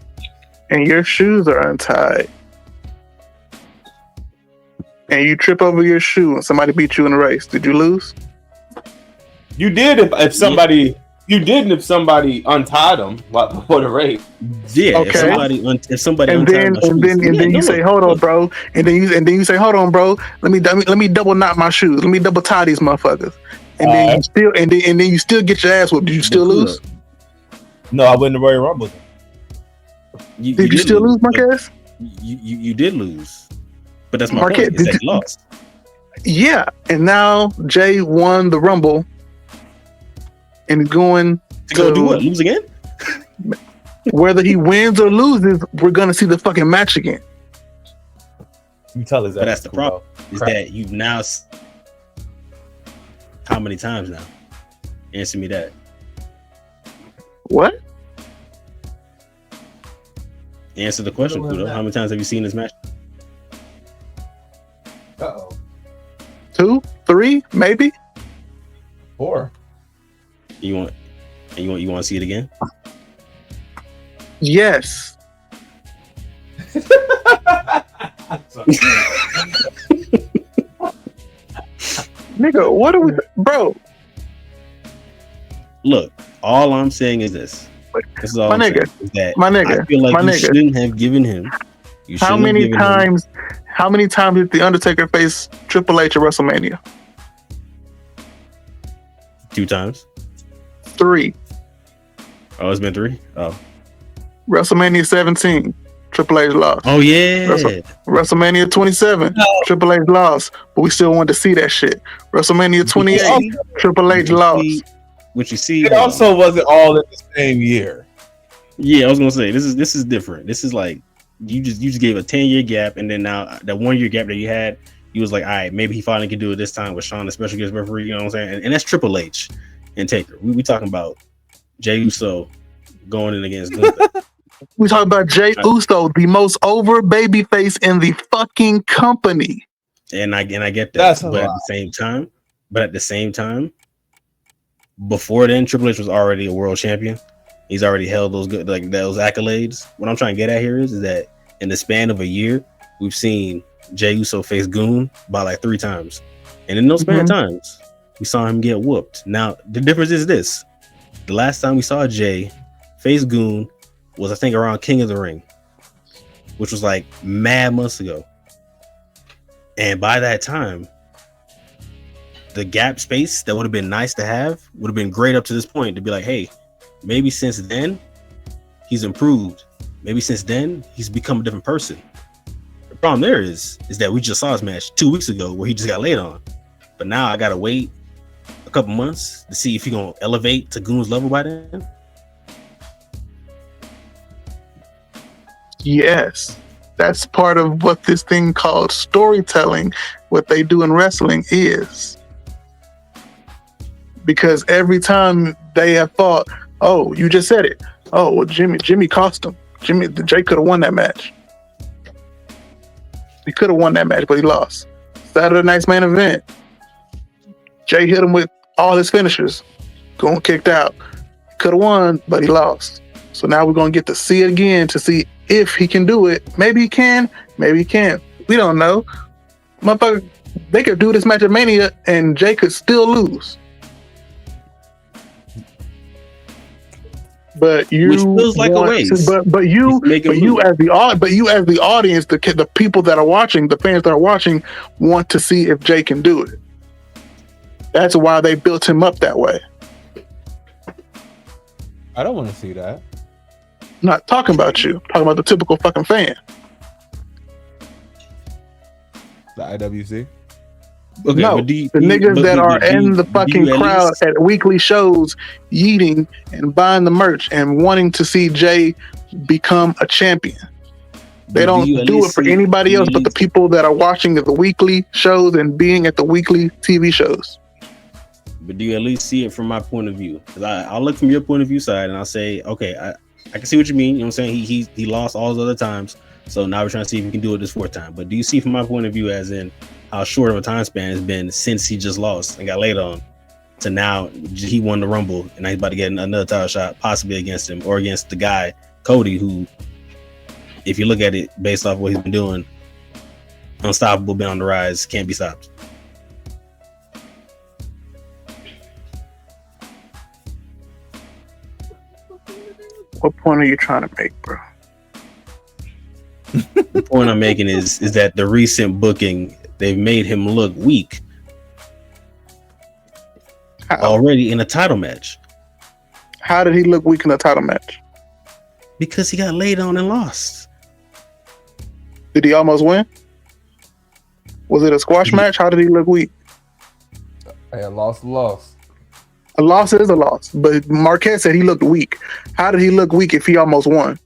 Speaker 4: and your shoes are untied and you trip over your shoe and somebody beat you in a race, did you lose?
Speaker 6: You did if somebody You didn't if somebody untied him before the race.
Speaker 3: Yeah,
Speaker 4: Okay.
Speaker 3: if somebody
Speaker 4: And then you say, hold on, bro. And then you say, hold on, bro. Let me double knot my shoes. Let me double tie these motherfuckers. And then you still and then you still get your ass whooped. Did you still lose?
Speaker 8: No, I win the Royal Rumble.
Speaker 4: Did you still lose, Marquez?
Speaker 3: You did lose, but that's my
Speaker 4: Marquez,
Speaker 3: point. Is that you lost?
Speaker 4: Yeah, and now Jay won the Rumble and going
Speaker 3: to go do what? Lose again?
Speaker 4: Whether he wins or loses, we're gonna see the fucking match again.
Speaker 8: You tell us that.
Speaker 3: But that's the problem. Is that you've now how many times now? Answer me that.
Speaker 4: What?
Speaker 3: Answer the question, Kudo. How many times have you seen this match?
Speaker 4: 2, 3, maybe
Speaker 8: 4.
Speaker 3: You want to see it again?
Speaker 4: Yes. Nigga, what are we, bro?
Speaker 3: Look, all I'm saying is this. This is all I'm saying, is that I feel like you shouldn't have given him.
Speaker 4: How many times did the Undertaker face Triple H at WrestleMania?
Speaker 3: 2 times.
Speaker 4: 3.
Speaker 3: Oh, it's been 3. Oh.
Speaker 4: WrestleMania 17, Triple H lost.
Speaker 3: Oh yeah.
Speaker 4: WrestleMania 27, Triple H lost, but we still wanted to see that shit. WrestleMania 28, Triple H lost.
Speaker 3: What you see?
Speaker 8: It also wasn't all in the same year.
Speaker 3: Yeah, I was gonna say this is different. This is like you just gave a 10-year gap, and then now that 1-year gap that you had, you was like, all right, maybe he finally can do it this time with Shawn, the special guest referee. You know what I'm saying? And that's Triple H and Taker. We talking about Jey Uso going in against Gunther.
Speaker 4: We talking about Jey Uso, the most over babyface in the fucking company.
Speaker 3: And I get that, but at the same time, before then, Triple H was already a world champion. He's already held those those accolades. What I'm trying to get at here is that in the span of a year, we've seen Jey Uso face Goon by like 3 times, and in those span of times, we saw him get whooped. Now the difference is this: the last time we saw Jey face Goon was, I think, around King of the Ring, which was like mad months ago. And by that time, the gap space that would have been nice to have would have been great up to this point to be like, hey, maybe since then he's improved. Maybe since then he's become a different person. The problem there is that we just saw his match 2 weeks ago where he just got laid on. But now I gotta wait a couple months to see if he's gonna elevate to Goon's level by then.
Speaker 4: Yes, that's part of what this thing called storytelling, what they do in wrestling is. Because every time they have thought, oh, you just said it. Oh, well, Jimmy cost him. Jay could have won that match. He could have won that match, but he lost. Saturday night's main event. Jay hit him with all his finishers. Going kicked out. Could have won, but he lost. So now we're going to get to see it again to see if he can do it. Maybe he can, maybe he can't. We don't know. Motherfucker, they could do this match at Mania and Jay could still lose. But you,
Speaker 3: which feels like a waste.
Speaker 4: But you as the audience, the people that are watching, the fans that are watching, want to see if Jay can do it. That's why they built him up that way.
Speaker 8: I don't want to see that.
Speaker 4: I'm not talking about you. I'm talking about the typical fucking fan.
Speaker 8: The IWC.
Speaker 3: Okay,
Speaker 4: no, the niggas that are in the fucking crowd at weekly shows, yeeting and buying the merch and wanting to see Jay become a champion. They don't do it for anybody else but the people that are watching the weekly shows and being at the weekly TV shows.
Speaker 3: But do you at least see it from my point of view? Because I'll look from your point of view side and I'll say, okay, I can see what you mean. You know what I'm saying? He lost all those other times. So now we're trying to see if he can do it this 4th time. But do you see from my point of view as in how short of a time span it's been since he just lost and got laid on to now he won the Rumble and now he's about to get another title shot possibly against him or against the guy, Cody, who, if you look at it based off what he's been doing, unstoppable, been on the rise, can't be stopped.
Speaker 4: What point are you trying to make, bro?
Speaker 3: The point I'm making is that the recent booking, they've made him look weak already in a title match.
Speaker 4: How did he look weak in a title match?
Speaker 3: Because he got laid on and lost.
Speaker 4: Did he almost win? Was it a squash match? How did he look weak?
Speaker 8: Hey, a loss.
Speaker 4: A loss is a loss, but Marquez said he looked weak. How did he look weak if he almost won?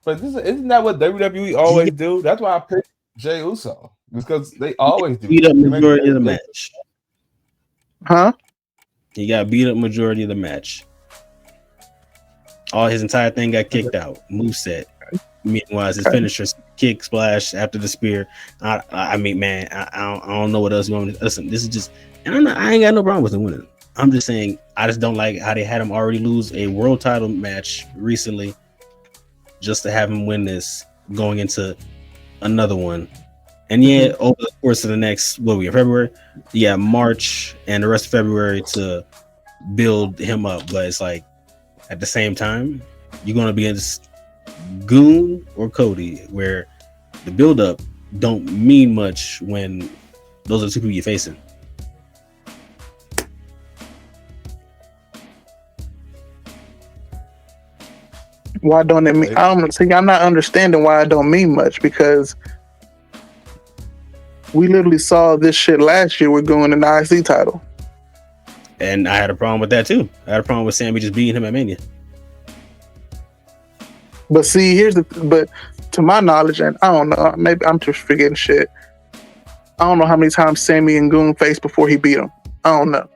Speaker 8: But isn't that what WWE always do? That's why I picked Jey Uso, because they always do.
Speaker 3: Beat up majority of the match.
Speaker 4: Huh?
Speaker 3: He got beat up majority of the match. All his entire thing got kicked out. Moveset. Meanwhile, his finisher, kick, splash after the spear. I mean, man, I don't know what else you want me to listen. This is just, and I ain't got no problem with him winning. I'm just saying, I just don't like how they had him already lose a world title match recently, just to have him win this going into another one. And yeah, over the course of the next, February? Yeah, March and the rest of February to build him up. But it's like, at the same time, you're going to be against Goon or Cody, where the build-up don't mean much when those are the two people you're facing.
Speaker 4: Why don't it mean? I'm not understanding why it don't mean much, because we literally saw this shit last year with going in the IC title.
Speaker 3: And I had a problem with that too. I had a problem with Sammy just beating him at Mania.
Speaker 4: But see, but to my knowledge, and I don't know, maybe I'm just forgetting shit. I don't know how many times Sammy and Goon faced before he beat him. I don't know.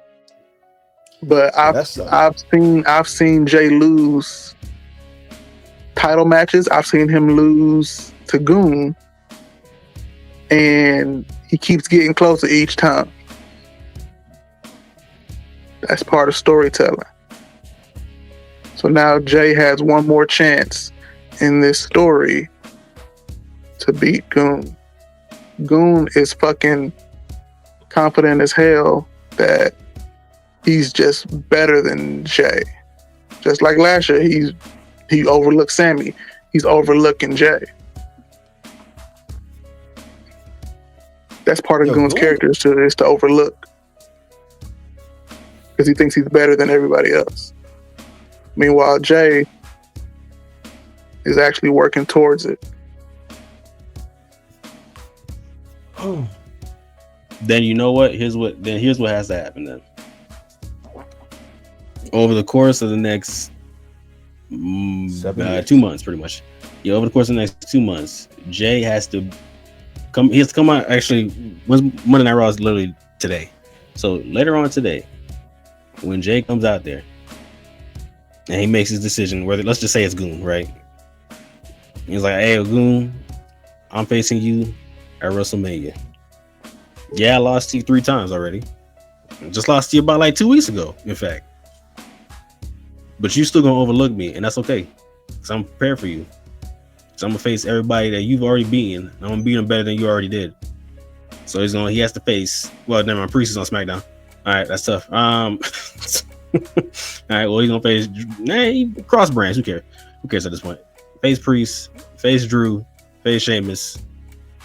Speaker 4: But I've seen Jay lose title matches. I've seen him lose to Goon, and he keeps getting closer each time. That's part of storytelling. So now Jay has one more chance in this story to beat Goon. Goon is fucking confident as hell that he's just better than Jay. Just like last year, he overlooked Sammy. He's overlooking Jay. That's part of Goon's character is to overlook, because he thinks he's better than everybody else. Meanwhile, Jay is actually working towards it.
Speaker 3: Then you know what? Here's what has to happen then. Over the course of the next 2 months, pretty much. Yeah, over the course of the next 2 months, Jay has to come. He has to come out. Actually, Monday Night Raw is literally today. So later on today, when Jay comes out there and he makes his decision, whether let's just say it's Goon, right? He's like, "Hey, Goon, I'm facing you at WrestleMania. Yeah, I lost to you 3 times already. I just lost to you about like 2 weeks ago, in fact. But you still gonna overlook me, and that's okay, because I'm prepared for you. So I'm gonna face everybody that you've already beaten. I'm gonna beat them better than you already did. So he has to face. Well, never mind. Priest is on SmackDown. All right, that's tough. All right, well, he's gonna face. Cross brands. Who cares? Who cares at this point? Face Priest, face Drew, face Sheamus.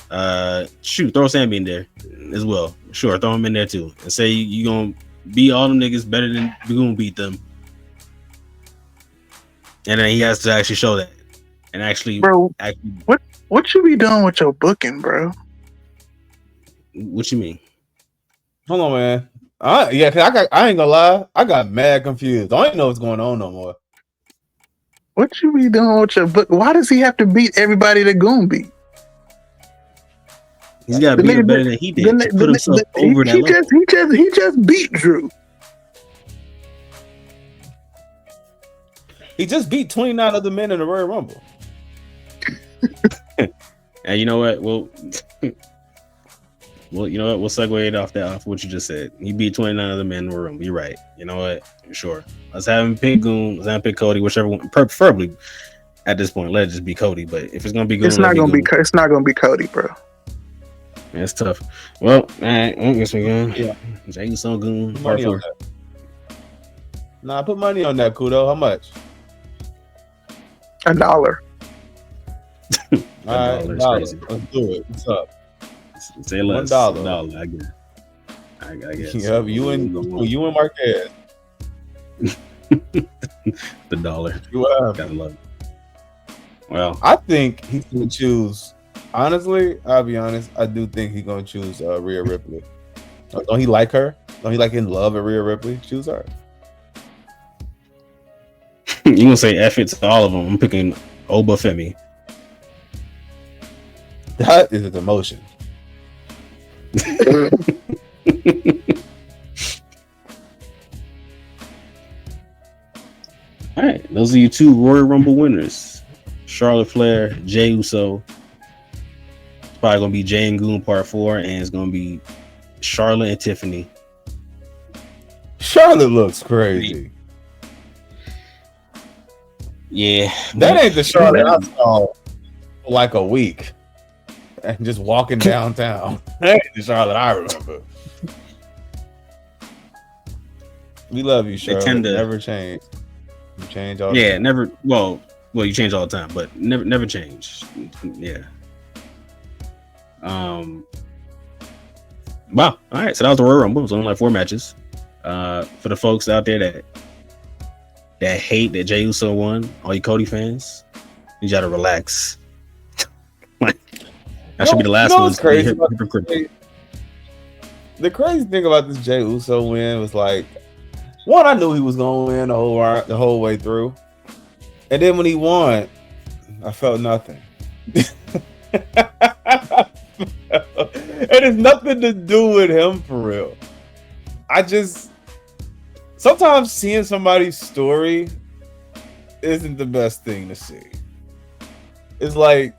Speaker 3: Throw Sammy in there as well. Sure, throw him in there too, and say you gonna beat all them niggas better than we gonna beat them. And then he has to actually show that, and actually,
Speaker 4: what you be doing with your booking, bro?
Speaker 3: What you mean?
Speaker 8: Hold on, man. I ain't gonna lie. I got mad confused. I don't know what's going on no more.
Speaker 4: What you be doing with your book? Why does he have to beat everybody that Goon beat?
Speaker 3: He's got to beat him better than he did to put himself over that level.
Speaker 4: He just beat Drew.
Speaker 8: He just beat 29 other men in the Royal Rumble.
Speaker 3: And you know what? Well, you know what? We'll segue it off what you just said. He beat 29 other men in the Royal Rumble. You're right. You know what? Sure. Let's have him pick Goon. Let's have him pick Cody. Whichever one, preferably at this point, let it just be Cody. But if it's gonna be Goon,
Speaker 4: it's not gonna be Cody, bro.
Speaker 3: Yeah, it's tough. Well, man, I guess we go.
Speaker 8: Yeah,
Speaker 3: Jay Uso Goon.
Speaker 6: Nah, put money on that, Kudo. How much?
Speaker 4: $1.
Speaker 6: All right,
Speaker 3: $1 is
Speaker 6: $1.
Speaker 3: crazy.
Speaker 6: Let's do it. What's up?
Speaker 3: Say less.
Speaker 6: $1.
Speaker 3: $1, I guess. I guess.
Speaker 6: Yep, you and Marquez.
Speaker 3: The dollar. Gotta love it. Well,
Speaker 6: I think he's gonna choose. Honestly, I'll be honest. I do think he's gonna choose Rhea Ripley. Don't he like her? Don't he like in love with Rhea Ripley? Choose her.
Speaker 3: you gonna say F it to all of them. I'm picking Oba Femi.
Speaker 6: That is an emotion.
Speaker 3: All right, those are your two Royal Rumble winners: Charlotte Flair, Jey Uso. It's probably gonna be Jey and Goon Part 4, and it's gonna be Charlotte and Tiffany.
Speaker 6: Charlotte looks crazy.
Speaker 3: Yeah,
Speaker 6: that ain't the Charlotte I saw for like a week and just walking downtown. That ain't the Charlotte I remember. We love you, Charlotte. Never change. You change all the time.
Speaker 3: Never. Well, you change all the time, but never change. Yeah. Wow. All right. So that was the Royal Rumble. It was only like 4 matches. For the folks out there that hate that Jey Uso won, all you Cody fans, you gotta relax. That should be the last one.
Speaker 6: Crazy the crazy thing about this Jey Uso win was like, one, I knew he was gonna win the whole way through, and then when he won, I felt nothing. It has nothing to do with him for real. Sometimes seeing somebody's story isn't the best thing to see. It's like,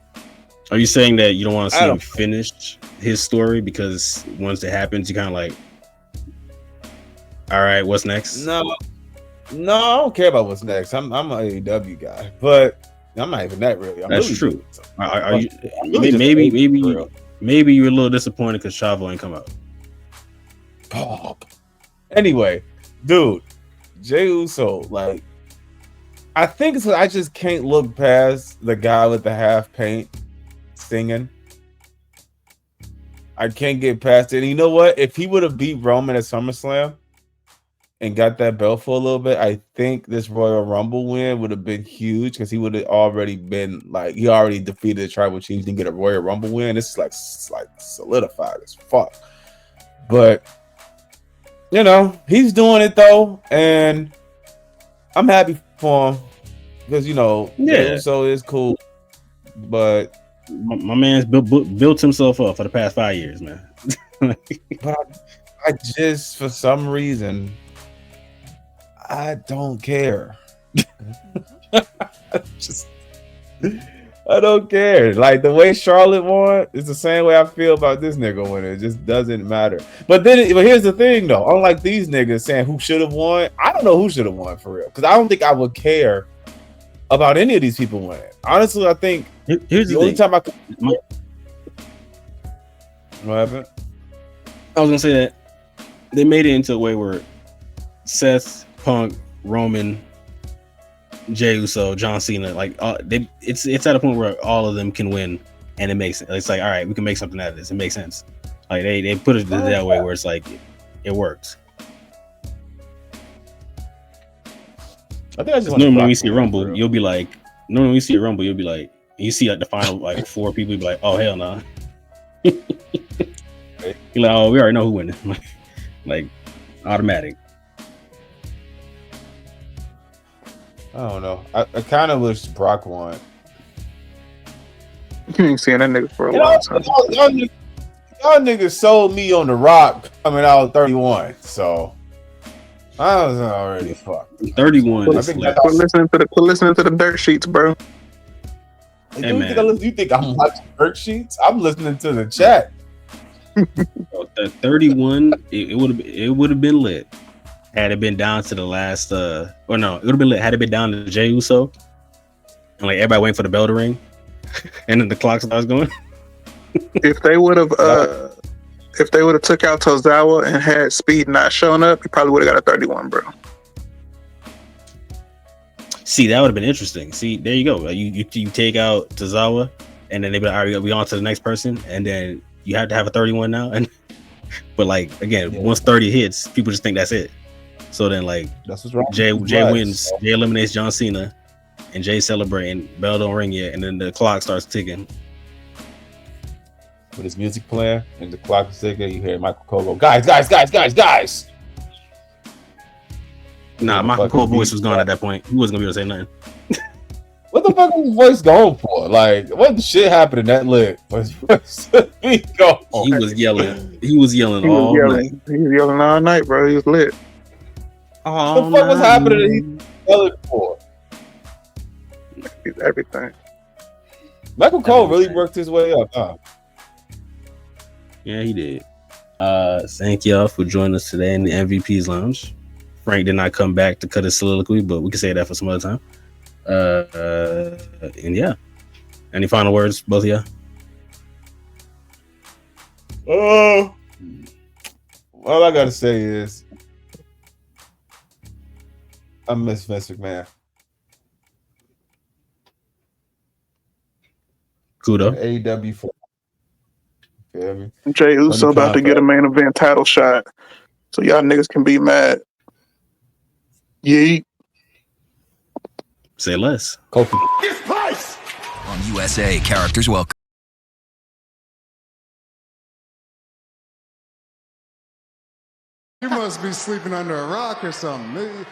Speaker 3: are you saying that you don't want to see him finish his story because once it happens, you kind of like, all right, what's next?
Speaker 6: No, I don't care about what's next. I'm an AEW guy, but I'm not even that really.
Speaker 3: That's really true. Are you? Maybe you're a little disappointed because Chavo ain't come out.
Speaker 6: Oh. Anyway, dude, Jey Uso, like, I think it's I just can't look past the guy with the half paint singing. I can't get past it. And you know what? If he would have beat Roman at SummerSlam and got that belt for a little bit, I think this Royal Rumble win would have been huge because he would have already been like, he already defeated the Tribal Chief, didn't get a Royal Rumble win. This is like solidified as fuck. But you know, he's doing it though, and I'm happy for him because so is cool. But
Speaker 3: my man's built himself up for the past 5 years, man.
Speaker 6: But I just, for some reason, I don't care. I don't care. Like the way Charlotte won is the same way I feel about this nigga winning. It just doesn't matter. But here's the thing though. Unlike these niggas saying who should have won, I don't know who should have won for real. Because I don't think I would care about any of these people winning. Honestly, I think
Speaker 3: here's the only
Speaker 6: time I could. What happened?
Speaker 3: I was gonna say that they made it into a way where Seth, Punk, Roman, Jey Uso, John Cena, like it's at a point where all of them can win, and it makes it's like, all right, we can make something out of this. It makes sense. Like they put it that way where it's like it works.
Speaker 6: I think I just
Speaker 3: normally when you see a Rumble, you'll be like, you see like the final like 4 people, you'll be like, oh hell no. You're like, oh, we already know who winning. Like automatic.
Speaker 6: I don't know. I kind of wish Brock won.
Speaker 4: You ain't seen that nigga for a long time.
Speaker 6: Y'all niggas sold me on The Rock coming out 31, so I was already fucked.
Speaker 3: 31.
Speaker 6: I think
Speaker 4: quit listening to the dirt sheets, bro.
Speaker 3: Hey,
Speaker 6: you think I'm watching dirt sheets? I'm listening to the chat.
Speaker 3: 31. It would have been lit. Had it been down to the last, it would have been lit. Had it been down to Jey Uso, and like everybody waiting for the bell to ring, and then the clock starts going.
Speaker 4: If they would have took out Tozawa and had Speed not shown up, he probably would have got a 31, bro.
Speaker 3: See, that would have been interesting. See, there you go. You take out Tozawa, and then they be like, all right, we on to the next person, and then you have to have a 31 now. And but like again, once 30 hits, people just think that's it. So then like
Speaker 8: That's what's wrong.
Speaker 3: Jay wins, Jay eliminates John Cena, and Jay celebrating, bell don't ring yet, and then the clock starts ticking.
Speaker 8: With his music playing and the clock is ticking, you hear Michael Cole go, guys.
Speaker 3: Nah, Michael Cole's voice was gone at that point. He wasn't gonna be able to say nothing.
Speaker 8: What the fuck was his voice going for? Like, what the shit happened in that lit?
Speaker 3: He was yelling. He was yelling all night.
Speaker 4: He was yelling all night, bro. He was lit.
Speaker 3: All
Speaker 8: What the fuck was happening that he yelling for?
Speaker 4: Everything.
Speaker 8: Michael Cole really worked his way up, huh?
Speaker 3: Yeah, he did. Thank y'all for joining us today in the MVP's Lounge. Frank did not come back to cut his soliloquy, but we can say that for some other time. And yeah, any final words, both of y'all?
Speaker 8: All I gotta say is, I miss Vince McMahon.
Speaker 3: Kudo.
Speaker 8: AEW for. Feel me?
Speaker 4: Jay Uso about to get a main event title shot, so y'all niggas can be mad. Yeet.
Speaker 3: Say less.
Speaker 8: Kofi.
Speaker 1: This place!
Speaker 9: On USA, characters welcome.
Speaker 10: You must be sleeping under a rock or something.